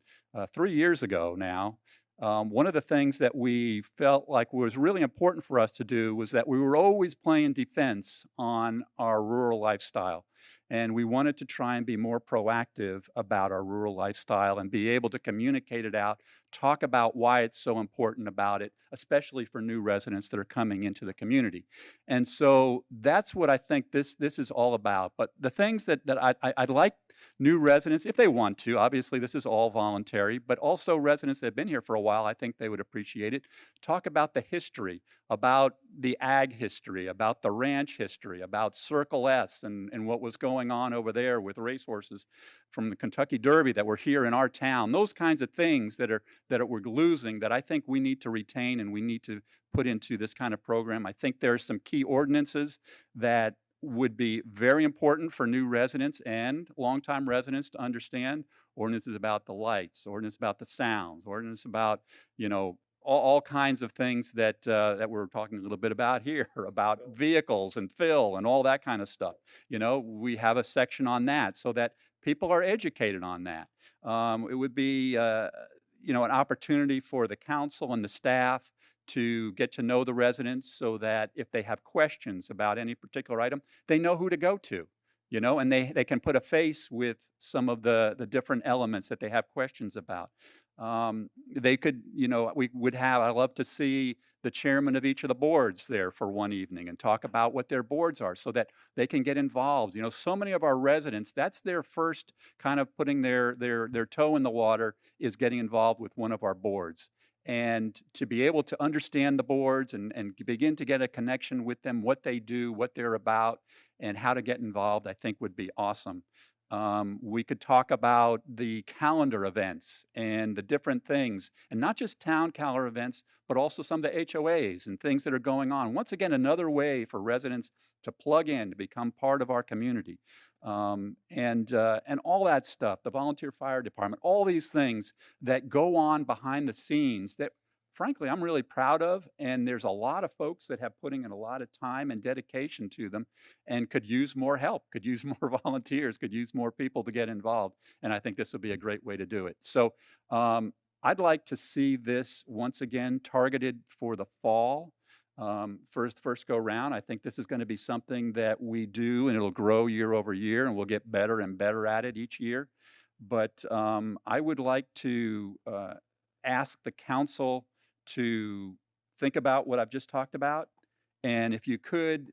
3 years ago now, one of the things that we felt like was really important for us to do was that we were always playing defense on our rural lifestyle. And we wanted to try and be more proactive about our rural lifestyle and be able to communicate it out, talk about why it's so important about it, especially for new residents that are coming into the community. And so that's what I think this is all about. But the things that I'd like new residents, if they want to, obviously this is all voluntary, but also residents that have been here for a while, I think they would appreciate it. Talk about the history, about the ag history, about the ranch history, about Circle S and what was going on over there with racehorses from the Kentucky Derby that were here in our town. Those kinds of things that we're losing that I think we need to retain and we need to put into this kind of program. I think there are some key ordinances that would be very important for new residents and longtime residents to understand. Ordinances about the lights, ordinance about the sounds, ordinance about, all kinds of things that we're talking a little bit about here, about vehicles and fill and all that kind of stuff. We have a section on that so that people are educated on that. It would be, an opportunity for the council and the staff to get to know the residents so that if they have questions about any particular item, they know who to go to, and they can put a face with some of the different elements that they have questions about. They could, we would have, I love to see the chairman of each of the boards there for one evening and talk about what their boards are so that they can get involved. So many of our residents, that's their first kind of putting their toe in the water is getting involved with one of our boards. And to be able to understand the boards and begin to get a connection with them, what they do, what they're about, and how to get involved, I think would be awesome. We could talk about the calendar events and the different things, and not just town calendar events, but also some of the HOAs and things that are going on. Once again, another way for residents to plug in, to become part of our community. And all that stuff, the volunteer fire department, all these things that go on behind the scenes that frankly, I'm really proud of. And there's a lot of folks that have putting in a lot of time and dedication to them and could use more help, could use more volunteers, could use more people to get involved. And I think this would be a great way to do it. So I'd like to see this once again targeted for the fall. First go round. I think this is going to be something that we do and it'll grow year over year and we'll get better and better at it each year. But I would like to ask the council to think about what I've just talked about. And if you could,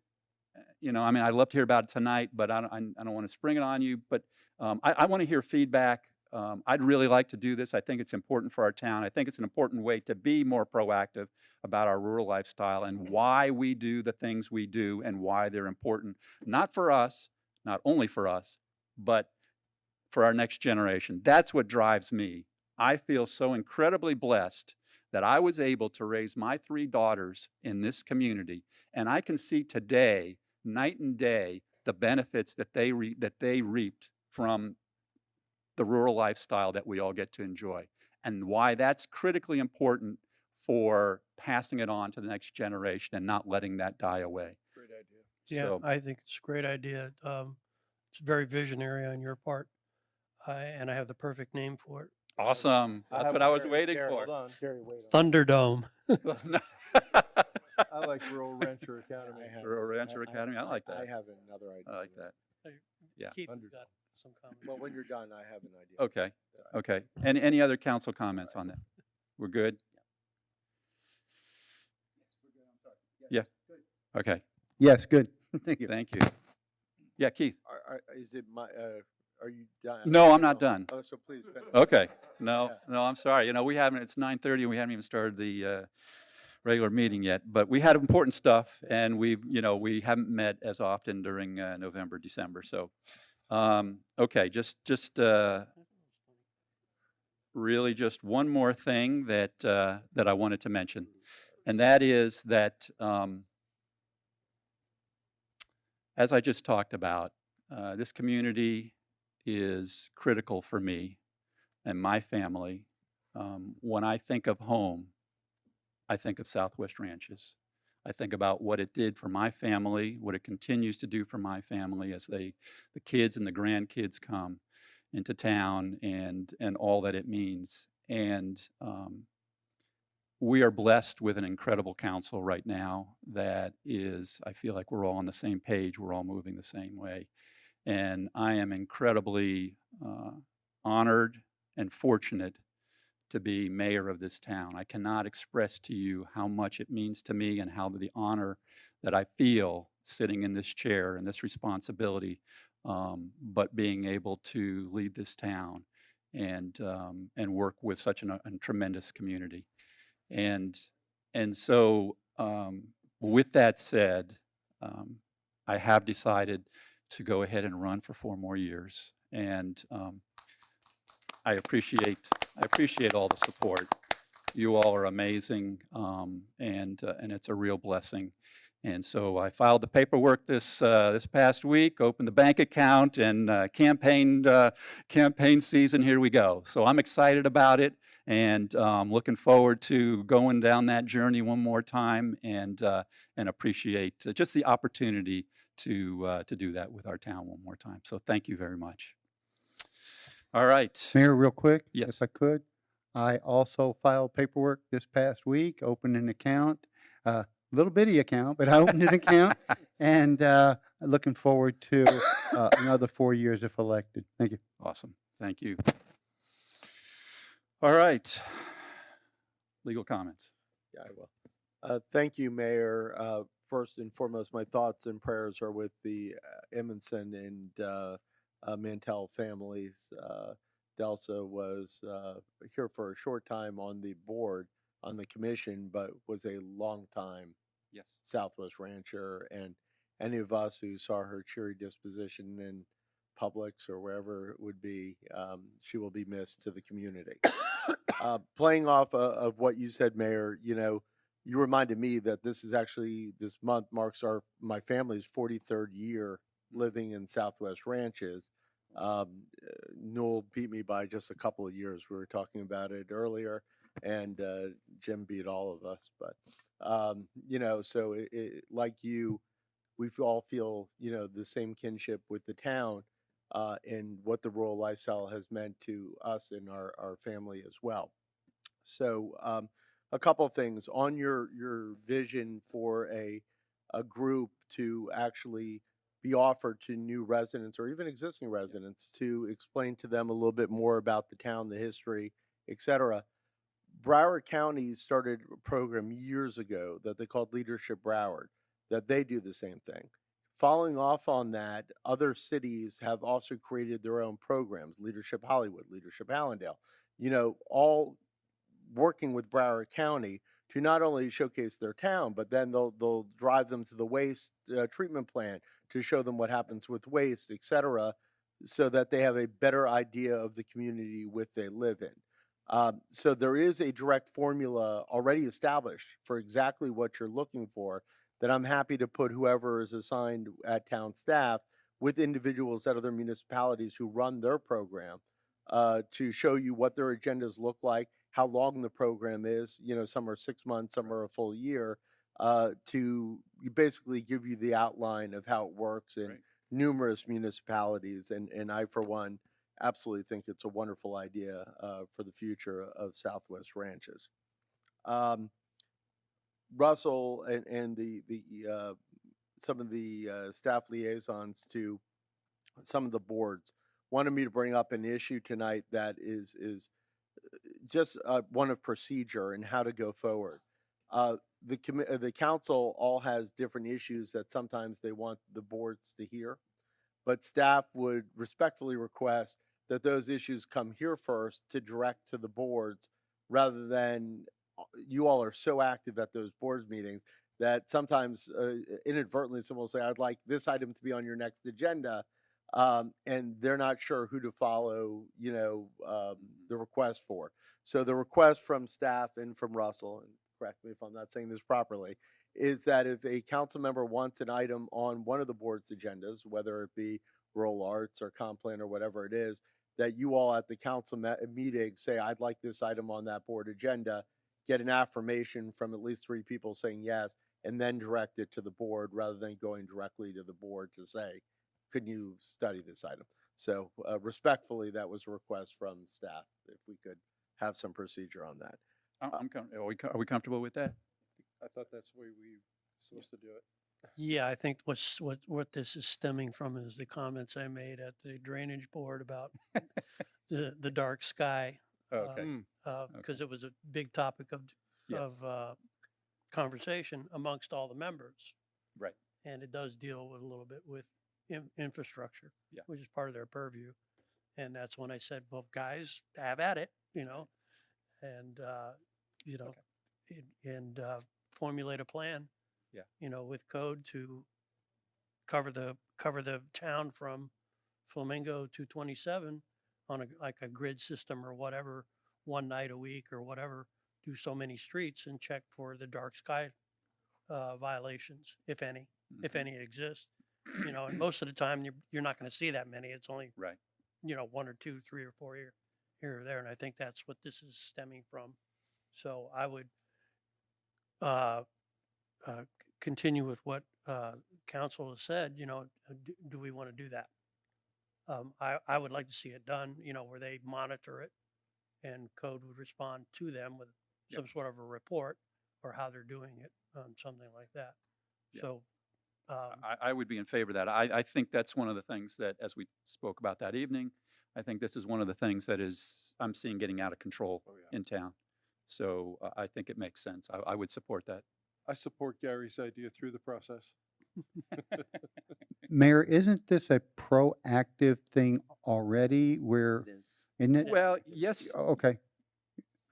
I'd love to hear about it tonight, but I don't want to spring it on you. But I want to hear feedback I'd really like to do this. I think it's important for our town. I think it's an important way to be more proactive about our rural lifestyle and why we do the things we do and why they're important, not for us, not only for us, but for our next generation. That's what drives me. I feel so incredibly blessed that I was able to raise my 3 daughters in this community, and I can see today, night and day, the benefits that they reaped from the rural lifestyle that we all get to enjoy, and why that's critically important for passing it on to the next generation and not letting that die away. Great idea. Yeah, So, I think it's a great idea. It's very visionary on your part, and I have the perfect name for it. awesome. That's what I was waiting for. Hold on, Gary, wait on. Thunderdome. I like Rural Rancher Academy. Rural Rancher Academy, I like that. I have another idea. I like that. Yeah. Keith, you got some comment. Well, when you're done, I have an idea. Okay, okay. Any other council comments on that? We're good? Yeah, okay, Yes, good. Thank you. thank you. Yeah, Keith? Is it my, are you done? No, I'm not done. Oh, so please finish. Okay, no, Yeah. no, I'm sorry. We haven't, it's 9:30 and we haven't even started the regular meeting yet, but we had important stuff and we haven't met as often during November, December, so. Okay, just really just one more thing that I wanted to mention, and that is that as I just talked about, this community is critical for me and my family. When I think of home, I think of Southwest Ranches. I think about what it did for my family, what it continues to do for my family as the kids and the grandkids come into town and all that it means. And we are blessed with an incredible council right now that is, I feel like we're all on the same page, we're all moving the same way. And I am incredibly honored and fortunate to be mayor of this town. I cannot express to you how much it means to me and how the honor that I feel sitting in this chair and this responsibility, but being able to lead this town and work with such a tremendous community. And so with that said, I have decided to go ahead and run for 4 more years. And I appreciate all the support. You all are amazing, and it's a real blessing. And so I filed the paperwork this past week, opened the bank account, and campaign season. Here we go. So I'm excited about it, and looking forward to going down that journey one more time, and appreciate just the opportunity to do that with our town one more time. So thank you very much. All right. Mayor, real quick, Yes. if I could. I also filed paperwork this past week, opened an account, little bitty account, but I opened an account, and looking forward to another 4 years if elected. Thank you. Awesome. Thank you. All right. Legal comments. Yeah, I will. Thank you, Mayor. First and foremost, my thoughts and prayers are with the Emmonson and Mantell families. Delsa was here for a short time on the board, on the commission, but was a long time Yes. Southwest Rancher. And any of us who saw her cheery disposition in Publix or wherever it would be, she will be missed to the community. Playing off of what you said, Mayor, you reminded me that this month marks my family's 43rd year living in Southwest Ranches. Newell beat me by just a couple of years. We were talking about it earlier, and Jim beat all of us. But so like you, we all feel the same kinship with the town, and what the rural lifestyle has meant to us and our family as well. So a couple of things on your vision for a group to actually be offered to new residents or even existing residents to explain to them a little bit more about the town, the history, etc. Broward County started a program years ago that they called Leadership Broward, that they do the same thing. Following off on that, other cities have also created their own programs, Leadership Hollywood, Leadership Allendale, all working with Broward County to not only showcase their town, but then they'll drive them to the waste treatment plant to show them what happens with waste, et cetera, so that they have a better idea of the community which they live in. So there is a direct formula already established for exactly what you're looking for, that I'm happy to put whoever is assigned at town staff with individuals at other municipalities who run their program to show you what their agendas look like, how long the program is. Some are 6 months, some are a full year, to basically give you the outline of how it works in numerous municipalities. And I, for one, absolutely think it's a wonderful idea for the future of Southwest ranches. Russell and some of the staff liaisons to some of the boards wanted me to bring up an issue tonight that is just one of procedure and how to go forward. The council all has different issues that sometimes they want the boards to hear, but staff would respectfully request that those issues come here first to direct to the boards, rather than you all are so active at those board meetings that sometimes inadvertently someone will say, I'd like this item to be on your next agenda. And they're not sure who to follow, the request for. So the request from staff and from Russell, and correct me if I'm not saying this properly, is that if a council member wants an item on one of the board's agendas, whether it be rural arts or comp plan or whatever it is, that you all at the council meeting say, I'd like this item on that board agenda, get an affirmation from at least 3 people saying yes, and then direct it to the board, rather than going directly to the board to say, could you study this item? So respectfully, that was a request from staff, if we could have some procedure on that. Are we comfortable with that? I thought that's the way we were supposed to do it. Yeah, I think what this is stemming from is the comments I made at the drainage board about the dark sky. Okay. Because it was a big topic of conversation amongst all the members. Right. And it does deal with a little bit with infrastructure, Yeah. which is part of their purview. And that's when I said, well, guys, have at it, and formulate a plan. Yeah. With code to cover the town from Flamingo to 27 on a grid system or whatever, one night a week or whatever, do so many streets and check for the dark sky violations, if any exist. And most of the time you're not going to see that many. It's only right. 1 or 2, 3 or 4 here or there. And I think that's what this is stemming from. So I would continue with what council has said. Do we want to do that? I would like to see it done, where they monitor it and code would respond to them with some sort of a report or how they're doing it, something like that. Yeah. So I would be in favor of that. I think that's one of the things that, as we spoke about that evening, I think this is one of the things that I'm seeing getting out of control in town. So I think it makes sense. I would support that. I support Gary's idea through the process. Mayor, isn't this a proactive thing already where, isn't it? Well, yes. Okay.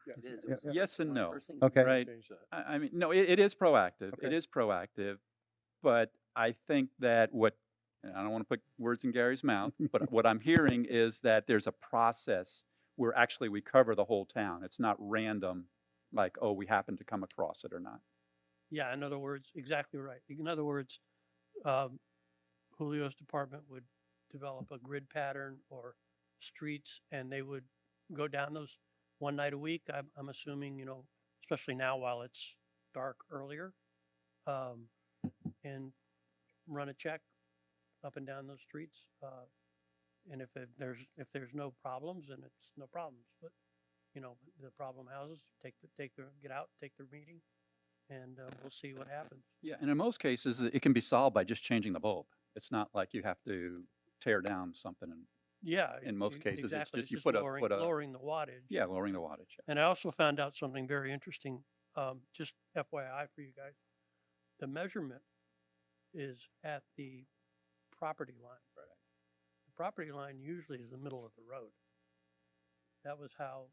It is. Yes and no. Okay. Right. I mean, no, it is proactive. Okay. It is proactive. But I think that and I don't want to put words in Gary's mouth, but what I'm hearing is that there's a process where actually we cover the whole town. It's not random, like, oh, we happen to come across it or not. yeah, in other words, exactly right. In other words, Julio's department would develop a grid pattern or streets, and they would go down those one night a week. I'm assuming, especially now while it's dark earlier, and run a check up and down those streets. And if there's no problems, then it's no problems. But the problem houses get out, take their meeting, and we'll see what happens. Yeah, and in most cases, it can be solved by just changing the bulb. It's not like you have to tear down something. Yeah, in most cases, exactly. it's just you just put lowering the wattage. Yeah, lowering the wattage. And I also found out something very interesting. Just FYI for you guys, the measurement is at the property line. Right. The property line usually is the middle of the road. That was how,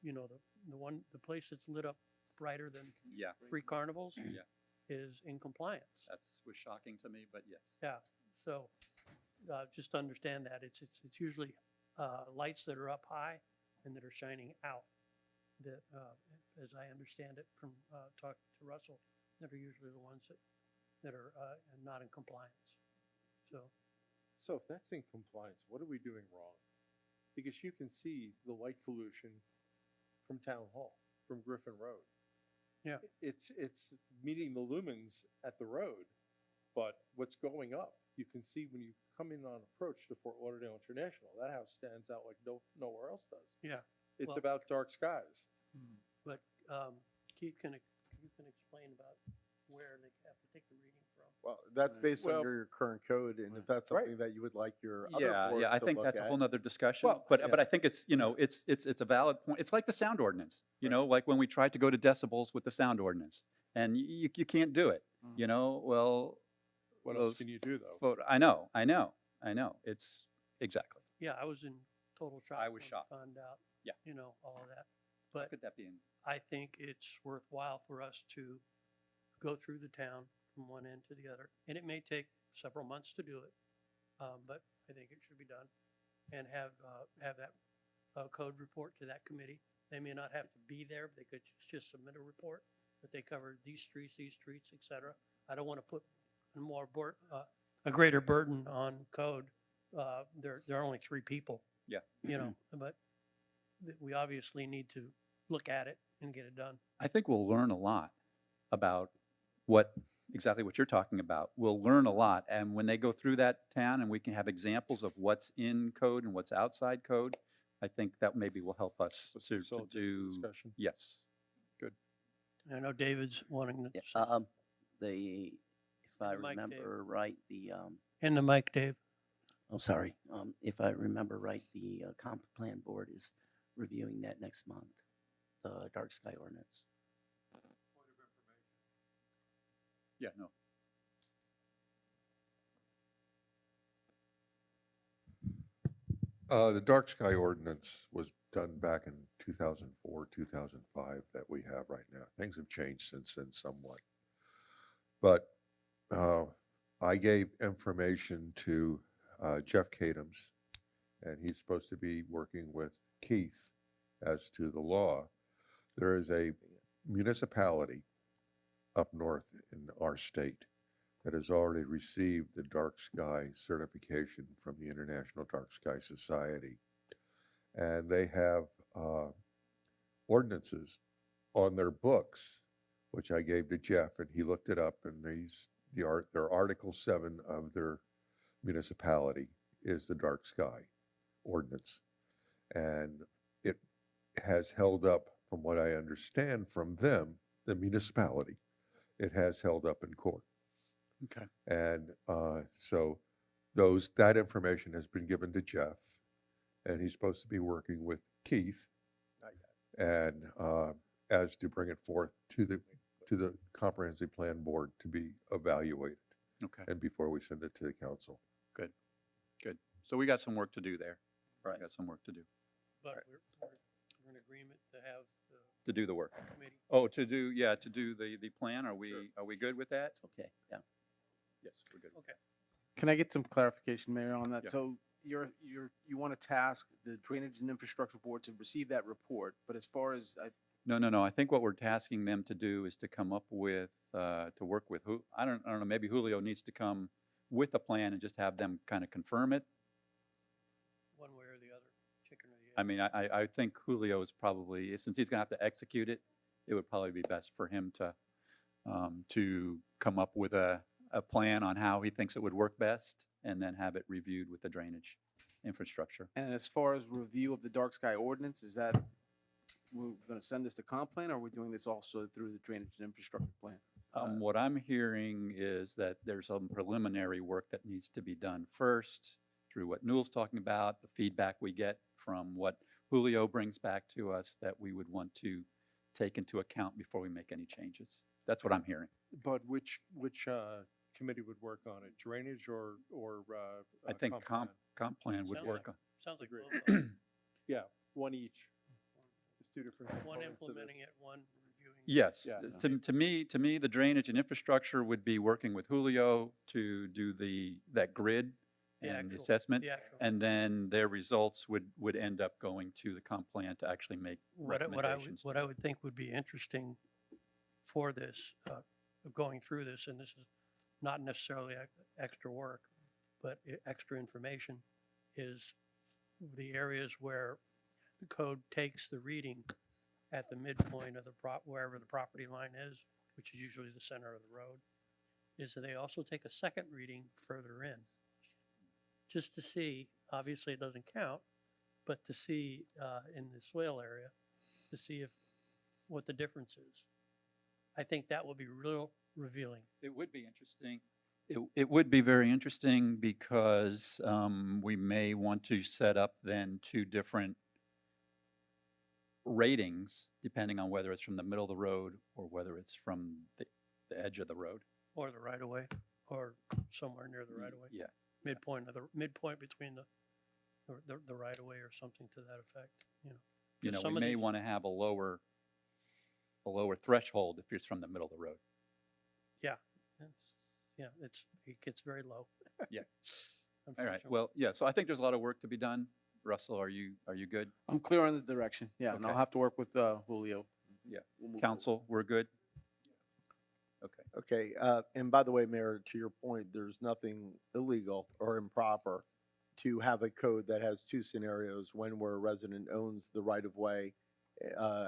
the place that's lit up brighter than Yeah. 3 carnivals Yeah. is in compliance. That was shocking to me, but yes. Yeah, so, just understand that, it's usually, lights that are up high and that are shining out. That, as I understand it from, talking to Russell, that are usually the ones that are, not in compliance. So if that's in compliance, what are we doing wrong? Because you can see the light pollution from Town Hall, from Griffin Road. Yeah. It's meeting the lumens at the road, but what's going up, you can see when you come in on approach to Fort Lauderdale International, that house stands out like nowhere else does. Yeah. It's Well, about dark skies. But, Keith can explain about where they have to take the reading from. Well, that's based Well- on your current code, and if that's Right. something that you would like your other Yeah, board yeah, I to think look that's a at. whole nother discussion, Well, but I think it's, it's a valid point. It's like the sound ordinance, like when we tried to go to decibels with the sound ordinance, and you can't do it, well. What else those can you do though? I know, it's, exactly. Yeah, I was in total shock. I was when shocked. Found out. Yeah. All of that. How But could that be in? I think it's worthwhile for us to go through the town from one end to the other. And it may take several months to do it, but I think it should be done. And have that code report to that committee. They may not have to be there, they could just submit a report that they covered these streets, et cetera. I don't want to put a greater burden on code. There are only 3 people. Yeah. But we obviously need to look at it and get it done. I think we'll learn a lot about exactly what you're talking about. We'll learn a lot, and when they go through that town and we can have examples of what's in code and what's outside code, I think that maybe will help us to Facilitate the do. discussion. Yes. Good. I know David's wanting to. If I the mic, Dave. remember right, In the mic, Dave. oh, sorry. If I remember right, the comp plan board is reviewing that next month, the dark sky ordinance. Yeah, no. The dark sky ordinance was done back in 2004, 2005 that we have right now. Things have changed since then somewhat. But I gave information to Jeff Kadams, and he's supposed to be working with Keith as to the law. There is a municipality up north in our state that has already received the dark sky certification from the International Dark Sky Society. And they have ordinances on their books, which I gave to Jeff, and he looked it up, and their Article 7 of their municipality is the dark sky ordinance. And it has held up, from what I understand from them, the municipality, it has held up in court. Okay. And so that information has been given to Jeff, and he's supposed to be working with Keith, and as to bring it forth to the comprehensive plan board to be evaluated. Okay. And before we send it to the council. Good. So we got some work to do there. Right. We got some work to do. But we're in agreement to have To do the work. the committee. Oh, to do the plan. Are we good with that? Okay, yeah. Yes, we're good. Okay. Can I get some clarification, Mayor, on that? Yeah. So you want to task the Drainage and Infrastructure Board to receive that report, but as far as No. I think what we're tasking them to do is to come up with, to work with I don't know, maybe Julio needs to come with a plan and just have them kind of confirm it. One way or the other, chicken or the egg. I mean, I think Julio is probably, since he's gonna have to execute it, it would probably be best for him to come up with a plan on how he thinks it would work best, and then have it reviewed with the drainage infrastructure. And as far as review of the dark sky ordinance, is that we're going to send this to comp plan, or we're doing this also through the Drainage and Infrastructure Plan? What I'm hearing is that there's some preliminary work that needs to be done first through what Newell's talking about, the feedback we get from what Julio brings back to us that we would want to take into account before we make any changes. That's what I'm hearing. But which committee would work on it? Drainage or I think plan? comp plan would Sounds work. like- Sounds like Great. both of them. Yeah, one each. It's two different One components of implementing this. it, one reviewing. Yes, Yeah. to me, the drainage and infrastructure would be working with Julio to do that grid The and the actual- assessment. the actual. And then their results would end up going to the comp plan to actually make recommendations. What I would think would be interesting for this, going through this, and this is not necessarily extra work, but extra information, is the areas where the code takes the reading at the midpoint of wherever the property line is, which is usually the center of the road, is that they also take a second reading further in, just to see, obviously it doesn't count, but to see in the swale area, to see what the difference is. I think that would be real revealing. It would be interesting. It would be very interesting because we may want to set up then two different ratings, depending on whether it's from the middle of the road or whether it's from the edge of the road. Or the right of way, or somewhere near the right of way. Yeah. Midpoint between the right of way or something to that effect, you know. You know, Some we of may these- want to have a lower threshold if it's from the middle of the road. Yeah, it gets very low. Yeah. All right. unfortunately. Well, yeah. So I think there's a lot of work to be done. Russell, are you good? I'm clear on the direction. Yeah, and I'll Okay. have to work with Julio. Yeah. We'll move Council, we're good? Okay. Okay, and by the way, Mayor, to your point, there's nothing illegal or improper to have a code that has two scenarios, one where a resident owns the right of way,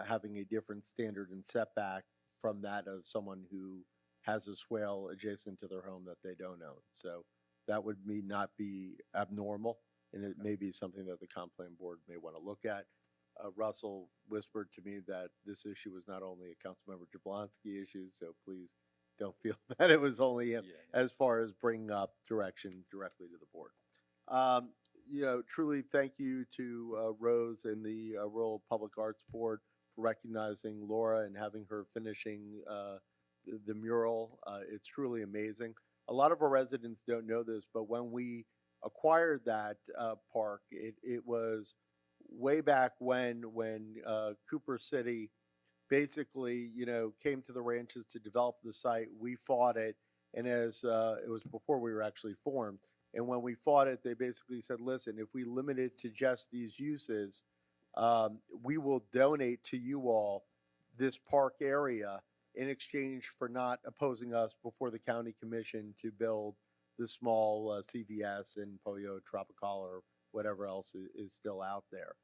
having a different standard and setback from that of someone who has a swale adjacent to their home that they don't own. So that would not be abnormal, and it may be something that the comp plan board may want to look at. Russell whispered to me that this issue was not only a Councilmember Jablonski issue, so please don't feel that it was only him as far as bringing up direction directly to the board. You know, truly thank you to Rose and the Rural Public Arts Board for recognizing Laura and having her finishing the mural. It's truly amazing. A lot of our residents don't know this, but when we acquired that park, it was way back when Cooper City basically, you know, came to the ranches to develop the site. We fought it, and as it was before we were actually formed. And when we fought it, they basically said, listen, if we limit it to just these uses, we will donate to you all this park area in exchange for not opposing us before the county commission to build the small CVS and Pollo Tropical or whatever else is still out there.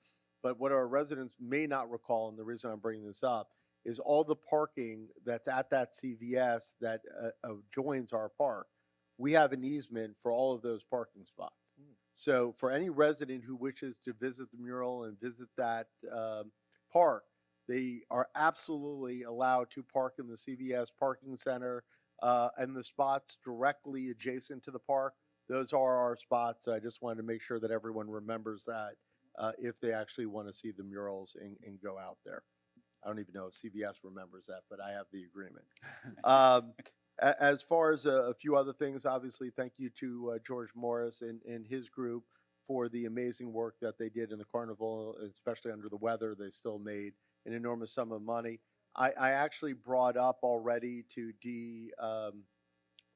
But what our residents may not recall, and the reason I'm bringing this up, is all the parking that's at that CVS that joins our park. We have an easement for all of those parking spots. So for any resident who wishes to visit the mural and visit that park, they are absolutely allowed to park in the CVS parking center and the spots directly adjacent to the park. Those are our spots. So I just wanted to make sure that everyone remembers that if they actually want to see the murals and go out there. I don't even know if CVS remembers that, but I have the agreement. As far as a few other things, obviously, thank you to George Morris and his group for the amazing work that they did in the carnival, especially under the weather. They still made an enormous sum of money. I actually brought up already to Dee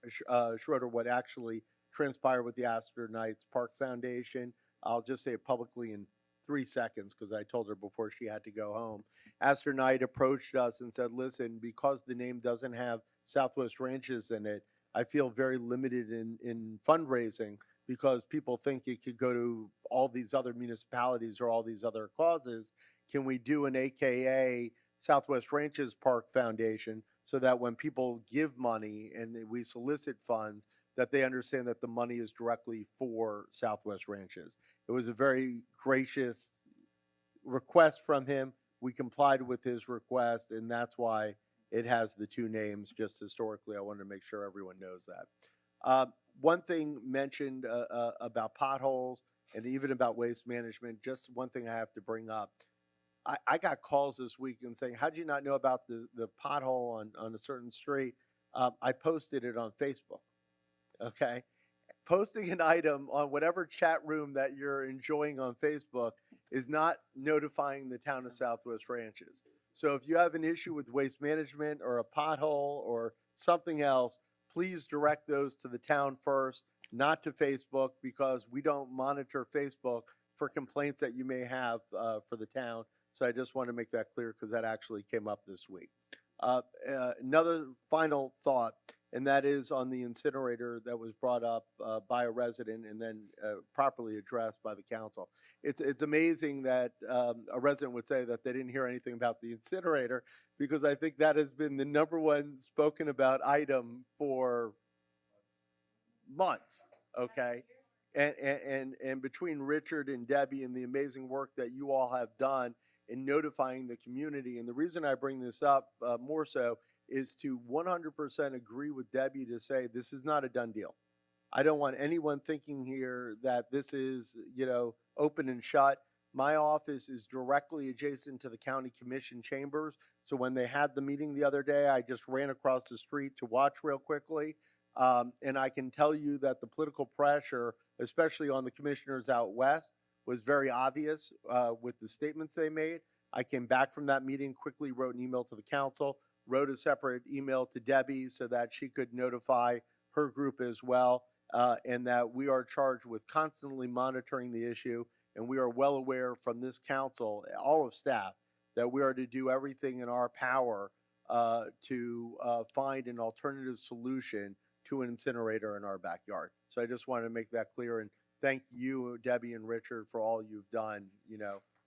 Schroeder what actually transpired with the Astor Knights Park Foundation. I'll just say it publicly in 3 seconds because I told her before she had to go home. Astor Knight approached us and said, listen, because the name doesn't have Southwest Ranches in it, I feel very limited in fundraising because people think it could go to all these other municipalities or all these other causes. Can we do an AKA Southwest Ranches Park Foundation so that when people give money and we solicit funds, that they understand that the money is directly for Southwest Ranches? It was a very gracious request from him. We complied with his request, and that's why it has the two names. Just historically, I wanted to make sure everyone knows that. One thing mentioned about potholes and even about waste management, just one thing I have to bring up. I got calls this week and saying, how did you not know about the pothole on a certain street? I posted it on Facebook. okay? Posting an item on whatever chat room that you're enjoying on Facebook is not notifying the town of Southwest Ranches. So if you have an issue with waste management or a pothole or something else, please direct those to the town first, not to Facebook, because we don't monitor Facebook for complaints that you may have for the town. So I just want to make that clear because that actually came up this week. Another final thought, and that is on the incinerator that was brought up by a resident and then properly addressed by the council. It's amazing that a resident would say that they didn't hear anything about the incinerator, because I think that has been the #1 spoken about item for months, okay? And between Richard and Debbie and the amazing work that you all have done in notifying the community, and the reason I bring this up more so is to 100% agree with Debbie to say this is not a done deal. I don't want anyone thinking here that this is, open and shut. My office is directly adjacent to the county commission chambers. So when they had the meeting the other day, I just ran across the street to watch real quickly. And I can tell you that the political pressure, especially on the commissioners out west, was very obvious with the statements they made. I came back from that meeting, quickly wrote an email to the council, wrote a separate email to Debbie so that she could notify her group as well, and that we are charged with constantly monitoring the issue. And we are well aware from this council, all of staff, that we are to do everything in our power to find an alternative solution to an incinerator in our backyard. So I just wanted to make that clear, and thank you, Debbie and Richard, for all you've done,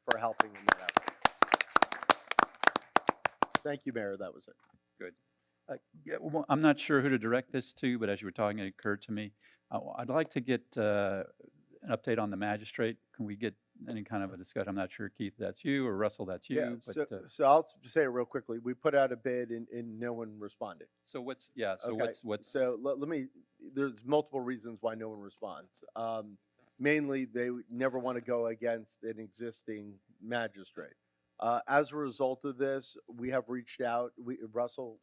for helping in that effort. Thank you, Mayor. That was it. Good. Yeah, well, I'm not sure who to direct this to, but as you were talking, it occurred to me. I'd like to get an update on the magistrate. Can we get any kind of a discussion? I'm not sure, Keith, that's you, or Russell, that's you. Yeah, But, so I'll say it real quickly. We put out a bid and no one responded. so what's, yeah, so Okay, what's, So let me, there's multiple reasons why no one responds. Mainly, they would never want to go against an existing magistrate. As a result of this, we have reached out. Russell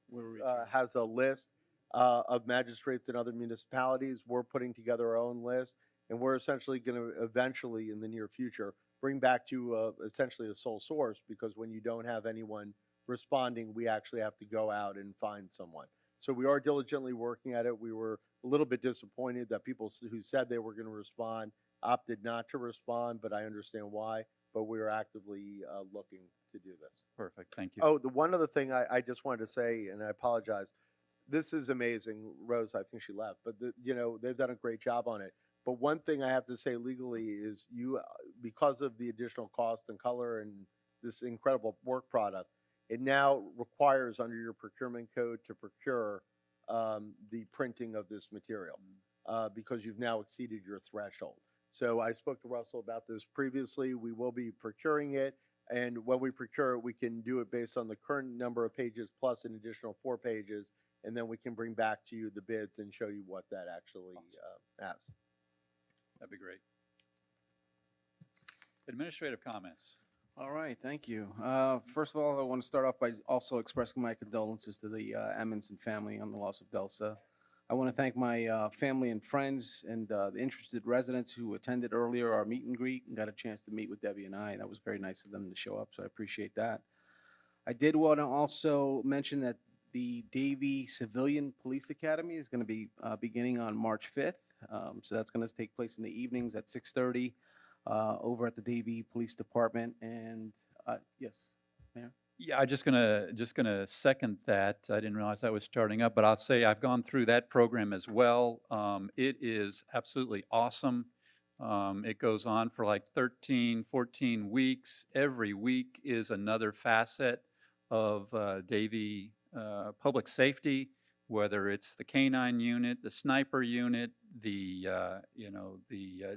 has a list of magistrates in other municipalities. We're putting together our own list, and we're essentially going to eventually, in the near future, bring back to essentially a sole source, because when you don't have anyone responding, we actually have to go out and find someone. So we are diligently working at it. We were a little bit disappointed that people who said they were going to respond opted not to respond, but I understand why. But we are actively looking to do this. perfect, thank you. Oh, the one other thing I just wanted to say, and I apologize. This is amazing. Rose, I think she left, but they've done a great job on it. But one thing I have to say legally is because of the additional cost and color and this incredible work product, it now requires under your procurement code to procure the printing of this material because you've now exceeded your threshold. So I spoke to Russell about this previously. We will be procuring it. And when we procure it, we can do it based on the current number of pages plus an additional 4 pages. And then we can bring back to you the bids and show you what that actually has. That'd be great. Administrative comments. All right, thank you. First of all, I want to start off by also expressing my condolences to the Amundsen family on the loss of Delsa. I want to thank my family and friends and the interested residents who attended earlier our meet and greet and got a chance to meet with Debbie and I. That was very nice of them to show up, so I appreciate that. I did want to also mention that the Davie Civilian Police Academy is going to be beginning on March 5th. So that's going to take place in the evenings at 6:30 over at the Davie Police Department. And yes, Mayor? Yeah, I'm just gonna second that. I didn't realize that was starting up, but I'll say I've gone through that program as well. It is absolutely awesome. It goes on for like 13, 14 weeks. Every week is another facet of Davie public safety, whether it's the canine unit, the sniper unit, the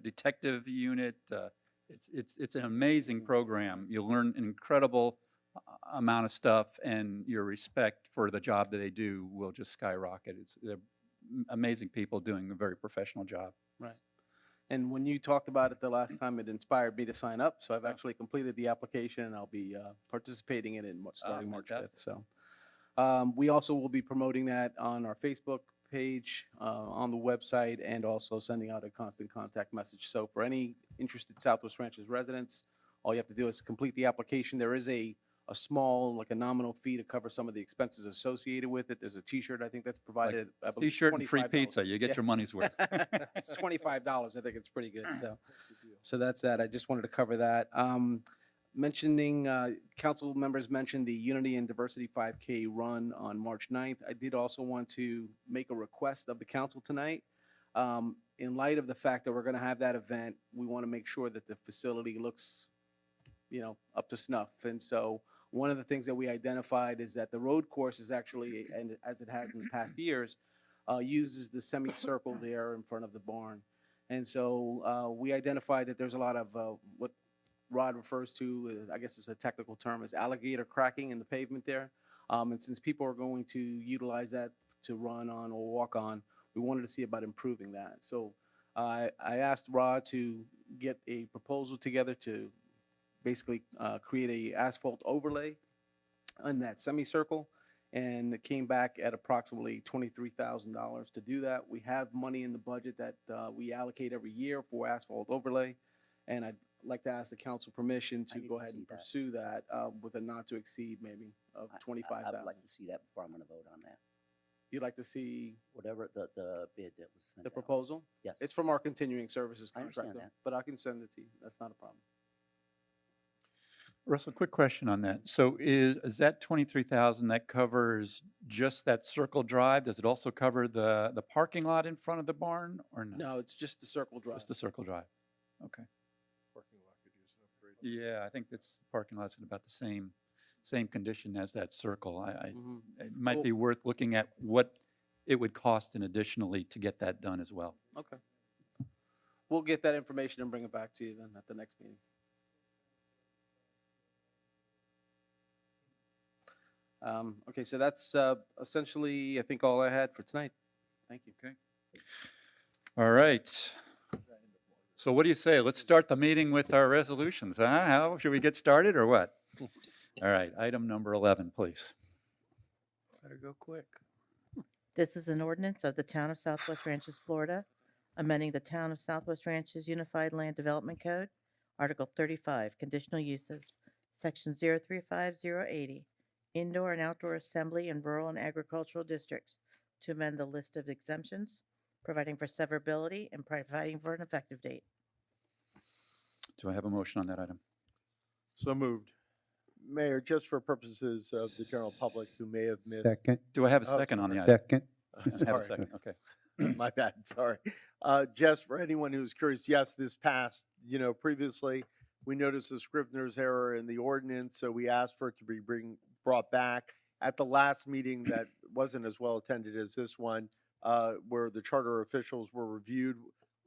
detective unit. It's an amazing program. You'll learn an incredible amount of stuff, and your respect for the job that they do will just skyrocket. They're amazing people doing a very professional job. Right. And when you talked about it the last time, it inspired me to sign up. So I've actually completed the application, and I'll be participating in it starting March 5th. So we also will be promoting that on our Facebook page on the website, and also sending out a constant contact message. So for any interested Southwest Ranches residents, all you have to do is complete the application. There is a small, like a nominal fee to cover some of the expenses associated with it. There's a T-shirt, I think that's provided. I believe T-shirt and free $25. pizza, you get Yeah. your money's worth. It's $25. I think it's pretty good. So that's that. I just wanted to cover that. Mentioning, council members mentioned the Unity and Diversity 5K run on March 9th. I did also want to make a request of the council tonight. In light of the fact that we're going to have that event, we want to make sure that the facility looks, up to snuff. And so one of the things that we identified is that the road course is actually, and as it has in the past years, uses the semicircle there in front of the barn. And so we identified that there's a lot of what Rod refers to, I guess it's a technical term, is alligator cracking in the pavement there. And since people are going to utilize that to run on or walk on, we wanted to see about improving that. So I asked Rod to get a proposal together to basically create a asphalt overlay on that semicircle, and it came back at approximately $23,000 to do that. We have money in the budget that we allocate every year for asphalt overlay, and I'd like to ask the council permission to go ahead and pursue that with a not to exceed maybe of $25,000. I would like to see that before I'm going to vote on that. You'd like to see Whatever the bid that was sent the out. proposal? Yes. It's from our continuing services I understand contractor, that. but I can send it to you. That's not a problem. Russell, quick question on that. So is that 23,000 that covers just that circle drive? Does it also cover the parking lot in front of the barn or no? No, it's just the circle drive. Just the circle drive. Okay. Yeah, I think that's the parking lot's in about the same condition as that circle. It might be worth looking at what it would cost and additionally to get that done as well. Okay. We'll get that information and bring it back to you then at the next meeting. Okay, so that's essentially, I think, all I had for tonight. Thank you. Okay. All right. So what do you say? Let's start the meeting with our resolutions, huh? How, should we get started or what? All right, item number 11, please. Better go quick. This is an ordinance of the Town of Southwest Ranches, Florida, amending the Town of Southwest Ranches Unified Land Development Code, Article 35, Conditional Uses, Section 035080, Indoor and Outdoor Assembly in Rural and Agricultural Districts, to amend the list of exemptions, providing for severability and providing for an effective date. Do I have a motion on that item? So moved. Mayor, just for purposes of the general public who may have missed. Second. Do I have a Oh, second on the item? Second. I have a Sorry. second, okay. My bad, sorry. Just for anyone who's curious, yes, this passed, previously, we noticed a Scrivener's error in the ordinance, so we asked for it to be brought back. At the last meeting that wasn't as well attended as this one, where the charter officials were reviewed,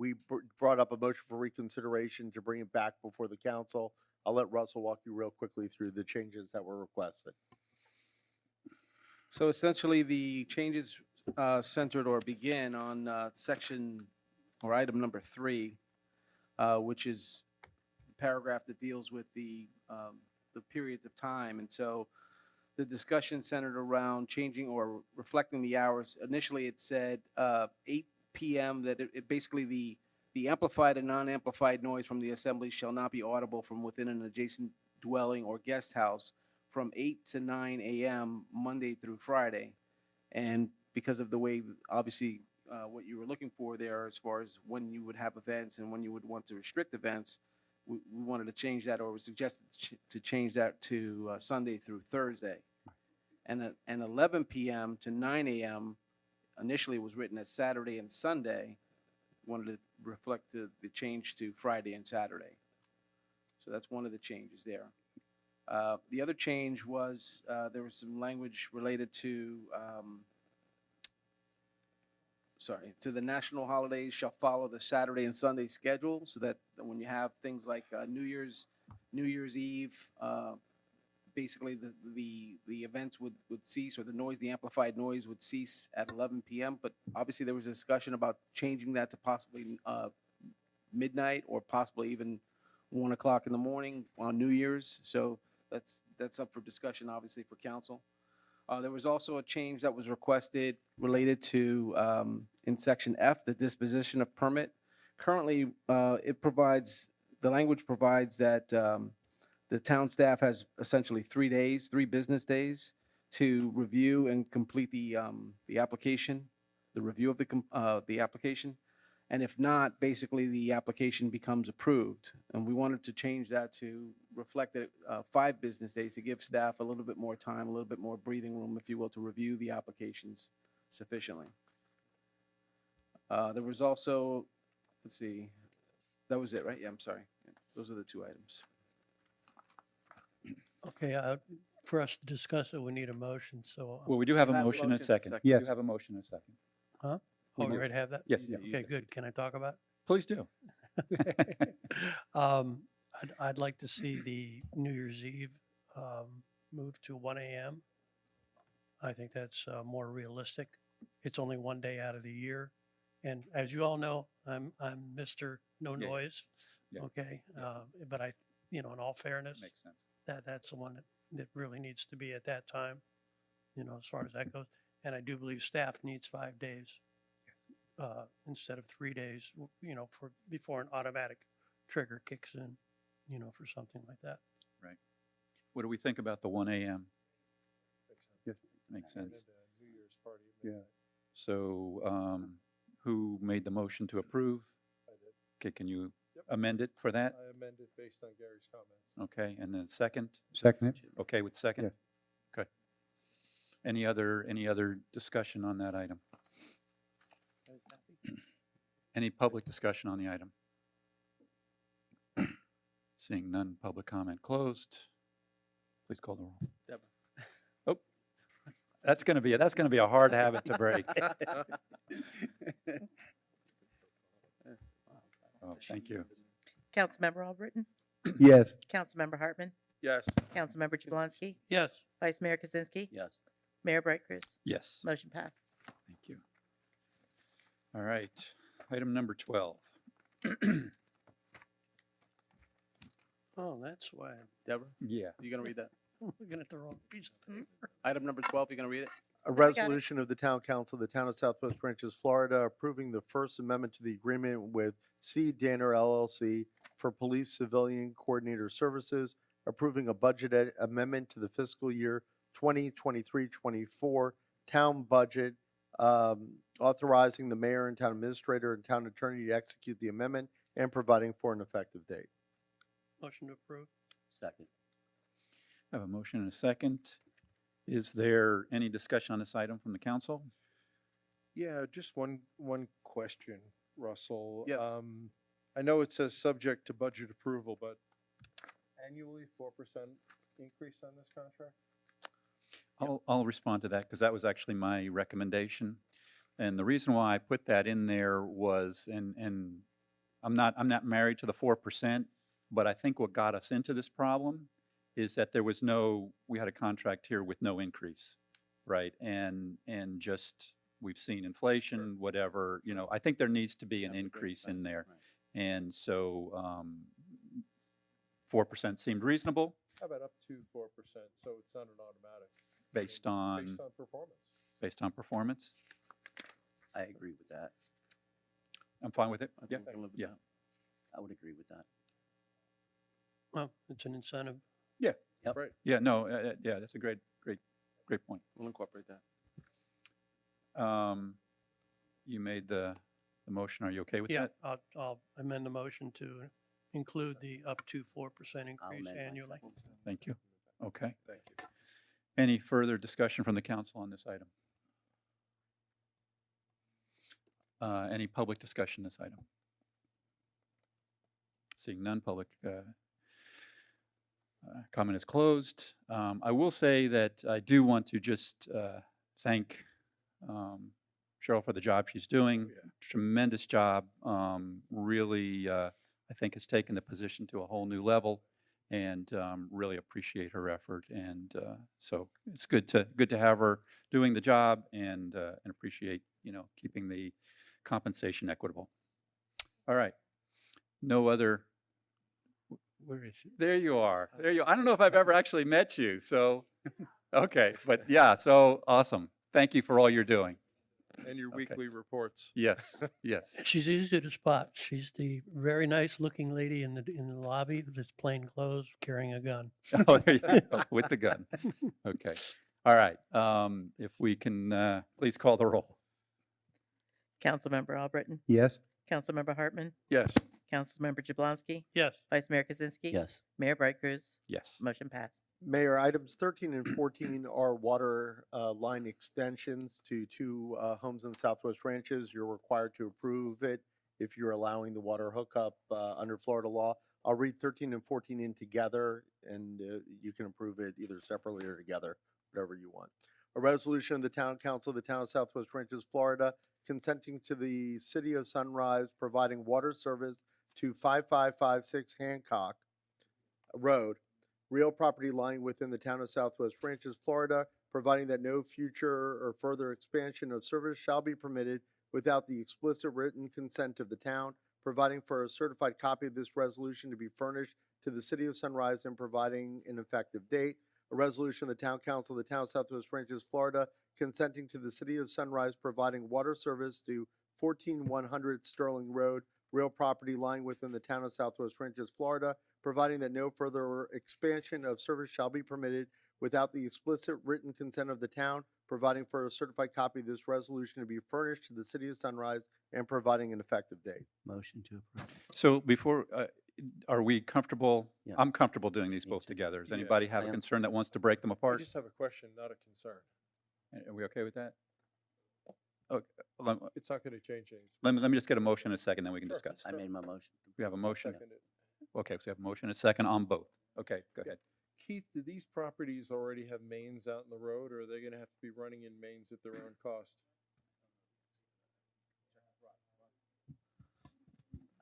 we brought up a motion for reconsideration to bring it back before the council. I'll let Russell walk you real quickly through the changes that were requested. So essentially, the changes centered or begin on section or item number 3, which is the paragraph that deals with the periods of time. And so the discussion centered around changing or reflecting the hours. Initially, it said 8 p.m. that it basically the amplified and non-amplified noise from the assembly shall not be audible from within an adjacent dwelling or guest house from 8 to 9 a.m. Monday through Friday. And because of the way, obviously, what you were looking for there as far as when you would have events and when you would want to restrict events, we wanted to change that, or was suggested to change that to Sunday through Thursday. And 11 p.m. to 9 a.m. initially was written as Saturday and Sunday. Wanted to reflect the change to Friday and Saturday. So that's one of the changes there. The other change was there was some language related to to the national holidays shall follow the Saturday and Sunday schedule, so that when you have things like New Year's Eve, basically the events would cease, or the amplified noise would cease at 11 p.m. But obviously there was a discussion about changing that to possibly midnight or possibly even 1 o'clock in the morning on New Year's. So that's up for discussion, obviously, for council. There was also a change that was requested related to, in section F, the disposition of permit. Currently, the language provides that the town staff has essentially 3 days, 3 business days to review and complete the application, the review of the application. And if not, basically the application becomes approved. And we wanted to change that to reflect that 5 business days to give staff a little bit more time, a little bit more breathing room, if you will, to review the applications sufficiently. There was also, let's see, that was it, right? Yeah, I'm sorry. Those are the 2 items. Okay, for us to discuss it, we need a motion, so. Well, we do have a Can I have a motion and a motion? second. Second. We do Yes. have a motion and a second. Huh? We Oh, you mo- already have that? Yes. Okay, good. Can I talk about it? Please do. I'd like to see the New Year's Eve move to 1 a.m. I think that's more realistic. It's only one day out of the year. And as you all know, I'm Mr. No Yeah. Noise. Yeah. Okay. But in all fairness, Makes sense. that's the one that really needs to be at that time, as far as that goes. And I do believe staff needs 5 days instead of 3 days, for before an automatic trigger kicks in, for something like that. Right. What do we think about the 1 a.m.? Yes. Makes sense. New Year's party. Yeah. So who made the motion to approve? I did. Okay, can you amend it for that? I amended based on Gary's comments. Okay, and then second? Second it? Okay with second? Yeah. Okay. Any other discussion on that item? Any public discussion on the item? Seeing none, public comment closed. Please call the roll. Deborah. Oh, that's gonna be a hard habit to break. Oh, thank you. Councilmember Albritton? Yes. Councilmember Hartman? Yes. Councilmember Jablonski? Yes. Vice Mayor Kaczynski? Yes. Mayor Bright Cruz? Yes. Motion passes. Thank you. All right, item number 12. Oh, that's why Deborah, Yeah. you gonna read that? I'm looking at the wrong piece of paper. Item number 12, you gonna read it? A got it. resolution of the Town Council of the Town of Southwest Ranches, Florida, approving the First Amendment to the agreement with C. Danner LLC for police civilian coordinator services, approving a budget amendment to the fiscal year 2023-24 town budget, authorizing the mayor and town administrator and town attorney to execute the amendment and providing for an effective date. Motion to approve. Second. I have a motion and a second. Is there any discussion on this item from the council? Yeah, just one question, Russell. Yes. I know it says subject to budget approval, but annually 4% increase on this contract? I'll respond to that because that was actually my recommendation. And the reason why I put that in there was, and I'm not married to the 4%, but I think what got us into this problem is that we had a contract here with no increase, right? And just, we've seen inflation, whatever, I think there needs to be an increase in there. And so 4% seemed reasonable How about up to 4%, so it's not an automatic? based on performance. based on performance. I agree with that. I'm fine with it. I Yeah, think I can live with yeah. that. I would agree with that. Well, it's an incentive. Yeah. Yep. Right. Yeah, no, yeah, that's a great point. We'll incorporate that. You made the motion. Are you okay with Yeah, that? I'll amend the motion to include the up to 4% I'll increase amend my annually. second. Thank you. Okay. Thank you. Any further discussion from the council on this item? Any public discussion this item? Seeing none, public comment is closed. I will say that I do want to just thank Cheryl for the job she's doing. Tremendous job. Really, I think has taken the position to a whole new level, and really appreciate her effort. And so it's good to have her doing the job, and appreciate keeping the compensation equitable. All right. No other. Where is she? There you are. There you are. I don't know if I've ever actually met you. So Okay, but yeah, so awesome. Thank you for all you're doing. And your Okay. weekly reports. Yes, yes. She's easy to spot. She's the very nice looking lady in the lobby that's plain clothes carrying a gun. Oh, there you go, with the gun. Okay. All right. If we can, please call the roll. Councilmember Albritton? Yes? Councilmember Hartman? Yes. Councilmember Jablonski? Yes. Vice Mayor Kaczynski? Yes. Mayor Bright Cruz? Yes. Motion passed. Mayor, items 13 and 14 are water line extensions to two homes in Southwest Ranches. You're required to approve it if you're allowing the water hookup under Florida law. I'll read 13 and 14 in together, and you can approve it either separately or together, whatever you want. A resolution of the Town Council of the Town of Southwest Ranches, Florida, consenting to the City of Sunrise providing water service to 5556 Hancock Road, real property lying within the Town of Southwest Ranches, Florida, providing that no future or further expansion of service shall be permitted without the explicit written consent of the town, providing for a certified copy of this resolution to be furnished to the City of Sunrise and providing an effective date. A resolution of the Town Council of the Town of Southwest Ranches, Florida, consenting to the City of Sunrise providing water service to 14100 Sterling Road, real property lying within the Town of Southwest Ranches, Florida, providing that no further expansion of service shall be permitted without the explicit written consent of the town, providing for a certified copy of this resolution to be furnished to the City of Sunrise and providing an effective date. Motion to approve. So before, are we comfortable? Yeah. I'm comfortable doing these Me both too. together. Does Yeah, anybody have I a am. concern that wants to break them I apart? just have a question, not a concern. Are we okay with that? Okay, let It's not going to change anything. let me just get a motion in a second, then we can Sure. discuss. I made my motion. We have a motion. Second it. Okay, so we have a motion and a second on both. Okay, go ahead. Keith, do these properties already have mains out in the road, or are they going to have to be running in mains at their own cost?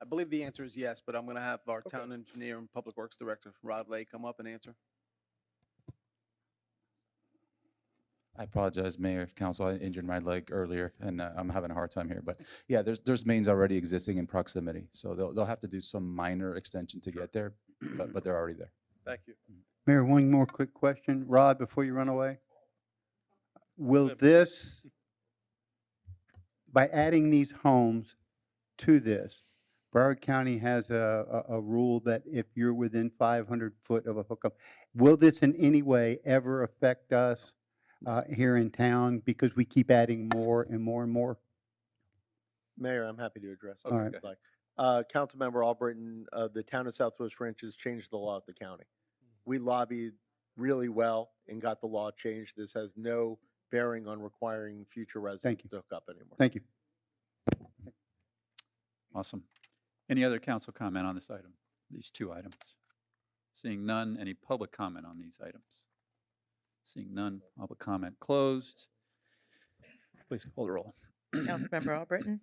I believe the answer is yes, but I'm going to have our town engineer and public works director, Rod Lay, come up and answer. I apologize, Mayor, Council. I injured my leg earlier, and I'm having a hard time here. But yeah, there's mains already existing in proximity, so they'll have to do some minor extension to get there, but they're already there. Thank you. Mayor, one more quick question. Rod, before you run away. Will this, by adding these homes to this, Broward County has a rule that if you're within 500 foot of a hookup, will this in any way ever affect us here in town because we keep adding more and more and more? Mayor, I'm happy to address that. All right. if you'd like. Councilmember Albritton, the Town of Southwest Ranches changed the law at the county. We lobbied really well and got the law changed. This has no bearing on requiring future residents to hook up anymore. Thank you. Awesome. Any other council comment on this item, these two items? Seeing none, any public comment on these items? Seeing none, public comment closed. Please call the roll. Councilmember Albritton?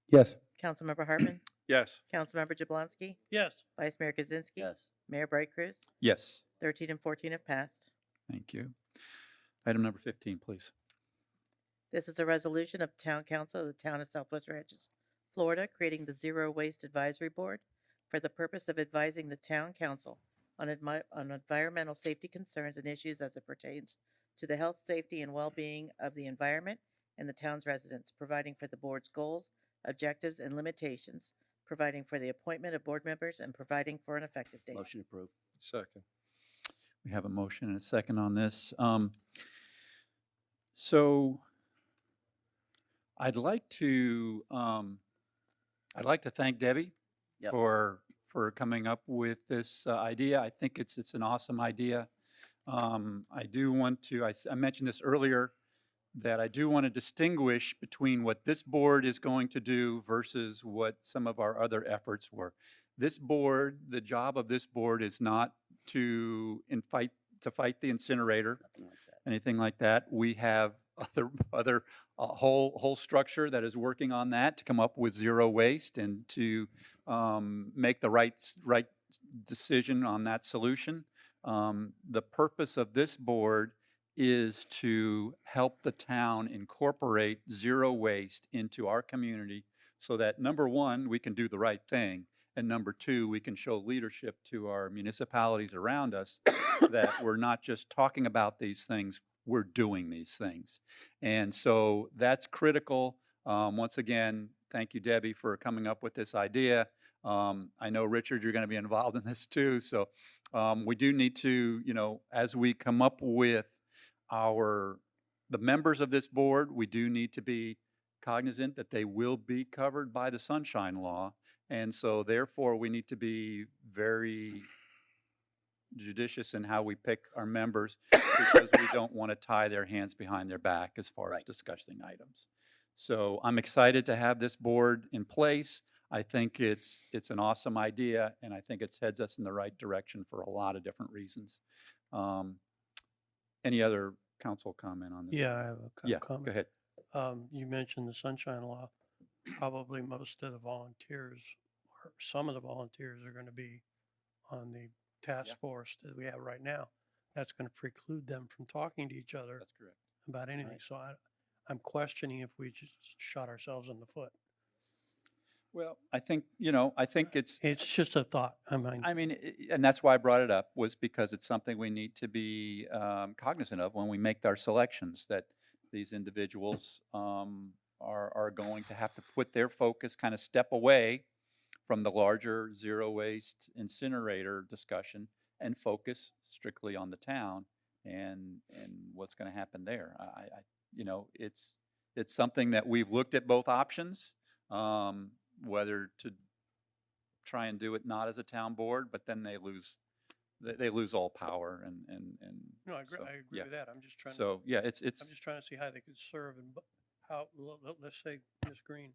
Yes. Councilmember Hartman? Yes. Councilmember Jablonski? Yes. Vice Mayor Kaczynski? Yes. Mayor Bright Cruz? Yes. 13 and 14 have passed. Thank you. Item number 15, please. This is a resolution of Town Council of the Town of Southwest Ranches, Florida, creating the Zero Waste Advisory Board for the purpose of advising the Town Council on environmental safety concerns and issues as it pertains to the health, safety, and well-being of the environment and the town's residents, providing for the board's goals, objectives, and limitations, providing for the appointment of board members, and providing for an effective date. Motion approved. Second. We have a motion and a second on this. So I'd like to thank Debbie Yep. for coming up with this idea. I think it's an awesome idea. I do want to, I mentioned this earlier, that I do want to distinguish between what this board is going to do versus what some of our other efforts were. This board, the job of this board is not to fight the incinerator, anything like that. We have other whole structure that is working on that to come up with zero waste and to make the right decision on that solution. The purpose of this board is to help the town incorporate zero waste into our community so that, number one, we can do the right thing, And number two, we can show leadership to our municipalities around us that we're not just talking about these things, we're doing these things. And so that's critical. Once again, thank you, Debbie, for coming up with this idea. I know, Richard, you're going to be involved in this too. So we do need to, as we come up with the members of this board, we do need to be cognizant that they will be covered by the Sunshine Law. And so therefore, we need to be very judicious in how we pick our members because we don't want to tie their hands behind their back as far as discussing items. So I'm excited to have this board in place. I think it's an awesome idea, and I think it heads us in the right direction for a lot of different reasons. Any other council comment on this? Yeah, I have a comment. Go ahead. You mentioned the Sunshine Law. Probably most of the volunteers, or some of the volunteers, are going to be on the task force that we have right now. That's going to preclude them from talking to each other. That's correct. About anything. right. So I'm questioning if we just shot ourselves in the foot. Well, I think it's just a thought. And that's why I brought it up, was because it's something we need to be cognizant of when we make our selections, that these individuals are going to have to put their focus, kind of step away from the larger zero waste incinerator discussion and focus strictly on the town and what's going to happen there. It's something that we've looked at both options, whether to try and do it not as a town board, but then they lose all power and No, I agree, so, I agree yeah. with that. I'm just trying So, to. yeah, it's I'm just trying to see how they could serve and how. Let's say Ms. Green.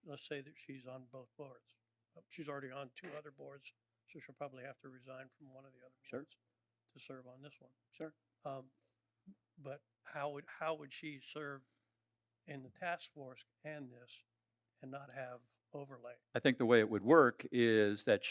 Let's say that she's on both boards. She's already on 2 other boards, so she'll probably have to resign from one of the other boards to serve on this one. Sure. But how would she serve in the task force and this, and not have overlay? I think the way it would work is that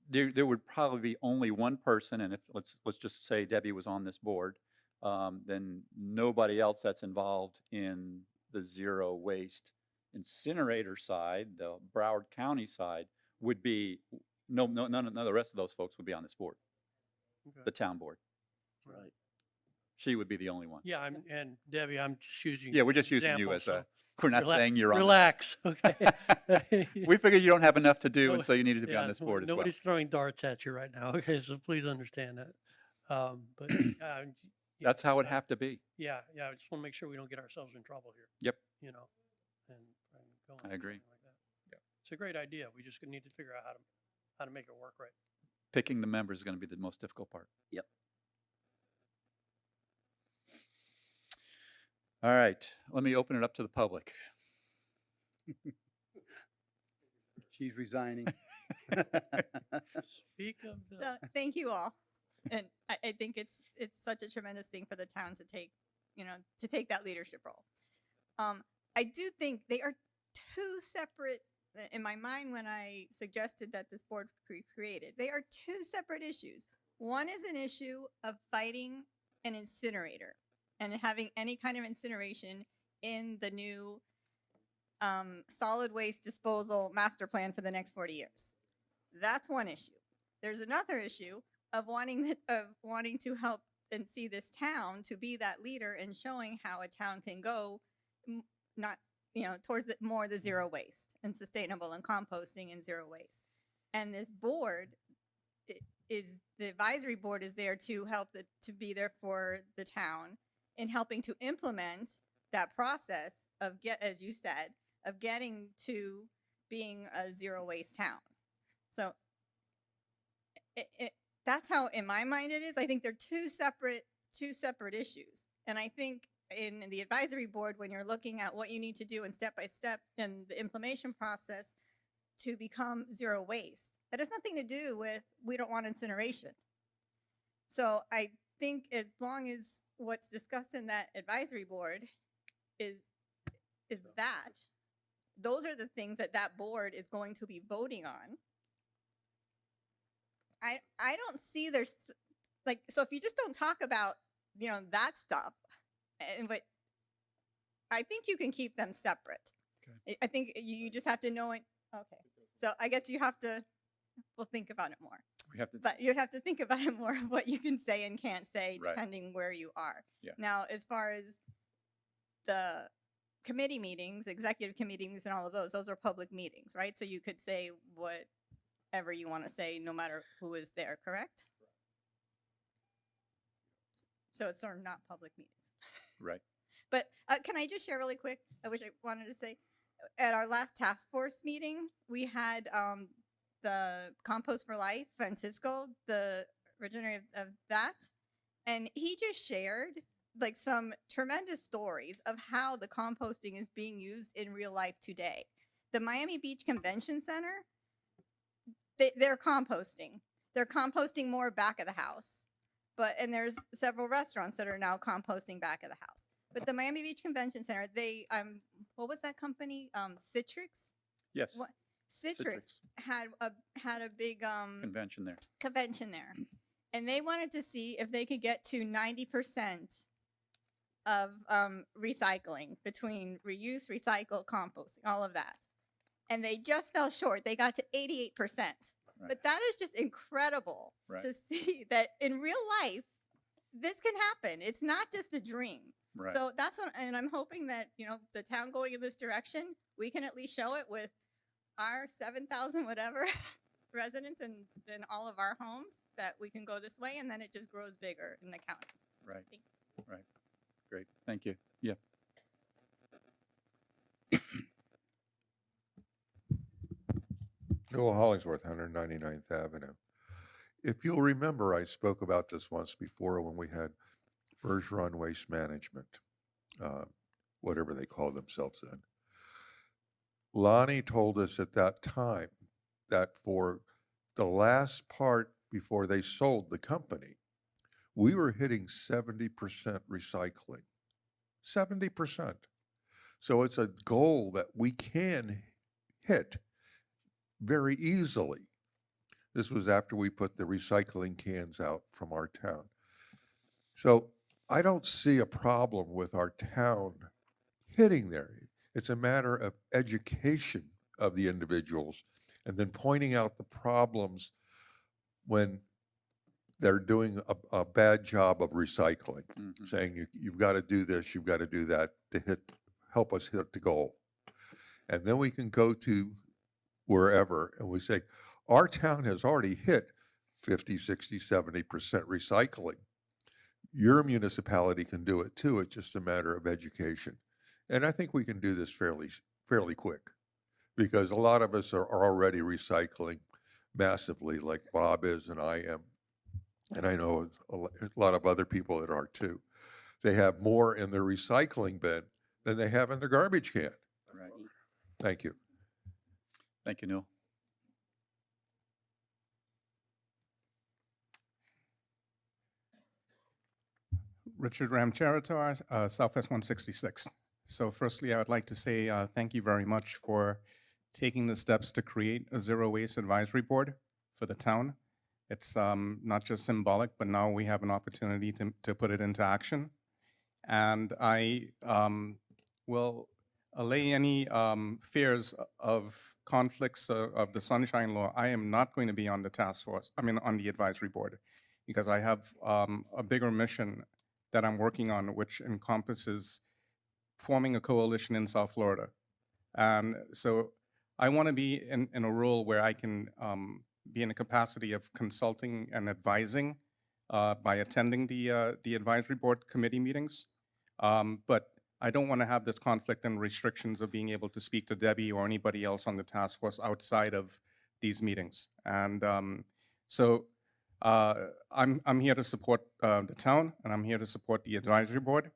there would probably be only one person, and if let's just say Debbie was on this board, then nobody else that's involved in the zero waste incinerator side, the Broward County side, would be none of the rest of those folks would be on this board, Okay. the town board. Right. She would be the only one. Yeah, and Debbie, I'm just using. Yeah, you we're as an just using you example, as so we're not saying you're on. Relax, okay? We figured you don't have enough to do, No, and so you needed to be on yeah, this board as well. Nobody's throwing darts at you right now, okay? So please understand that. But That's how it have to be. yeah, I just want to make sure we don't get ourselves in trouble here. Yep. And go on I agree. like that. Yeah, it's a great idea. We just need to figure out how to make it work right. Picking the members is going to be the most difficult part. Yep. All right, let me open it up to the public. She's resigning. Speak of the. So thank you all. And I think it's such a tremendous thing for the town to take, to take that leadership role. I do think they are 2 separate, in my mind when I suggested that this board be created, they are 2 separate issues. One is an issue of fighting an incinerator and having any kind of incineration in the new solid waste disposal master plan for the next 40 years. That's one issue. There's another issue of wanting to help and see this town to be that leader and showing how a town can go not towards more the zero waste and sustainable and composting and zero waste. And this board is the advisory board is there to help to be there for the town in helping to implement that process of as you said, of getting to being a zero waste town. So that's how in my mind it is. I think they're two separate issues. And I think in the advisory board, when you're looking at what you need to do and step by step in the implementation process to become zero waste, that has nothing to do with we don't want incineration. So I think as long as what's discussed in that advisory board is that, those are the things that board is going to be voting on. I don't see there's so if you just don't talk about that stuff, but I think you can keep them separate. Okay. I think you just have to know it. Okay. So I guess you have to, well, think about it more. We have to, But you have to think about it more of what you can say and can't say Right. depending where you are. Yeah. Now, as far as the committee meetings, executive committee meetings and all of those are public meetings, right? So you could say whatever you want to say no matter who is there, correct? So it's sort of not public meetings. right. But can I just share really quick? I wish I wanted to say, at our last task force meeting, we had the Compost for Life, Francisco, the originator of that, and he just shared like some tremendous stories of how the composting is being used in real life today. The Miami Beach Convention Center, they're composting. They're composting more back of the house. And there's several restaurants that are now composting back of the house. But the Miami Beach Convention Center, they what was that company? Citrix? Yes. What? Citrix had a big Convention there. And they wanted to see if they could get to 90% of recycling between reuse, recycle, composting, all of that. And they just fell short. They got to 88%. Right. But that is just incredible Right. to see that in real life, this can happen. It's not just a dream. Right. So that's what, and I'm hoping that, the town going in this direction, we can at least show it with our 7,000 whatever residents and then all of our homes that we can go this way, and then it just grows bigger in the county. Right. Right. Great. Thank you. Yeah. Noah Hollingsworth, 199th Avenue. If you'll remember, I spoke about this once before when we had Bergeron Waste Management, whatever they call themselves then. Lonnie told us at that time that for the last part before they sold the company, we were hitting 70% recycling. 70%. So it's a goal that we can hit very easily. This was after we put the recycling cans out from our town. So I don't see a problem with our town hitting there. It's a matter of education of the individuals and then pointing out the problems when they're doing a bad job of recycling, saying you've got to do this, you've got to do that to help us hit the goal. And then we can go to wherever and we say, our town has already hit 50, 60, 70% recycling. Your municipality can do it too. It's just a matter of education. And I think we can do this fairly quick because a lot of us are already recycling massively like Bob is and I am. And I know a lot of other people that are too. They have more in their recycling bin than they have in their garbage can. Right. Thank you. Thank you, Neil. Richard Ramcharatar, Southwest 166. So firstly, I would like to say thank you very much for taking the steps to create a zero waste advisory board for the town. It's not just symbolic, but now we have an opportunity to put it into action. And I will allay any fears of conflicts of the Sunshine Law. I am not going to be on the task force, on the advisory board, because I have a bigger mission that I'm working on, which encompasses forming a coalition in South Florida. And so I want to be in a role where I can be in a capacity of consulting and advising by attending the advisory board committee meetings. But I don't want to have this conflict and restrictions of being able to speak to Debbie or anybody else on the task force outside of these meetings. And so I'm here to support the town, and I'm here to support the advisory board.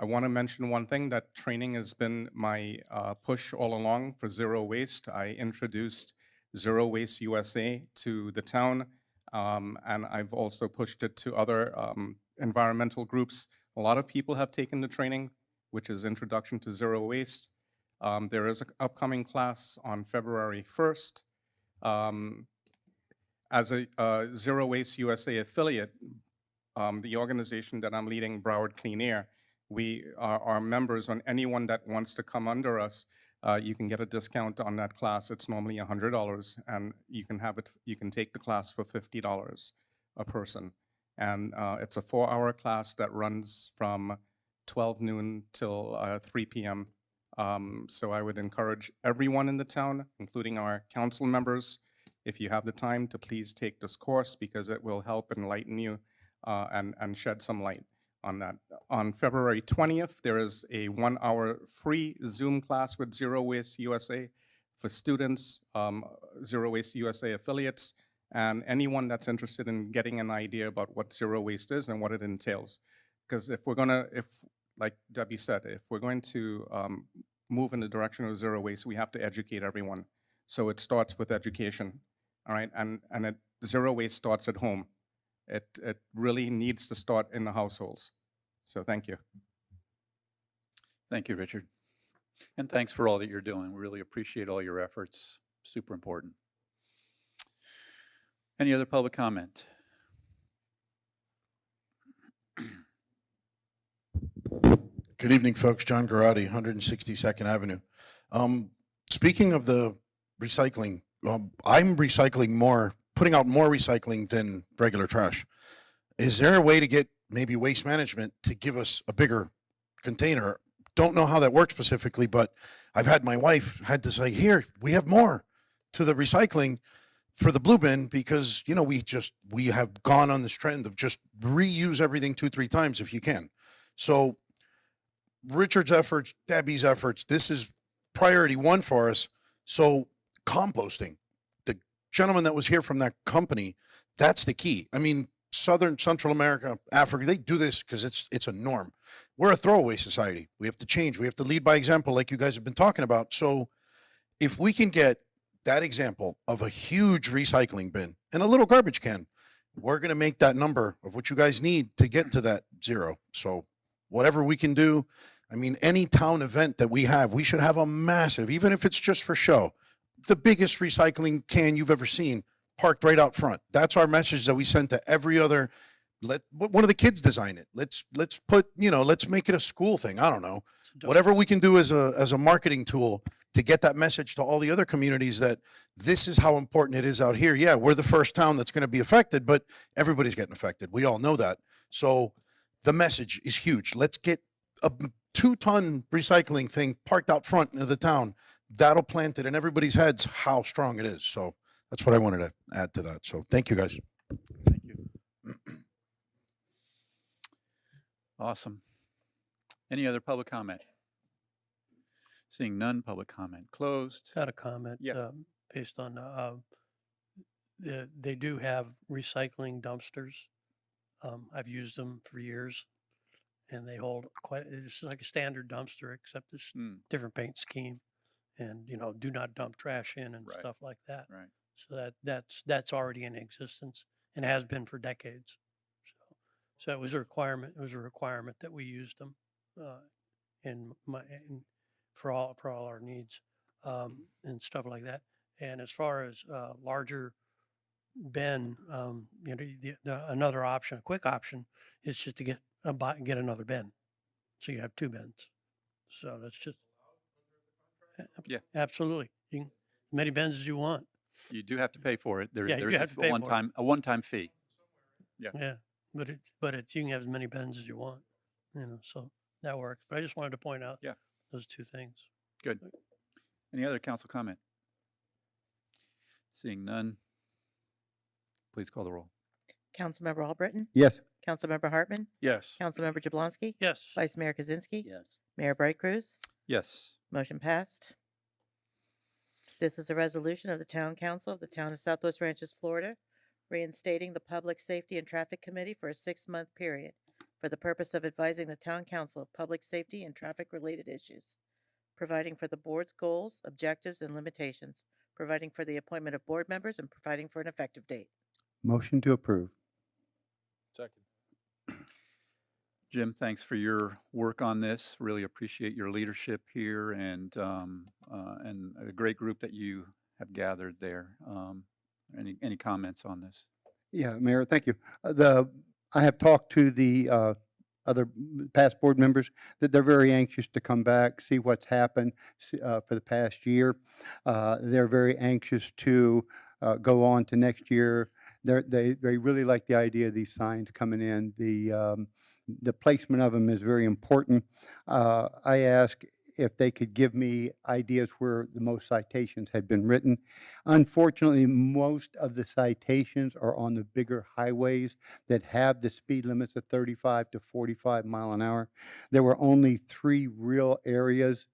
I want to mention one thing, that training has been my push all along for zero waste. I introduced Zero Waste USA to the town, and I've also pushed it to other environmental groups. A lot of people have taken the training, which is Introduction to Zero Waste. There is an upcoming class on February 1st. As a Zero Waste USA affiliate, the organization that I'm leading, Broward Clean Air, we are members on anyone that wants to come under us. you can get a discount on that class. It's normally $100, and you can have it. You can take the class for $50 a person, and it's a 4-hour class that runs from 12 noon till 3 p.m. So I would encourage everyone in the town, including our council members, if you have the time, to please take this course, because it will help enlighten you and shed some light on that. On February 20th, there is a 1-hour free Zoom class with Zero Waste USA for students, Zero Waste USA affiliates, and anyone that's interested in getting an idea about what zero waste is and what it entails. Because like Debbie said, if we're going to move in the direction of zero waste, we have to educate everyone. So it starts with education, all right? And zero waste starts at home. It really needs to start in the households. So thank you. Thank you, Richard. And thanks for all that you're doing. We really appreciate all your efforts. Super important. Any other public comment? Good evening, folks. John Garati, 162nd Avenue. Speaking of the recycling, I'm recycling more, putting out more recycling than regular trash. Is there a way to get maybe Waste Management to give us a bigger container? Don't know how that works specifically, but I've had my wife had to say, here, we have more to the recycling for the blue bin, because, you know, we have gone on this trend of just reuse everything 2-3 times if you can. So Richard's efforts, Debbie's efforts, this is priority 1 for us. So composting, the gentleman that was here from that company, that's the key. I mean, Southern, Central America, Africa, they do this because it's a norm. We're a throwaway society. We have to change. We have to lead by example, like you guys have been talking about. So if we can get that example of a huge recycling bin and a little garbage can, we're going to make that number of what you guys need to get to that zero. So whatever we can do, I mean, any town event that we have, we should have a massive, even if it's just for show, the biggest recycling can you've ever seen parked right out front. That's our message that we send to every other. Let one of the kids design it. Let's put, you know, let's make it a school thing. I don't know. Whatever we can do as a marketing tool to get that message to all the other communities that this is how important it is out here. Yeah, we're the first town that's going to be affected, but everybody's getting affected. We all know that. So the message is huge. Let's get a 2-ton recycling thing parked out front of the town. That'll plant it in everybody's heads how strong it is. So that's what I wanted to add to that. So thank you, guys. Thank you. Awesome. Any other public comment? Seeing none, public comment closed. Had a comment. Yeah. Based on they do have recycling dumpsters. I've used them for years, and they hold quite. It's like a standard dumpster, except it's different paint scheme, and you know, do not dump trash in and stuff like that. Right. So that's already in existence and has been for decades. So it was a requirement. It was a requirement that we used them for all our needs and stuff like that. And as far as larger bin, you know, another option, a quick option, is just to get another bin, so you have 2 bins. So that's just absolutely. You can, as many bins as you want. You do have to pay for it. There's you have to pay for a one-time fee. Yeah. Yeah, but you can have as many bins as you want, you know. So that works. But I just wanted to point out those 2 things. Good. Any other council comment? Seeing none, please call the roll. Councilmember Albritton? Yes. Councilmember Hartman? Yes. Councilmember Jablonski? Yes. Vice Mayor Kaczynski? Yes. Mayor Bright Cruz? Yes. Motion passed. This is a resolution of the Town Council of the Town of Southwest Ranches, Florida, reinstating the Public Safety and Traffic Committee for a 6-month period for the purpose of advising the Town Council of public safety and traffic-related issues, providing for the board's goals, objectives, and limitations, providing for the appointment of board members, and providing for an effective date. Motion to approve. Second. Jim, thanks for your work on this. Really appreciate your leadership here and a great group that you have gathered there. Any comments on this? Yeah, Mayor, thank you. I have talked to the other past board members, that they're very anxious to come back, see what's happened for the past year. They're very anxious to go on to next year. They really like the idea of these signs coming in. The placement of them is very important. I asked if they could give me ideas where the most citations had been written. Unfortunately, most of the citations are on the bigger highways that have the speed limits of 35 to 45 mile an hour. There were only 3 real areas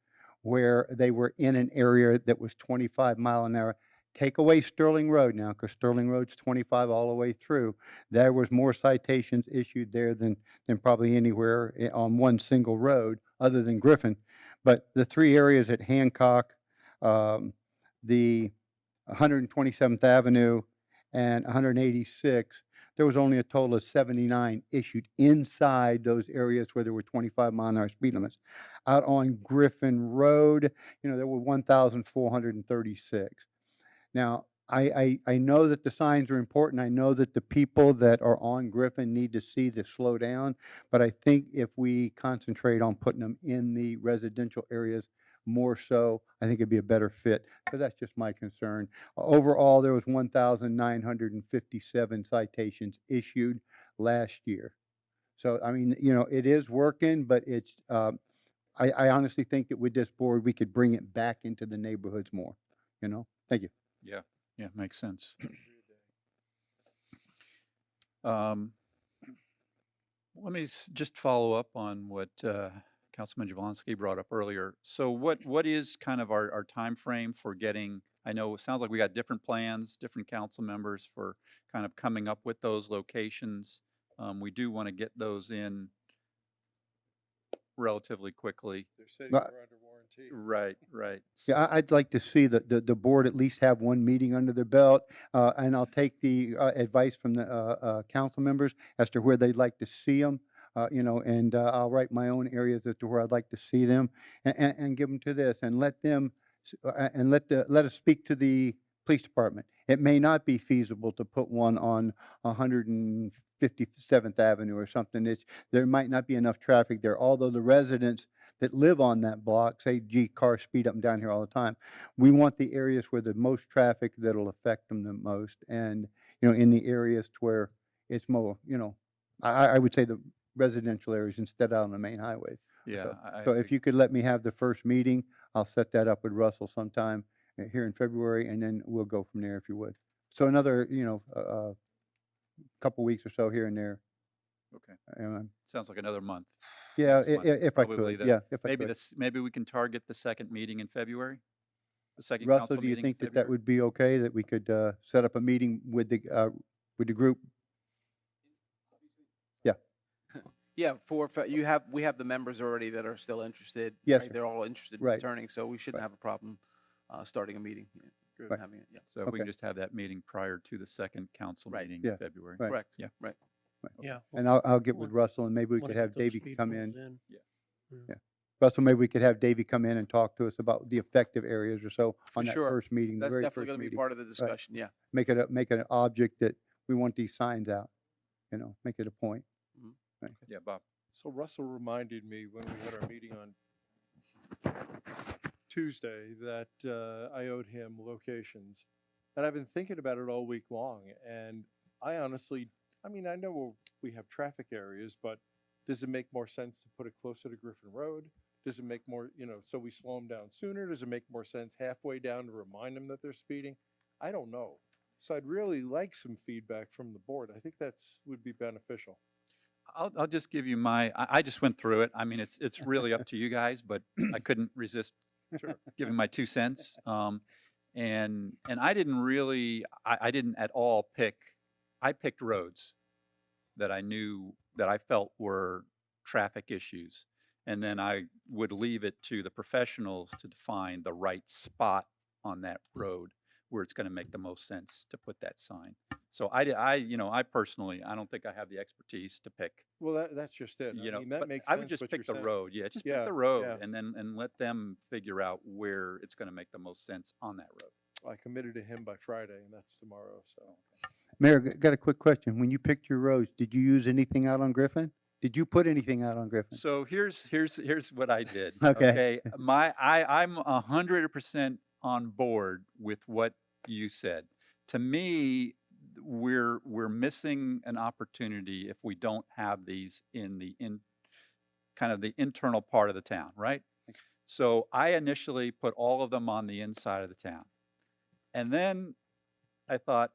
where they were in an area that was 25 mile an hour. Take away Sterling Road now, because Sterling Road's 25 all the way through. There was more citations issued there than probably anywhere on one single road other than Griffin. But the 3 areas at Hancock, the 127th Avenue, and 186, there was only a total of 79 issued inside those areas where there were 25 mile an hour speed limits. Out on Griffin Road, there were 1,436. Now, I know that the signs are important. I know that the people that are on Griffin need to see the slow down, but I think if we concentrate on putting them in the residential areas more so, I think it'd be a better fit. But that's just my concern. Overall, there was 1,957 citations issued last year. So, I mean, it is working, but it's, I honestly think that with this board, we could bring it back into the neighborhoods more, Thank you. Yeah, yeah, makes sense. Let me just follow up on what Councilman Jablonski brought up earlier. So what is kind of our time frame for getting, I know it sounds like we got different plans, different council members for kind of coming up with those locations. We do want to get those in relatively quickly. They're saying But- we're under warranty. Right, right. Yeah, I'd like to see the board at least have one meeting under their belt, and I'll take the advice from the council members as to where they'd like to see them, and I'll write my own areas as to where I'd like to see them, and give them to this, and let them, and let us speak to the police department. It may not be feasible to put one on 157th Avenue or something. There might not be enough traffic there, although the residents that live on that block say, gee, cars speed up and down here all the time. We want the areas where the most traffic that'll affect them the most, and, in the areas to where it's more, I would say the residential areas instead out on the main highways. Yeah. So if you could let me have the first meeting, I'll set that up with Russell sometime here in February, and then we'll go from there if you would. So another, couple weeks or so here and there. Okay. Sounds like another month. Yeah, Next month, if I probably could, yeah, if I maybe could. maybe we can target the second meeting in February? The second Russell, council do you meeting in think that February? would be okay, that we could set up a meeting with the group? Yeah, Yeah, we have the members already that are still interested. Yes, right? sir. They're all interested in Right. returning, so we shouldn't have a problem starting a meeting. Yeah, good Right. having it. Yeah. So if we can Okay. just have that meeting prior to the second council Right. meeting Yeah, in February. right. Correct. Yeah. Right. Yeah. and I'll get with Russell, and maybe we wanna could have get those Davey speed come bumps in. Yeah. Russell, maybe we could have Davey come in and talk to us about the effective areas or so For on that sure. first meeting, the That's very definitely first going to be meeting. part of the discussion. Yeah. Make it an object that we want these signs out, make it a point. Yeah, Bob. So Russell reminded me when we had our meeting on Tuesday that I owed him locations. And I've been thinking about it all week long. And I honestly, I know we have traffic areas, but does it make more sense to put it closer to Griffin Road? Does it make more, so we slow them down sooner? Does it make more sense halfway down to remind them that they're speeding? I don't know. So I'd really like some feedback from the board. I think would be beneficial. I'll just give you I just went through it. I mean, it's really up to you guys, but I couldn't resist giving my 2 cents. And I didn't really, I didn't at all I picked roads that I knew that I felt were traffic issues. And then I would leave it to the professionals to define the right spot on that road where it's going to make the most sense to put that sign. So I personally, I don't think I have the expertise to pick. Well, that's just it. That But makes I sense. would just what pick you're the saying. road. Yeah, just pick Yeah, the road, yeah. and let them figure out where it's going to make the most sense on that road. I committed to him by Friday, and that's tomorrow. So Mayor, got a quick question. When you picked your roads, did you use anything out on Griffin? Did you put anything out on Griffin? So here's what I did. Okay. I'm 100% on board with what you said. To me, we're missing an opportunity if we don't have these in kind of the internal part of the town, right? So I initially put all of them on the inside of the town. And then I thought,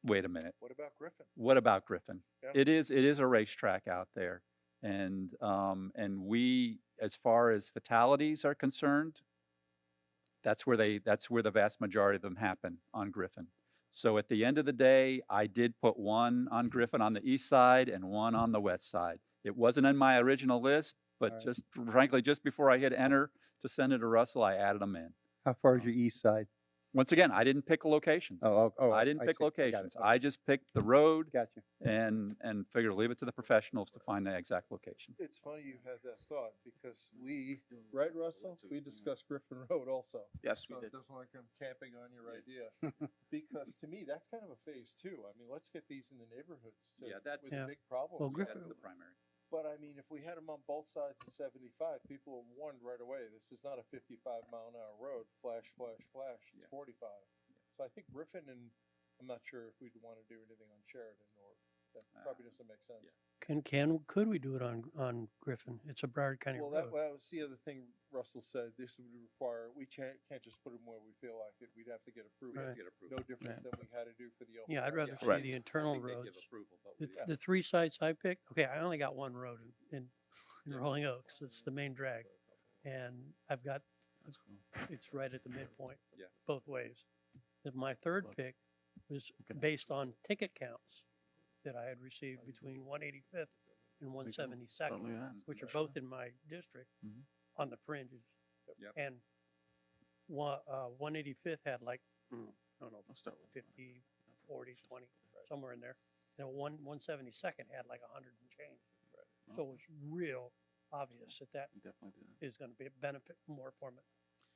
wait a minute. What about Griffin? What about Griffin? Yeah. It is a racetrack out there. And we, as far as fatalities are concerned, that's where the vast majority of them happen, on Griffin. So at the end of the day, I did put one on Griffin on the east side and one on the west side. It wasn't in my original list, but All right. just frankly, just before I hit enter to Senator Russell, I added them in. How far is your east side? Once again, I didn't pick locations. I didn't pick see. Got it. locations. I just picked the road Gotcha. and figured leave it to the professionals to find the exact location. It's funny you had that thought because right, Russell? We discussed Griffin Road also. Yes, we So did. it doesn't like I'm camping on your idea. Because to me, that's kind of a phase two. I mean, let's get these in the neighborhoods. Yeah, that's- with Yeah. big problems. Well, with Griffin- That's the primary. But I mean, if we had them on both sides of 75, people are warned right away. This is not a 55-mile-an-hour road. Flash, flash, flash. It's Yeah. 45. So I think Griffin, and I'm not sure if we'd want to do anything on Sheridan, or that probably doesn't make sense. Could we do it on Griffin? It's a Broward County Well, road. that was the other thing Russell said. This would require, we can't just put them where we feel like it. We'd have to get approval. Right. No different than we had to do for the open. Yeah, I'd rather see Correct. the I internal think they'd give roads. approval, but The, we- the three sites I picked, okay, I only got one road in Rolling Oaks. It's the main drag. And I've got, it's right at the midpoint, Yeah. both ways. Then my third pick was based on ticket counts that I had received between 185th and 172nd, which are both in my district on the fringes. Yep. And 185th had like, I don't know, 50, 40, 20, somewhere in there. Then 172nd had like 100 and change. So it was real obvious that is going to be a benefit more for me.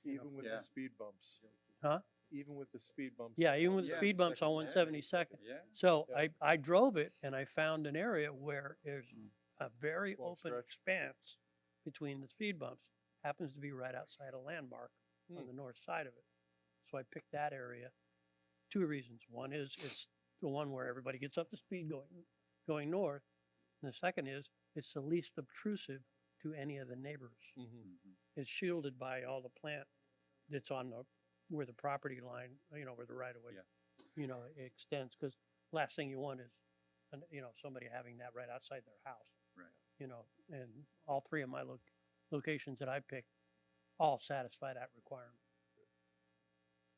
Even with Yeah. the speed bumps. Huh? Even with the speed bumps. Yeah, even with the Yeah. speed bumps on 172nd. Yeah. So I drove it and I found an area where there's a very Long open stretch. expanse between the speed bumps. Happens to be right outside a landmark on the north side of it. So I picked that area. Two reasons. One is it's the one where everybody gets up to speed going north. And the second is it's the least obtrusive to any of the neighbors. It's shielded by all the plant that's on where the property line, where the right of way, extends. Because last thing you want is, somebody having that right outside their house. Right. And all three of my locations that I picked all satisfy that requirement.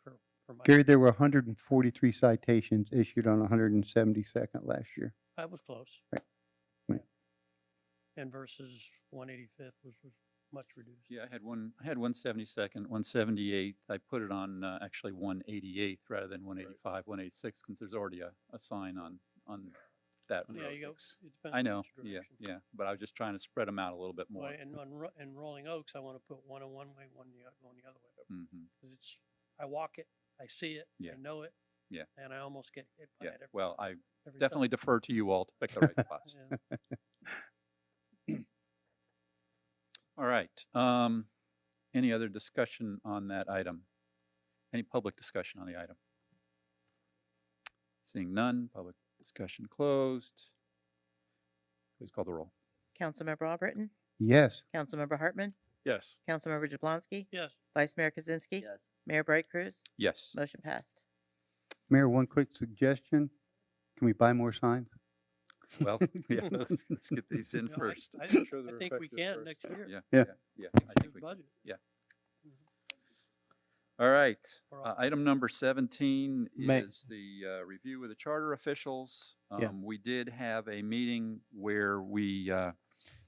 For my, Gary, there were 143 citations issued on 172nd last year. I was close. Right. Right. And versus 185th was much reduced. Yeah, I had 172nd, 178th. I put it on actually 188th rather than 185, 186, because there's already a sign on that. Yeah, road. you go. It depends I on know. which Yeah, direction. yeah. But I was just trying to spread them out a little bit more. Well, and in Rolling Oaks, I want to put one on one way, one on the other way. Hmm. Because I walk it, I see it, Yeah. I know it, Yeah. and I almost get hit by Yeah. it every Well, I every definitely time. defer to you all to pick the right spots. Yeah. All right. Any other discussion on that item? Any public discussion on the item? Seeing none, public discussion closed. Please call the roll. Councilmember Albritton? Yes. Councilmember Hartman? Yes. Councilmember Jablonski? Yes. Vice Mayor Kaczynski? Yes. Mayor Bright Cruz? Yes. Motion passed. Mayor, one quick suggestion. Can we buy more signs? Well, yeah, let's get these in No, first. I Sure they're think we effective can first. next year. Yeah, Yeah. yeah. I think we can. Budget. Yeah. All right. We're off. Item number 17 May- is the review with the charter officials. Yeah. We did have a meeting where we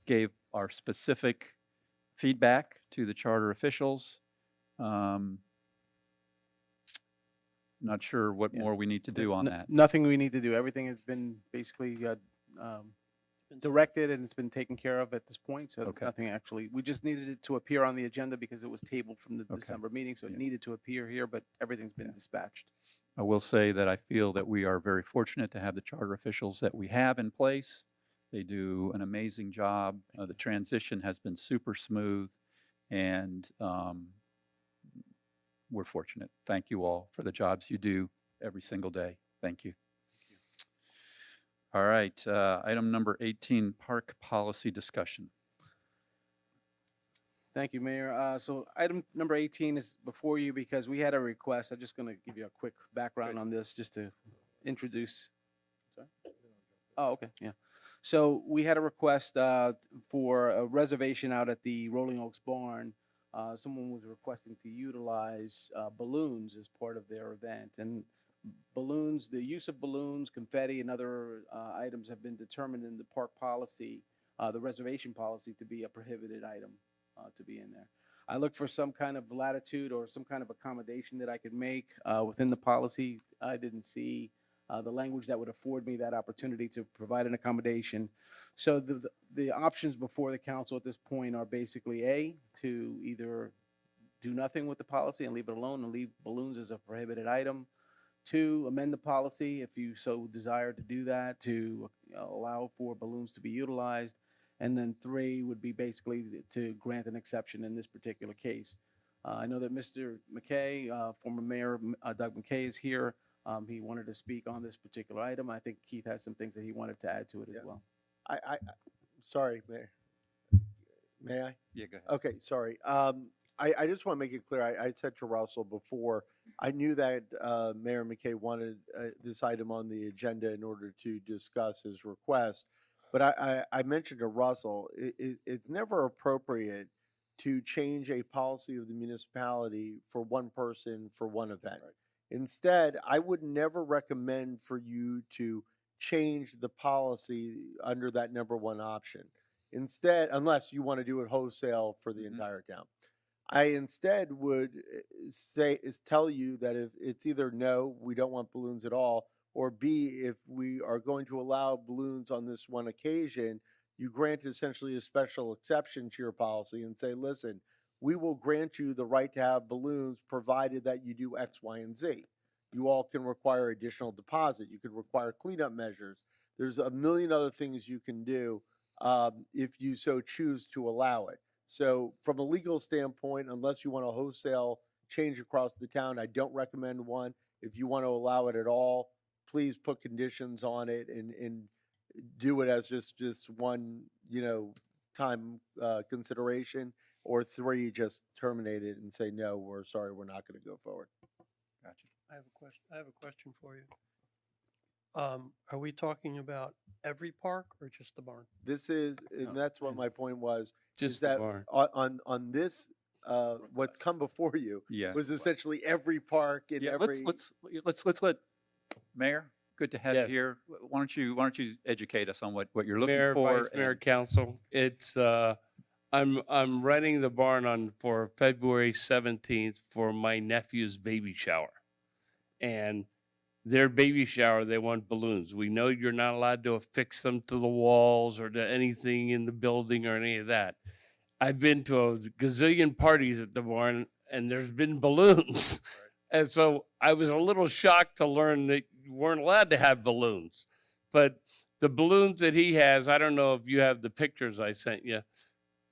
gave our specific feedback to the charter officials. Not sure what Yeah. more we need to do on that. Nothing we need to do. Everything has been basically directed and it's been taken care of at this point. So there's Okay. nothing actually. We just needed it to appear on the agenda because it was tabled from the Okay. December meeting. So it Yeah. needed to appear here, but everything's been Yeah. dispatched. I will say that I feel that we are very fortunate to have the charter officials that we have in place. They do an amazing job. The transition has been super smooth, and we're fortunate. Thank you all for the jobs you do every single day. Thank you. All right, item number 18, park policy discussion. Thank you, Mayor. So item number 18 is before you because we had a request. I'm just going to give you a quick background on this just to introduce. Sorry? Oh, okay, yeah. So we had a request for a reservation out at the Rolling Oaks Barn. Someone was requesting to utilize balloons as part of their event. And balloons, the use of balloons, confetti, and other items have been determined in the park policy, the reservation policy, to be a prohibited item to be in there. I looked for some kind of latitude or some kind of accommodation that I could make within the policy. I didn't see the language that would afford me that opportunity to provide an accommodation. So the options before the council at this point are basically A, to either do nothing with the policy and leave it alone and leave balloons as a prohibited item. 2, amend the policy if you so desire to do that, to allow for balloons to be utilized. And then 3 would be basically to grant an exception in this particular case. I know that Mr. McKay, former Mayor Doug McKay, is here. He wanted to speak on this particular item. I think Keith has some things that he wanted to add to it as well. Sorry, Mayor. May I? Yeah, go ahead. Okay, sorry. I just want to make it clear. I said to Russell before, I knew that Mayor McKay wanted this item on the agenda in order to discuss his request. But I mentioned to Russell, it's never appropriate to change a policy of the municipality for one person for one event. Right. Instead, I would never recommend for you to change the policy under that number 1 option. Instead, unless you want to do it wholesale for the entire town. I instead would tell you that if it's either no, we don't want balloons at all, or B, if we are going to allow balloons on this one occasion, you grant essentially a special exception to your policy and say, listen, we will grant you the right to have balloons provided that you do X, Y, and Z. You all can require additional deposit. You could require cleanup measures. There's a million other things you can do if you so choose to allow it. So from a legal standpoint, unless you want a wholesale change across the town, I don't recommend one. If you want to allow it at all, please put conditions on it and do it as just one, time consideration, or 3, just terminate it and say, no, we're sorry, we're not going to go forward. Gotcha. I have a question for you. Are we talking about every park or just the barn? This is, and that's what my point was. Just is the that barn. On this, what's come before you Yeah. was essentially every park in every. Let's let Mayor. Good to have Yes. you here. Why don't you educate us on what you're looking Mayor, for? Vice Mayor, Council. It's I'm renting the barn for February 17th for my nephew's baby shower. And their baby shower, they want balloons. We know you're not allowed to affix them to the walls or to anything in the building or any of that. I've been to a gazillion parties at the barn and there's been balloons. Right. And so I was a little shocked to learn that you weren't allowed to have balloons. But the balloons that he has, I don't know if you have the pictures I sent you,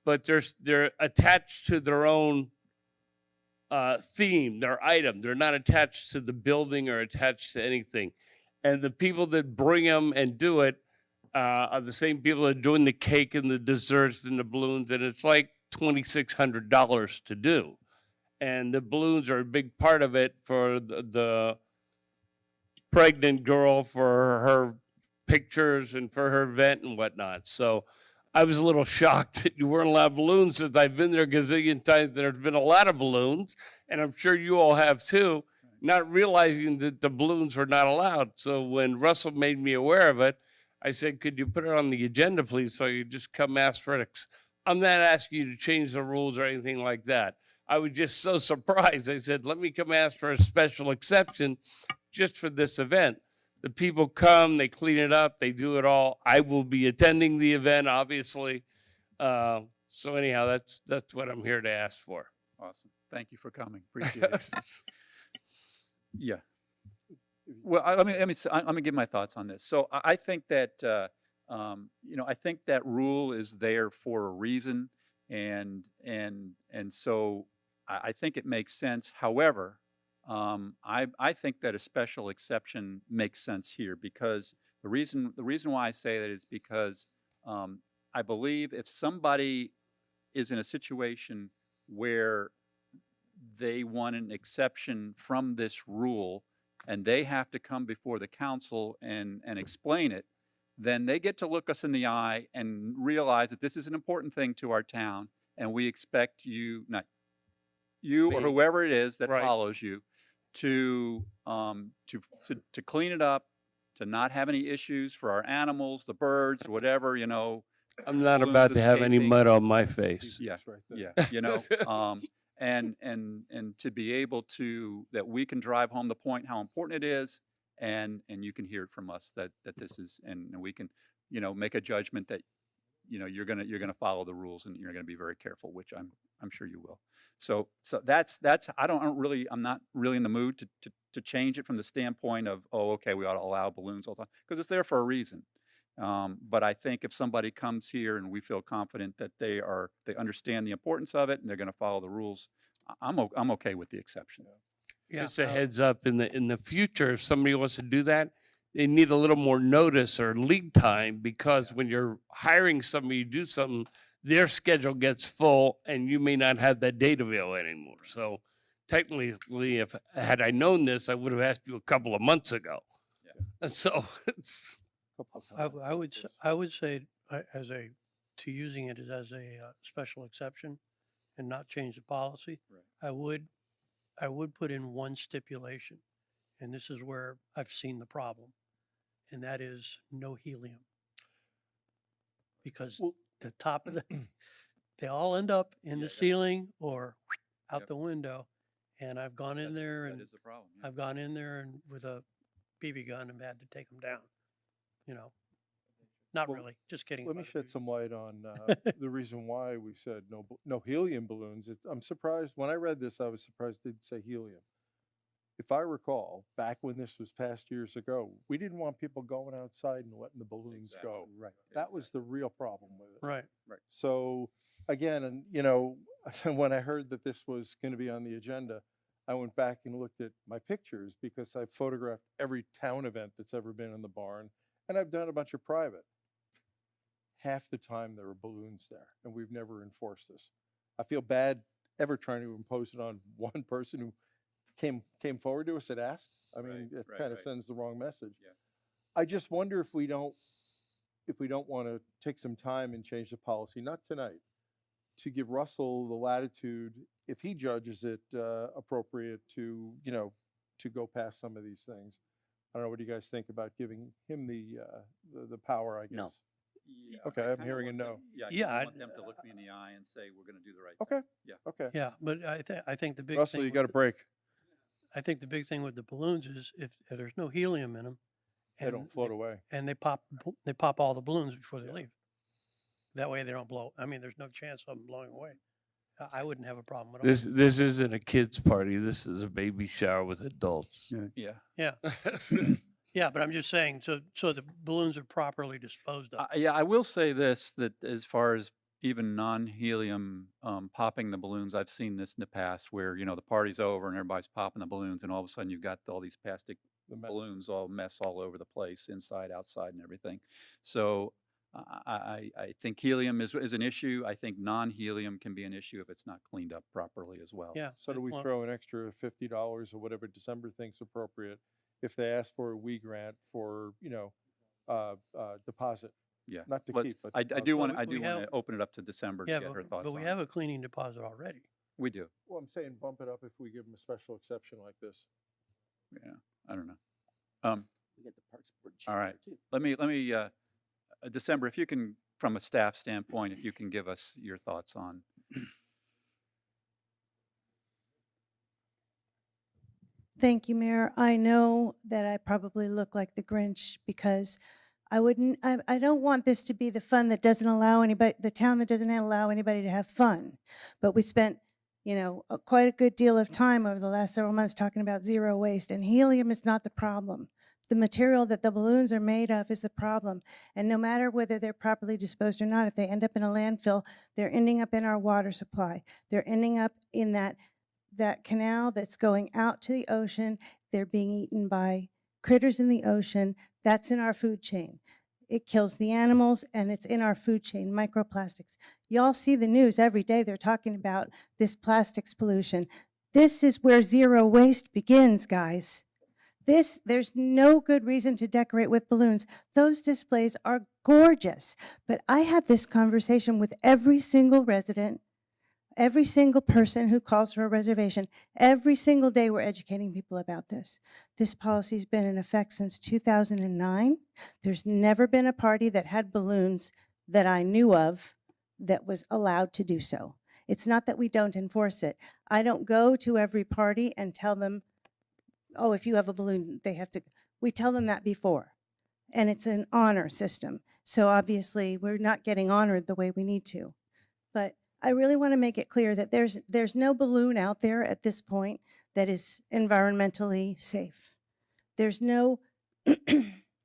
but they're attached to their own theme, their item. They're not attached to the building or attached to anything. And the people that bring them and do it are the same people that are doing the cake and the desserts and the balloons. And it's like $2,600 to do. And the balloons are a big part of it for the pregnant girl, for her pictures and for her event and whatnot. So I was a little shocked that you weren't allowed balloons, since I've been there a gazillion times. There's been a lot of balloons, and I'm sure you all have too, not realizing that the balloons were not allowed. So when Russell made me aware of it, I said, could you put it on the agenda, please, so you just come ask for it. I'm not asking you to change the rules or anything like that. I was just so surprised. I said, let me come ask for a special exception just for this event. The people come, they clean it up, they do it all. I will be attending the event, obviously. So anyhow, that's what I'm here to ask for. Awesome. Thank you for coming. Appreciate it. Yeah. Well, I'm going to give my thoughts on this. So I think that I think that rule is there for a reason, and so I think it makes sense. However, I think that a special exception makes sense here, because the reason why I say that is because I believe if somebody is in a situation where they want an exception from this rule and they have to come before the council and explain it, then they get to look us in the eye and realize that this is an important thing to our town, and we expect you, not you or Me. whoever it is that Right. follows you, to clean it up, to not have any issues for our animals, the birds, whatever, I'm not balloons about to have any escaping. mud on my face. Yeah, right there. yeah, and to be able to, that we can drive home the point how important it is, and you can hear it from us that this is, and we can, make a judgment that, you're gonna follow the rules and you're gonna be very careful, which I'm sure you will. So that's I'm not really in the mood to change it from the standpoint of, oh, okay, we ought to allow balloons all the time, because it's there for a reason. But I think if somebody comes here and we feel confident that they understand the importance of it and they're going to follow the rules, I'm okay with the exception. Just a heads up, in the future, if somebody wants to do that, they need a little more notice or lead time, because when you're hiring somebody to do something, their schedule gets full and you may not have that date available anymore. So technically, if had I known this, I would have asked you a couple of months ago. Yeah. So it's. I would say to using it as a special exception and not change the policy. Right. I would put in one stipulation, and this is where I've seen the problem, and that is no helium. Because the top of they all end up in the ceiling or out the window, and I've gone in there and that is a problem. Yeah. I've gone in there and with a BB gun and had to take them down. Not Well, really, just kidding. Let me about it. shed some light on the reason why we said no helium balloons. I'm surprised, when I read this, I was surprised it didn't say helium. If I recall, back when this was passed years ago, we didn't want people going outside and letting the balloons go. Right. That was the real problem with it. Right. So again, and when I heard that this was going to be on the agenda, I went back and looked at my pictures, because I've photographed every town event that's ever been in the barn, and I've done a bunch of private. Half the time there are balloons there, and we've never enforced this. I feel bad ever trying to impose it on one person who came forward to us and asked. I mean, it kind of sends the wrong message. Yeah. I just wonder if we don't want to take some time and change the policy, not tonight, to give Russell the latitude, if he judges it appropriate, to go past some of these things. I don't know, what do you guys think about giving him the power, I guess? No. Yeah, Okay, I I'm kinda hearing a want no. them- Yeah, Yeah, I want them to look me in the eye and say, we're going to do the right thing. Okay. Yeah. Okay. Yeah, but I think the big Russell, thing you got a break. I think the big thing with the balloons is if there's no helium in them, They don't float away. and they pop all the balloons before they leave. That way they don't blow. I mean, there's no chance of them blowing away. I wouldn't have a problem at all. This isn't a kids' party. This is a baby shower with adults. Yeah. Yeah. Yeah, but I'm just saying, so the balloons are properly disposed of. Yeah, I will say this, that as far as even non-helium popping the balloons, I've seen this in the past where, the party's over and everybody's popping the balloons, and all of a sudden you've got all these plastic The mess. balloons all over the place, inside, outside, and everything. So I think helium is an issue. I think non-helium can be an issue if it's not cleaned up properly as well. Yeah. So do we throw an extra $50 or whatever December thinks appropriate if they ask for a WE grant for, deposit? Yeah. Not to Let's- keep, but I do want we to have- open it up to December Yeah, to get her thoughts but we on have it. a cleaning deposit already. We do. Well, I'm saying bump it up if we give them a special exception like this. Yeah. I don't know. We get the Parks Board All chair right. too. Let me, December, if you can, from a staff standpoint, if you can give us your thoughts on. Thank you, Mayor. I know that I probably look like the Grinch because I don't want this to be the fun that doesn't allow anybody, the town that doesn't allow anybody to have fun. But we spent, quite a good deal of time over the last several months talking about zero waste, and helium is not the problem. The material that the balloons are made of is the problem. And no matter whether they're properly disposed or not, if they end up in a landfill, they're ending up in our water supply. They're ending up in that canal that's going out to the ocean. They're being eaten by critters in the ocean. That's in our food chain. It kills the animals, and it's in our food chain, microplastics. Y'all see the news every day. They're talking about this plastics pollution. This is where zero waste begins, guys. There's no good reason to decorate with balloons. Those displays are gorgeous. But I have this conversation with every single resident, every single person who calls for a reservation. Every single day we're educating people about this. This policy's been in effect since 2009. There's never been a party that had balloons that I knew of that was allowed to do so. It's not that we don't enforce it. I don't go to every party and tell them, oh, if you have a balloon, they have to. We tell them that before. And it's an honor system. So obviously we're not getting honored the way we need to. But I really want to make it clear that there's no balloon out there at this point that is environmentally safe. There's no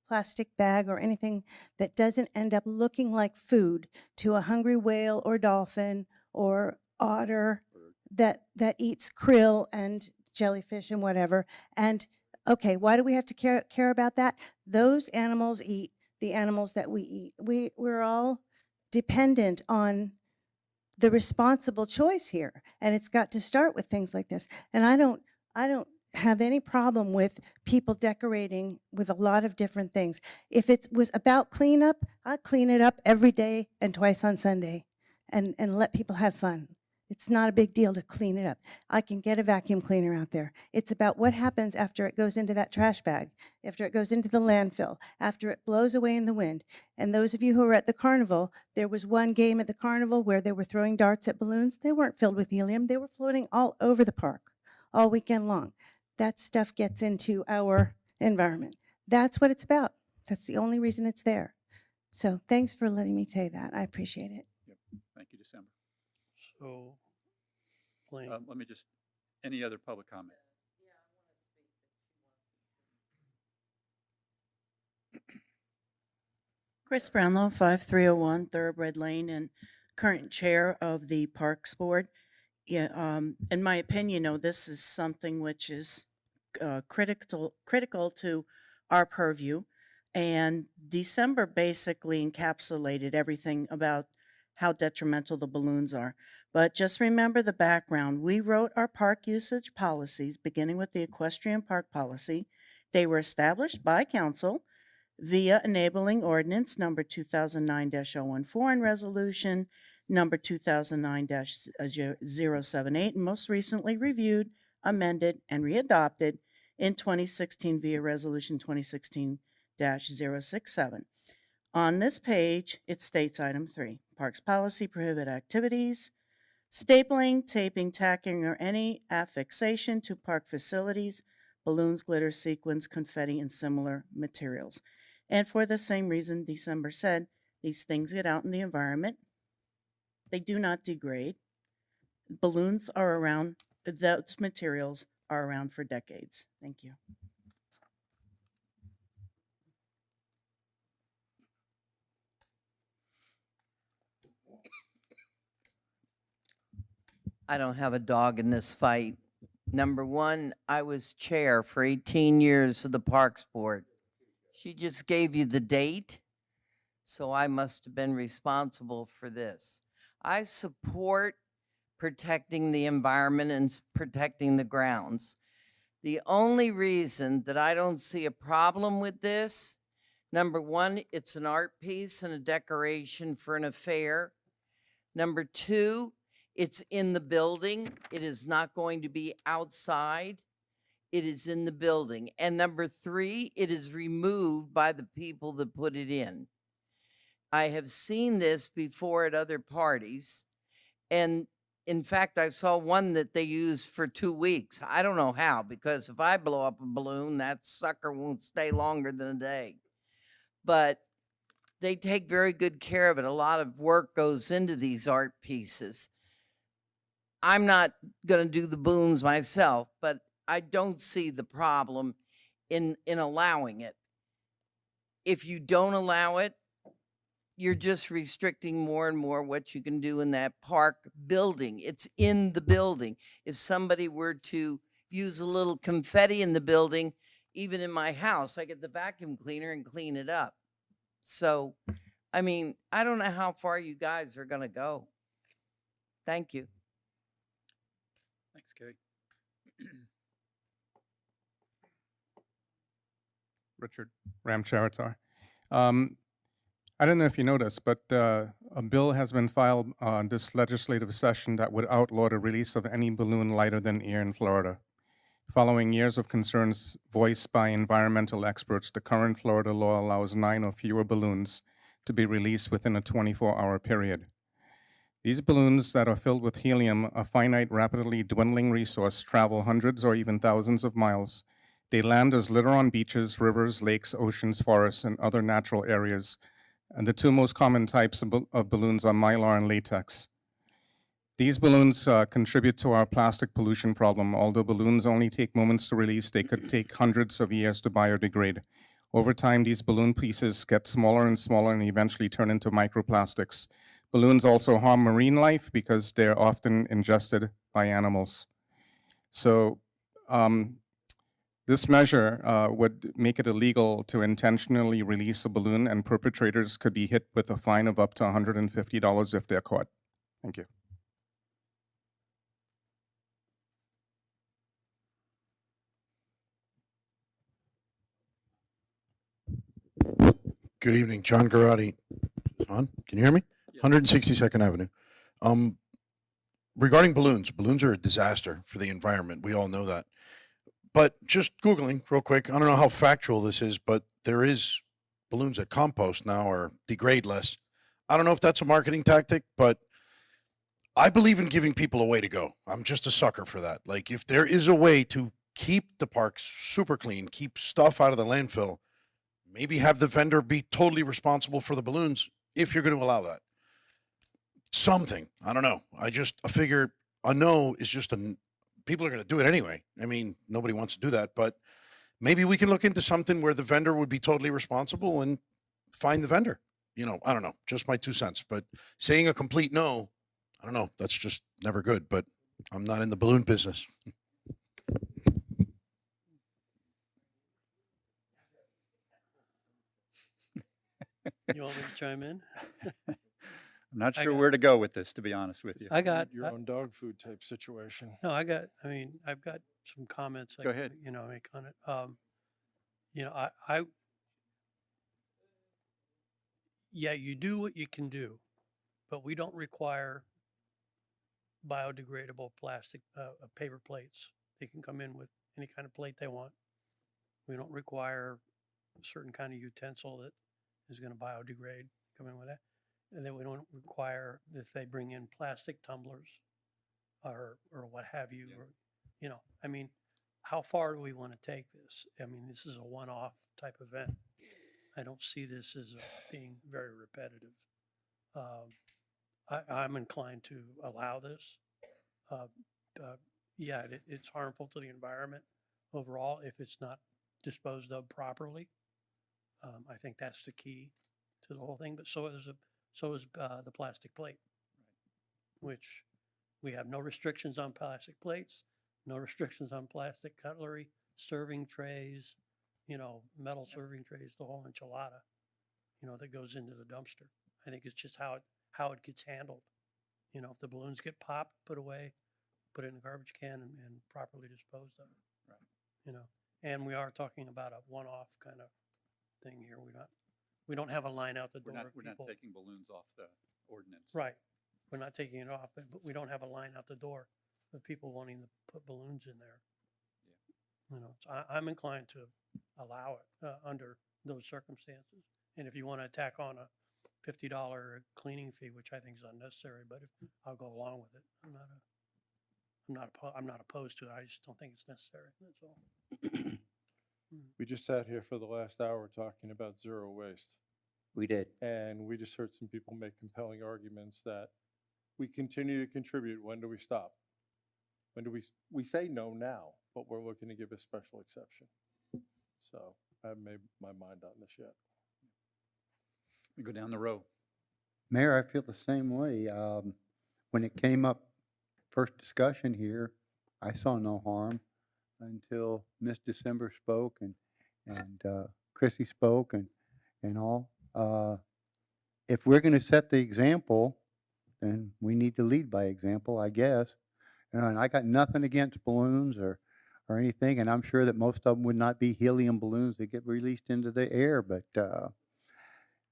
plastic bag or anything that doesn't end up looking like food to a hungry whale or dolphin or otter that eats krill and jellyfish and whatever. And okay, why do we have to care about that? Those animals eat the animals that we eat. We're all dependent on the responsible choice here, and it's got to start with things like this. And I don't have any problem with people decorating with a lot of different things. If it was about cleanup, I'd clean it up every day and twice on Sunday and let people have fun. It's not a big deal to clean it up. I can get a vacuum cleaner out there. It's about what happens after it goes into that trash bag, after it goes into the landfill, after it blows away in the wind. And those of you who were at the carnival, there was one game at the carnival where they were throwing darts at balloons. They weren't filled with helium. They were floating all over the park all weekend long. That stuff gets into our environment. That's what it's about. That's the only reason it's there. So thanks for letting me say that. I appreciate it. Yep. Thank you, December. So, Blaine. Let me just, any other public comment? Chris Brownlow, 5301 Thoroughbred Lane, and current chair of the Parks Board. Yeah, in my opinion, this is something which is critical to our purview. And December basically encapsulated everything about how detrimental the balloons are. But just remember the background. We wrote our park usage policies, beginning with the equestrian park policy. They were established by council via enabling ordinance number 2009-014 and resolution number 2009-078, and most recently reviewed, amended, and readopted in 2016 via resolution 2016-067. On this page, it states item 3, Parks policy prohibit activities, stapling, taping, tacking, or any affixation to park facilities, balloons, glitter, sequins, confetti, and similar materials. And for the same reason December said, these things get out in the environment. They do not degrade. Balloons are around, those materials are around for decades. Thank you. I don't have a dog in this fight. Number one, I was chair for 18 years of the Parks Board. She just gave you the date, so I must have been responsible for this. I support protecting the environment and protecting the grounds. The only reason that I don't see a problem with this, number one, it's an art piece and a decoration for an affair. Number two, it's in the building. It is not going to be outside. It is in the building. And number three, it is removed by the people that put it in. I have seen this before at other parties. And in fact, I saw one that they used for 2 weeks. I don't know how, because if I blow up a balloon, that sucker won't stay longer than a day. But they take very good care of it. A lot of work goes into these art pieces. I'm not going to do the balloons myself, but I don't see the problem in allowing it. If you don't allow it, you're just restricting more and more what you can do in that park building. It's in the building. If somebody were to use a little confetti in the building, even in my house, I get the vacuum cleaner and clean it up. So, I mean, I don't know how far you guys are gonna go. Thank you. Thanks, Kay. Richard Ramcharatar. I don't know if you noticed, but a bill has been filed on this legislative session that would outlaw the release of any balloon lighter than air in Florida. Following years of concerns voiced by environmental experts, the current Florida law allows 9 or fewer balloons to be released within a 24-hour period. These balloons that are filled with helium, a finite, rapidly dwindling resource, travel hundreds or even thousands of miles. They land as litter on beaches, rivers, lakes, oceans, forests, and other natural areas. And the 2 most common types of balloons are mylar and latex. These balloons contribute to our plastic pollution problem. Although balloons only take moments to release, they could take hundreds of years to biodegrade. Over time, these balloon pieces get smaller and smaller and eventually turn into microplastics. Balloons also harm marine life because they're often ingested by animals. So this measure would make it illegal to intentionally release a balloon, and perpetrators could be hit with a fine of up to $150 if they're caught. Thank you. Good evening, John Garotti. On? Can you hear me? 162nd Avenue. Regarding balloons, balloons are a disaster for the environment. We all know that. But just Googling real quick, I don't know how factual this is, but there is balloons that compost now or degrade less. I don't know if that's a marketing tactic, but I believe in giving people a way to go. I'm just a sucker for that. Like, if there is a way to keep the parks super clean, keep stuff out of the landfill, maybe have the vendor be totally responsible for the balloons if you're going to allow that. Something. I don't know. I figure a no is just people are going to do it anyway. I mean, nobody wants to do that, but maybe we can look into something where the vendor would be totally responsible and fine the vendor. You know, I don't know, just my 2 cents, but saying a complete no, I don't know. That's just never good, but I'm not in the balloon business. You want me to chime in? I'm not I sure got- where to go with this, to be honest with you. I got Your own dog food type situation. No, I've got some comments. Go ahead. Make on it. Yeah, you do what you can do, but we don't require biodegradable plastic, paper plates. They can come in with any kind of plate they want. We don't require a certain kind of utensil that is going to biodegrade, come in with that. And then we don't require if they bring in plastic tumblers or what have you, or, I mean, how far do we want to take this? I mean, this is a one-off type event. I don't see this as being very repetitive. I'm inclined to allow this. Yeah, it's harmful to the environment overall if it's not disposed of properly. I think that's the key to the whole thing. But so is the plastic plate, which we have no restrictions on plastic plates, no restrictions on plastic cutlery, serving trays, metal serving trays, the whole enchilada, that goes into the dumpster. I think it's just how it gets handled. If the balloons get popped, put away, put it in a garbage can and properly disposed of. Right. And we are talking about a one-off kind of thing here. We don't have a line out the door. We're not taking balloons off the ordinance. Right. We're not taking it off, but we don't have a line out the door of people wanting to put balloons in there. So I'm inclined to allow it under those circumstances. And if you want to tack on a $50 cleaning fee, which I think is unnecessary, but I'll go along with it. I'm not opposed to it. I just don't think it's necessary. That's all. We just sat here for the last hour talking about zero waste. We did. And we just heard some people make compelling arguments that we continue to contribute. When do we stop? When do we say no now, but we're looking to give a special exception? So I haven't made my mind on this yet. We go down the row. Mayor, I feel the same way. When it came up, first discussion here, I saw no harm until Miss December spoke and Chrissy spoke and all. If we're going to set the example, then we need to lead by example, I guess. And I got nothing against balloons or anything, and I'm sure that most of them would not be helium balloons that get released into the air, but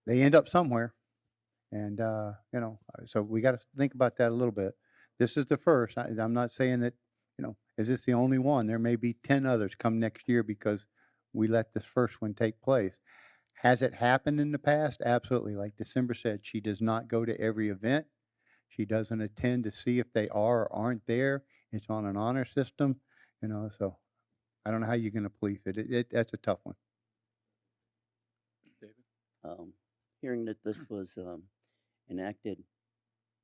they end up somewhere. And, so we got to think about that a little bit. This is the first. I'm not saying that, is this the only one? There may be 10 others come next year because we let this first one take place. Has it happened in the past? Absolutely. Like December said, she does not go to every event. She doesn't attend to see if they are or aren't there. It's on an honor system, so I don't know how you're going to police it. That's a tough one. Hearing that this was enacted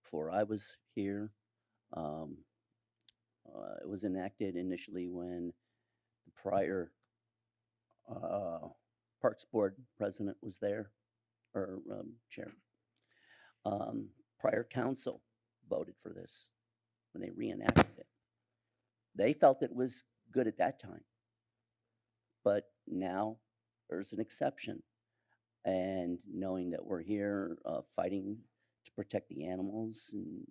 before I was here, it was enacted initially when the prior Parks Board president was there, or chair. Prior council voted for this when they reenacted it. They felt it was good at that time, but now there's an exception. And knowing that we're here fighting to protect the animals, and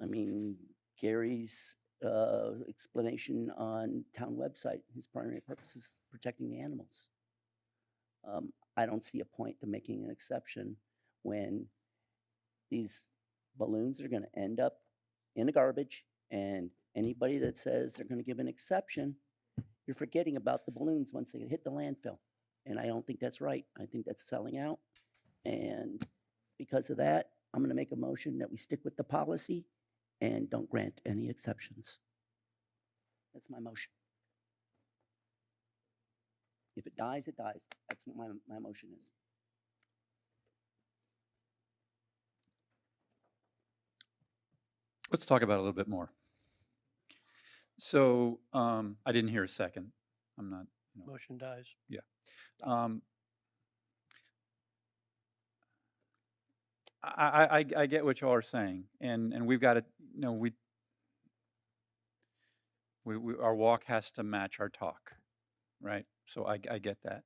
I mean, Gary's explanation on town website, his primary purpose is protecting the animals. I don't see a point to making an exception when these balloons are going to end up in the garbage, and anybody that says they're going to give an exception, you're forgetting about the balloons once they hit the landfill. And I don't think that's right. I think that's selling out. And because of that, I'm going to make a motion that we stick with the policy and don't grant any exceptions. That's my motion. If it dies, it dies. That's what my motion is. Let's talk about it a little bit more. So I didn't hear a second. I'm not. Motion dies. Yeah. I get what y'all are saying, and we've got to, we our walk has to match our talk, right? So I get that,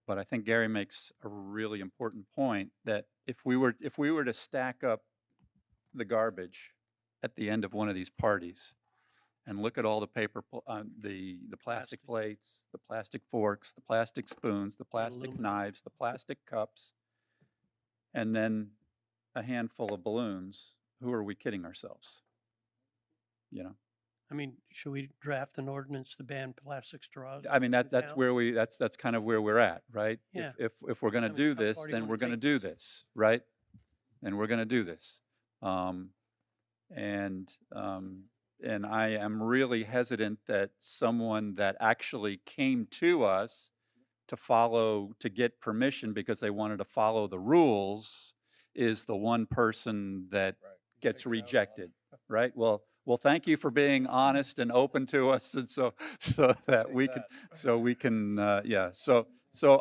but I think Gary makes a really important point that if we were to stack up the garbage at the end of one of these parties, and look at all the paper, the plastic plates, the plastic forks, the plastic spoons, the plastic knives, the plastic cups, and then a handful of balloons, who are we kidding ourselves? I mean, should we draft an ordinance to ban plastic straws? I mean, that's town? where that's kind of where we're at, right? Yeah. If we're going to I mean, do how this, far do you then wanna we're going to take do this? this, right? Then we're going to do this. And I am really hesitant that someone that actually came to us to get permission because they wanted to follow the rules is the one person that gets rejected, right? Well, thank you for being honest and open to us, and so that we can, yeah. So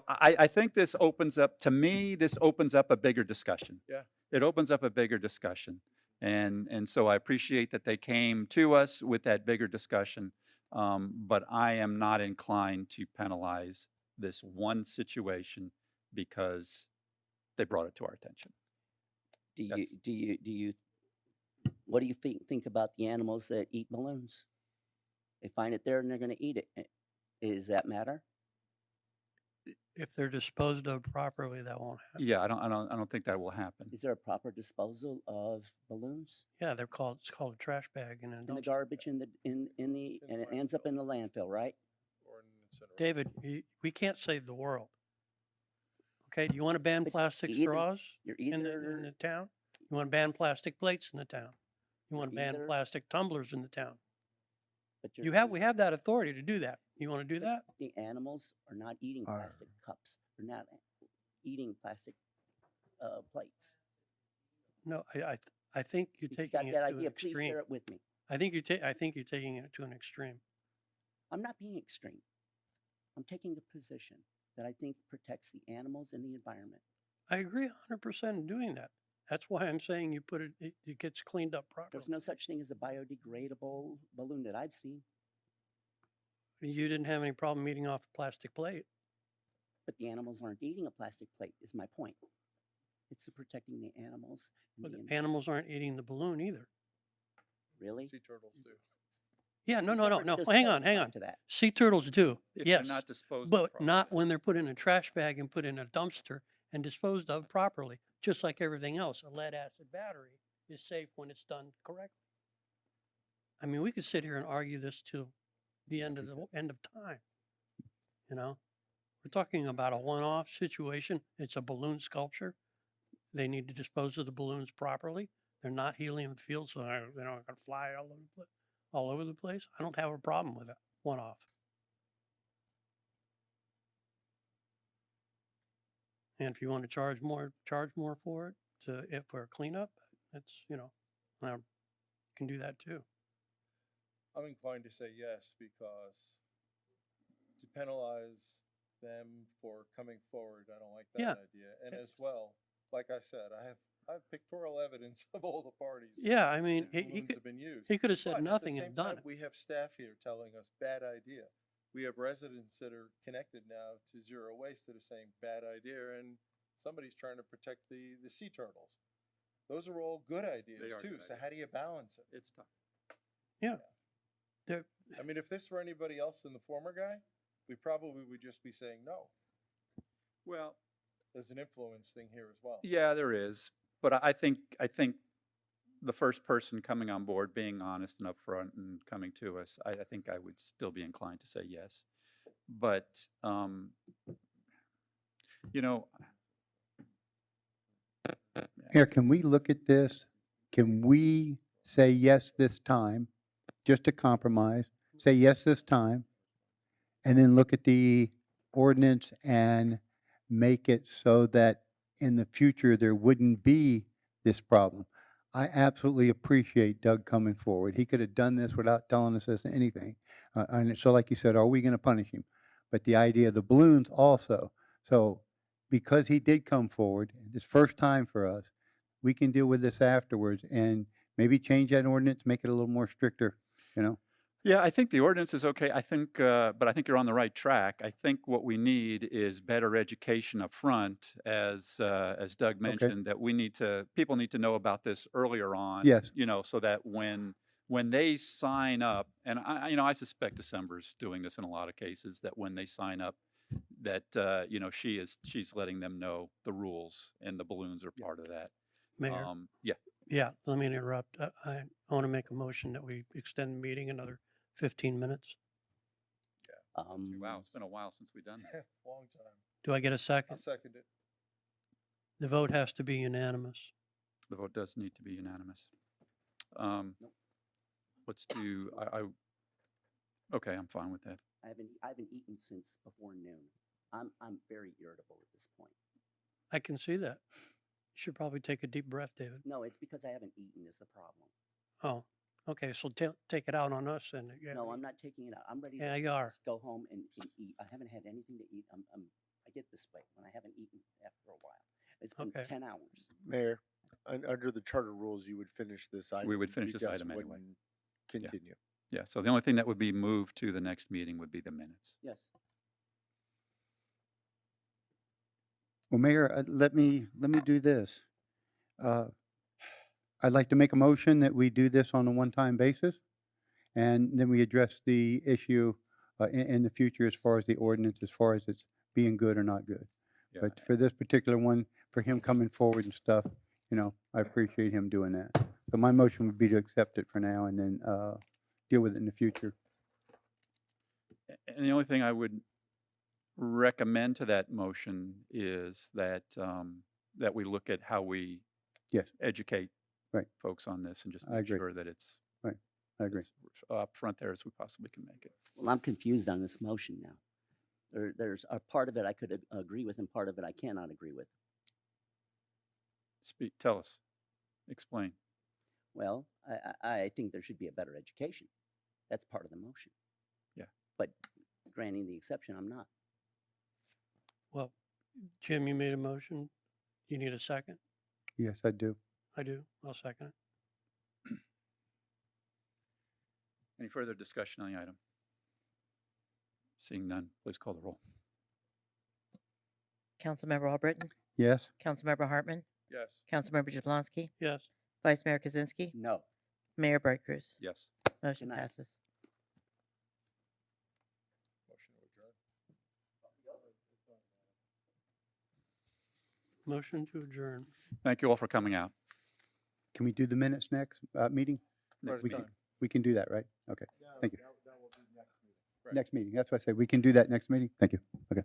I think this opens up, to me, this opens up a bigger discussion. Yeah. It opens up a bigger discussion. And so I appreciate that they came to us with that bigger discussion, but I am not inclined to penalize this one situation because they brought it to our attention. What do you think about the animals that eat balloons? They find it there and they're going to eat it. Does that matter? If they're disposed of properly, that won't happen. Yeah, I don't think that will happen. Is there a proper disposal of balloons? Yeah, it's called a trash bag in the garbage and it ends up in the landfill, right? David, we can't save the world. Okay, do you want to ban plastic straws in the town? You want to ban plastic plates in the town? You want to ban plastic tumblers in the town? We have that authority to do that. You want to do that? The animals are not eating plastic cups. They're not eating plastic plates. No, I think you're taking got it that to idea, an please extreme. share it with me. I think you're taking it to an extreme. I'm not being extreme. I'm taking a position that I think protects the animals and the environment. I agree 100% in doing that. That's why I'm saying you put it gets cleaned up properly. There's no such thing as a biodegradable balloon that I've seen, You didn't have any problem eating off a plastic plate. but the animals aren't eating a plastic plate, is my point. It's protecting the animals. And But the the animals aren't eating the balloon either. Really? Sea turtles do. Yeah, no, This no, no, never- no. this Hang doesn't on, hang apply on. to that. Sea turtles do, If yes, they're not disposed of but properly. not when they're put in a trash bag and put in a dumpster and disposed of properly. Just like everything else, a lead acid battery is safe when it's done correctly. I mean, we could sit here and argue this till the end of time. You know, we're talking about a one-off situation. It's a balloon sculpture. They need to dispose of the balloons properly. They're not helium filled, so they're not going to fly all over the place. I don't have a problem with it. One-off. And if you want to charge more for it for a cleanup, that's, I can do that too. I'm inclined to say yes, because to penalize them for coming forward, I don't like that Yeah. idea. And as well, like I said, I have pictorial evidence of all the parties. Yeah, I mean, that he balloons could have been used. he could have said But at the nothing same and done time, it. we have staff here telling us bad idea. We have residents that are connected now to zero waste that are saying bad idea, and somebody's trying to protect the sea turtles. Those are all good ideas are too. good So ideas. how do you balance it? It's tough. Yeah. They're, I mean, if this were anybody else than the former guy, we probably would just be saying no. Well, There's an influence thing here as well. yeah, there is. But I think the first person coming on board, being honest and upfront and coming to us, I think I would still be inclined to say yes. But, Here, can we look at this? Can we say yes this time, just to compromise, say yes this time, and then look at the ordinance and make it so that in the future there wouldn't be this problem? I absolutely appreciate Doug coming forward. He could have done this without telling us this anything. And so like you said, are we going to punish him? But the idea of the balloons also. So because he did come forward, this first time for us, we can deal with this afterwards and maybe change that ordinance, make it a little more stricter, yeah, I think the ordinance is okay. But I think you're on the right track. I think what we need is better education up front, as Doug mentioned, that people need to know about this earlier on. Yes. So that when they sign up, and I suspect December's doing this in a lot of cases, that when they sign up, that she's letting them know the rules, and the balloons are part of that. Mayor. Yeah. Yeah, let me interrupt. I want to make a motion that we extend the meeting another 15 minutes. Wow, it's been a while since we've done that. Long time. Do I get a I'll second? second it. The vote has to be unanimous. The vote does need to be unanimous. Let's do. Okay, I'm fine with that. I haven't eaten since before noon. I'm very irritable at this point. I can see that. You should probably take a deep breath, David. No, it's because I haven't eaten is the problem. Oh, okay. So take it out on us then. Yeah. No, I'm not taking it out. I'm ready Yeah, to you are. just go home and eat. I haven't had anything to eat. I get this way when I haven't eaten after a while. It's been Okay. 10 hours. Mayor, under the charter rules, you would finish this item. We would finish You this just item anyway. wouldn't Continue. Yeah, so the only thing that would be moved to the next meeting would be the minutes. Yes. Well, Mayor, let me do this. I'd like to make a motion that we do this on a one-time basis, and then we address the issue in the future as far as the ordinance, as far as it's being good or not good. Yeah. But for this particular one, for him coming forward and stuff, I appreciate him doing that. So my motion would be to accept it for now and then deal with it in the future. And the only thing I would recommend to that motion is that that we look at how we Yes. educate Right. folks on this and just I make agree. sure that it's Right. I agree. as up front there as we possibly can make it. Well, I'm confused on this motion now. There's a part of it I could agree with and part of it I cannot agree with. Tell us, explain. Well, I think there should be a better education. That's part of the motion. Yeah. But granting the exception. I'm not. Well, Jim, you made a motion. You need a second? Yes, I do. I do. I'll second it. Any further discussion on the item? Seeing none, please call the roll. Councilmember Albritton? Yes. Councilmember Hartman? Yes. Councilmember Jablonski? Yes. Vice Mayor Kaczynski? No. Mayor Bright Cruz? Yes. Motion Good night. passes. Motion to adjourn. Thank you all for coming out. Can we do the minutes next meeting? Next We meeting. can, we can do that, right? Okay, thank you. Next meeting, that's what I say. We can do that next meeting? Thank you. Okay.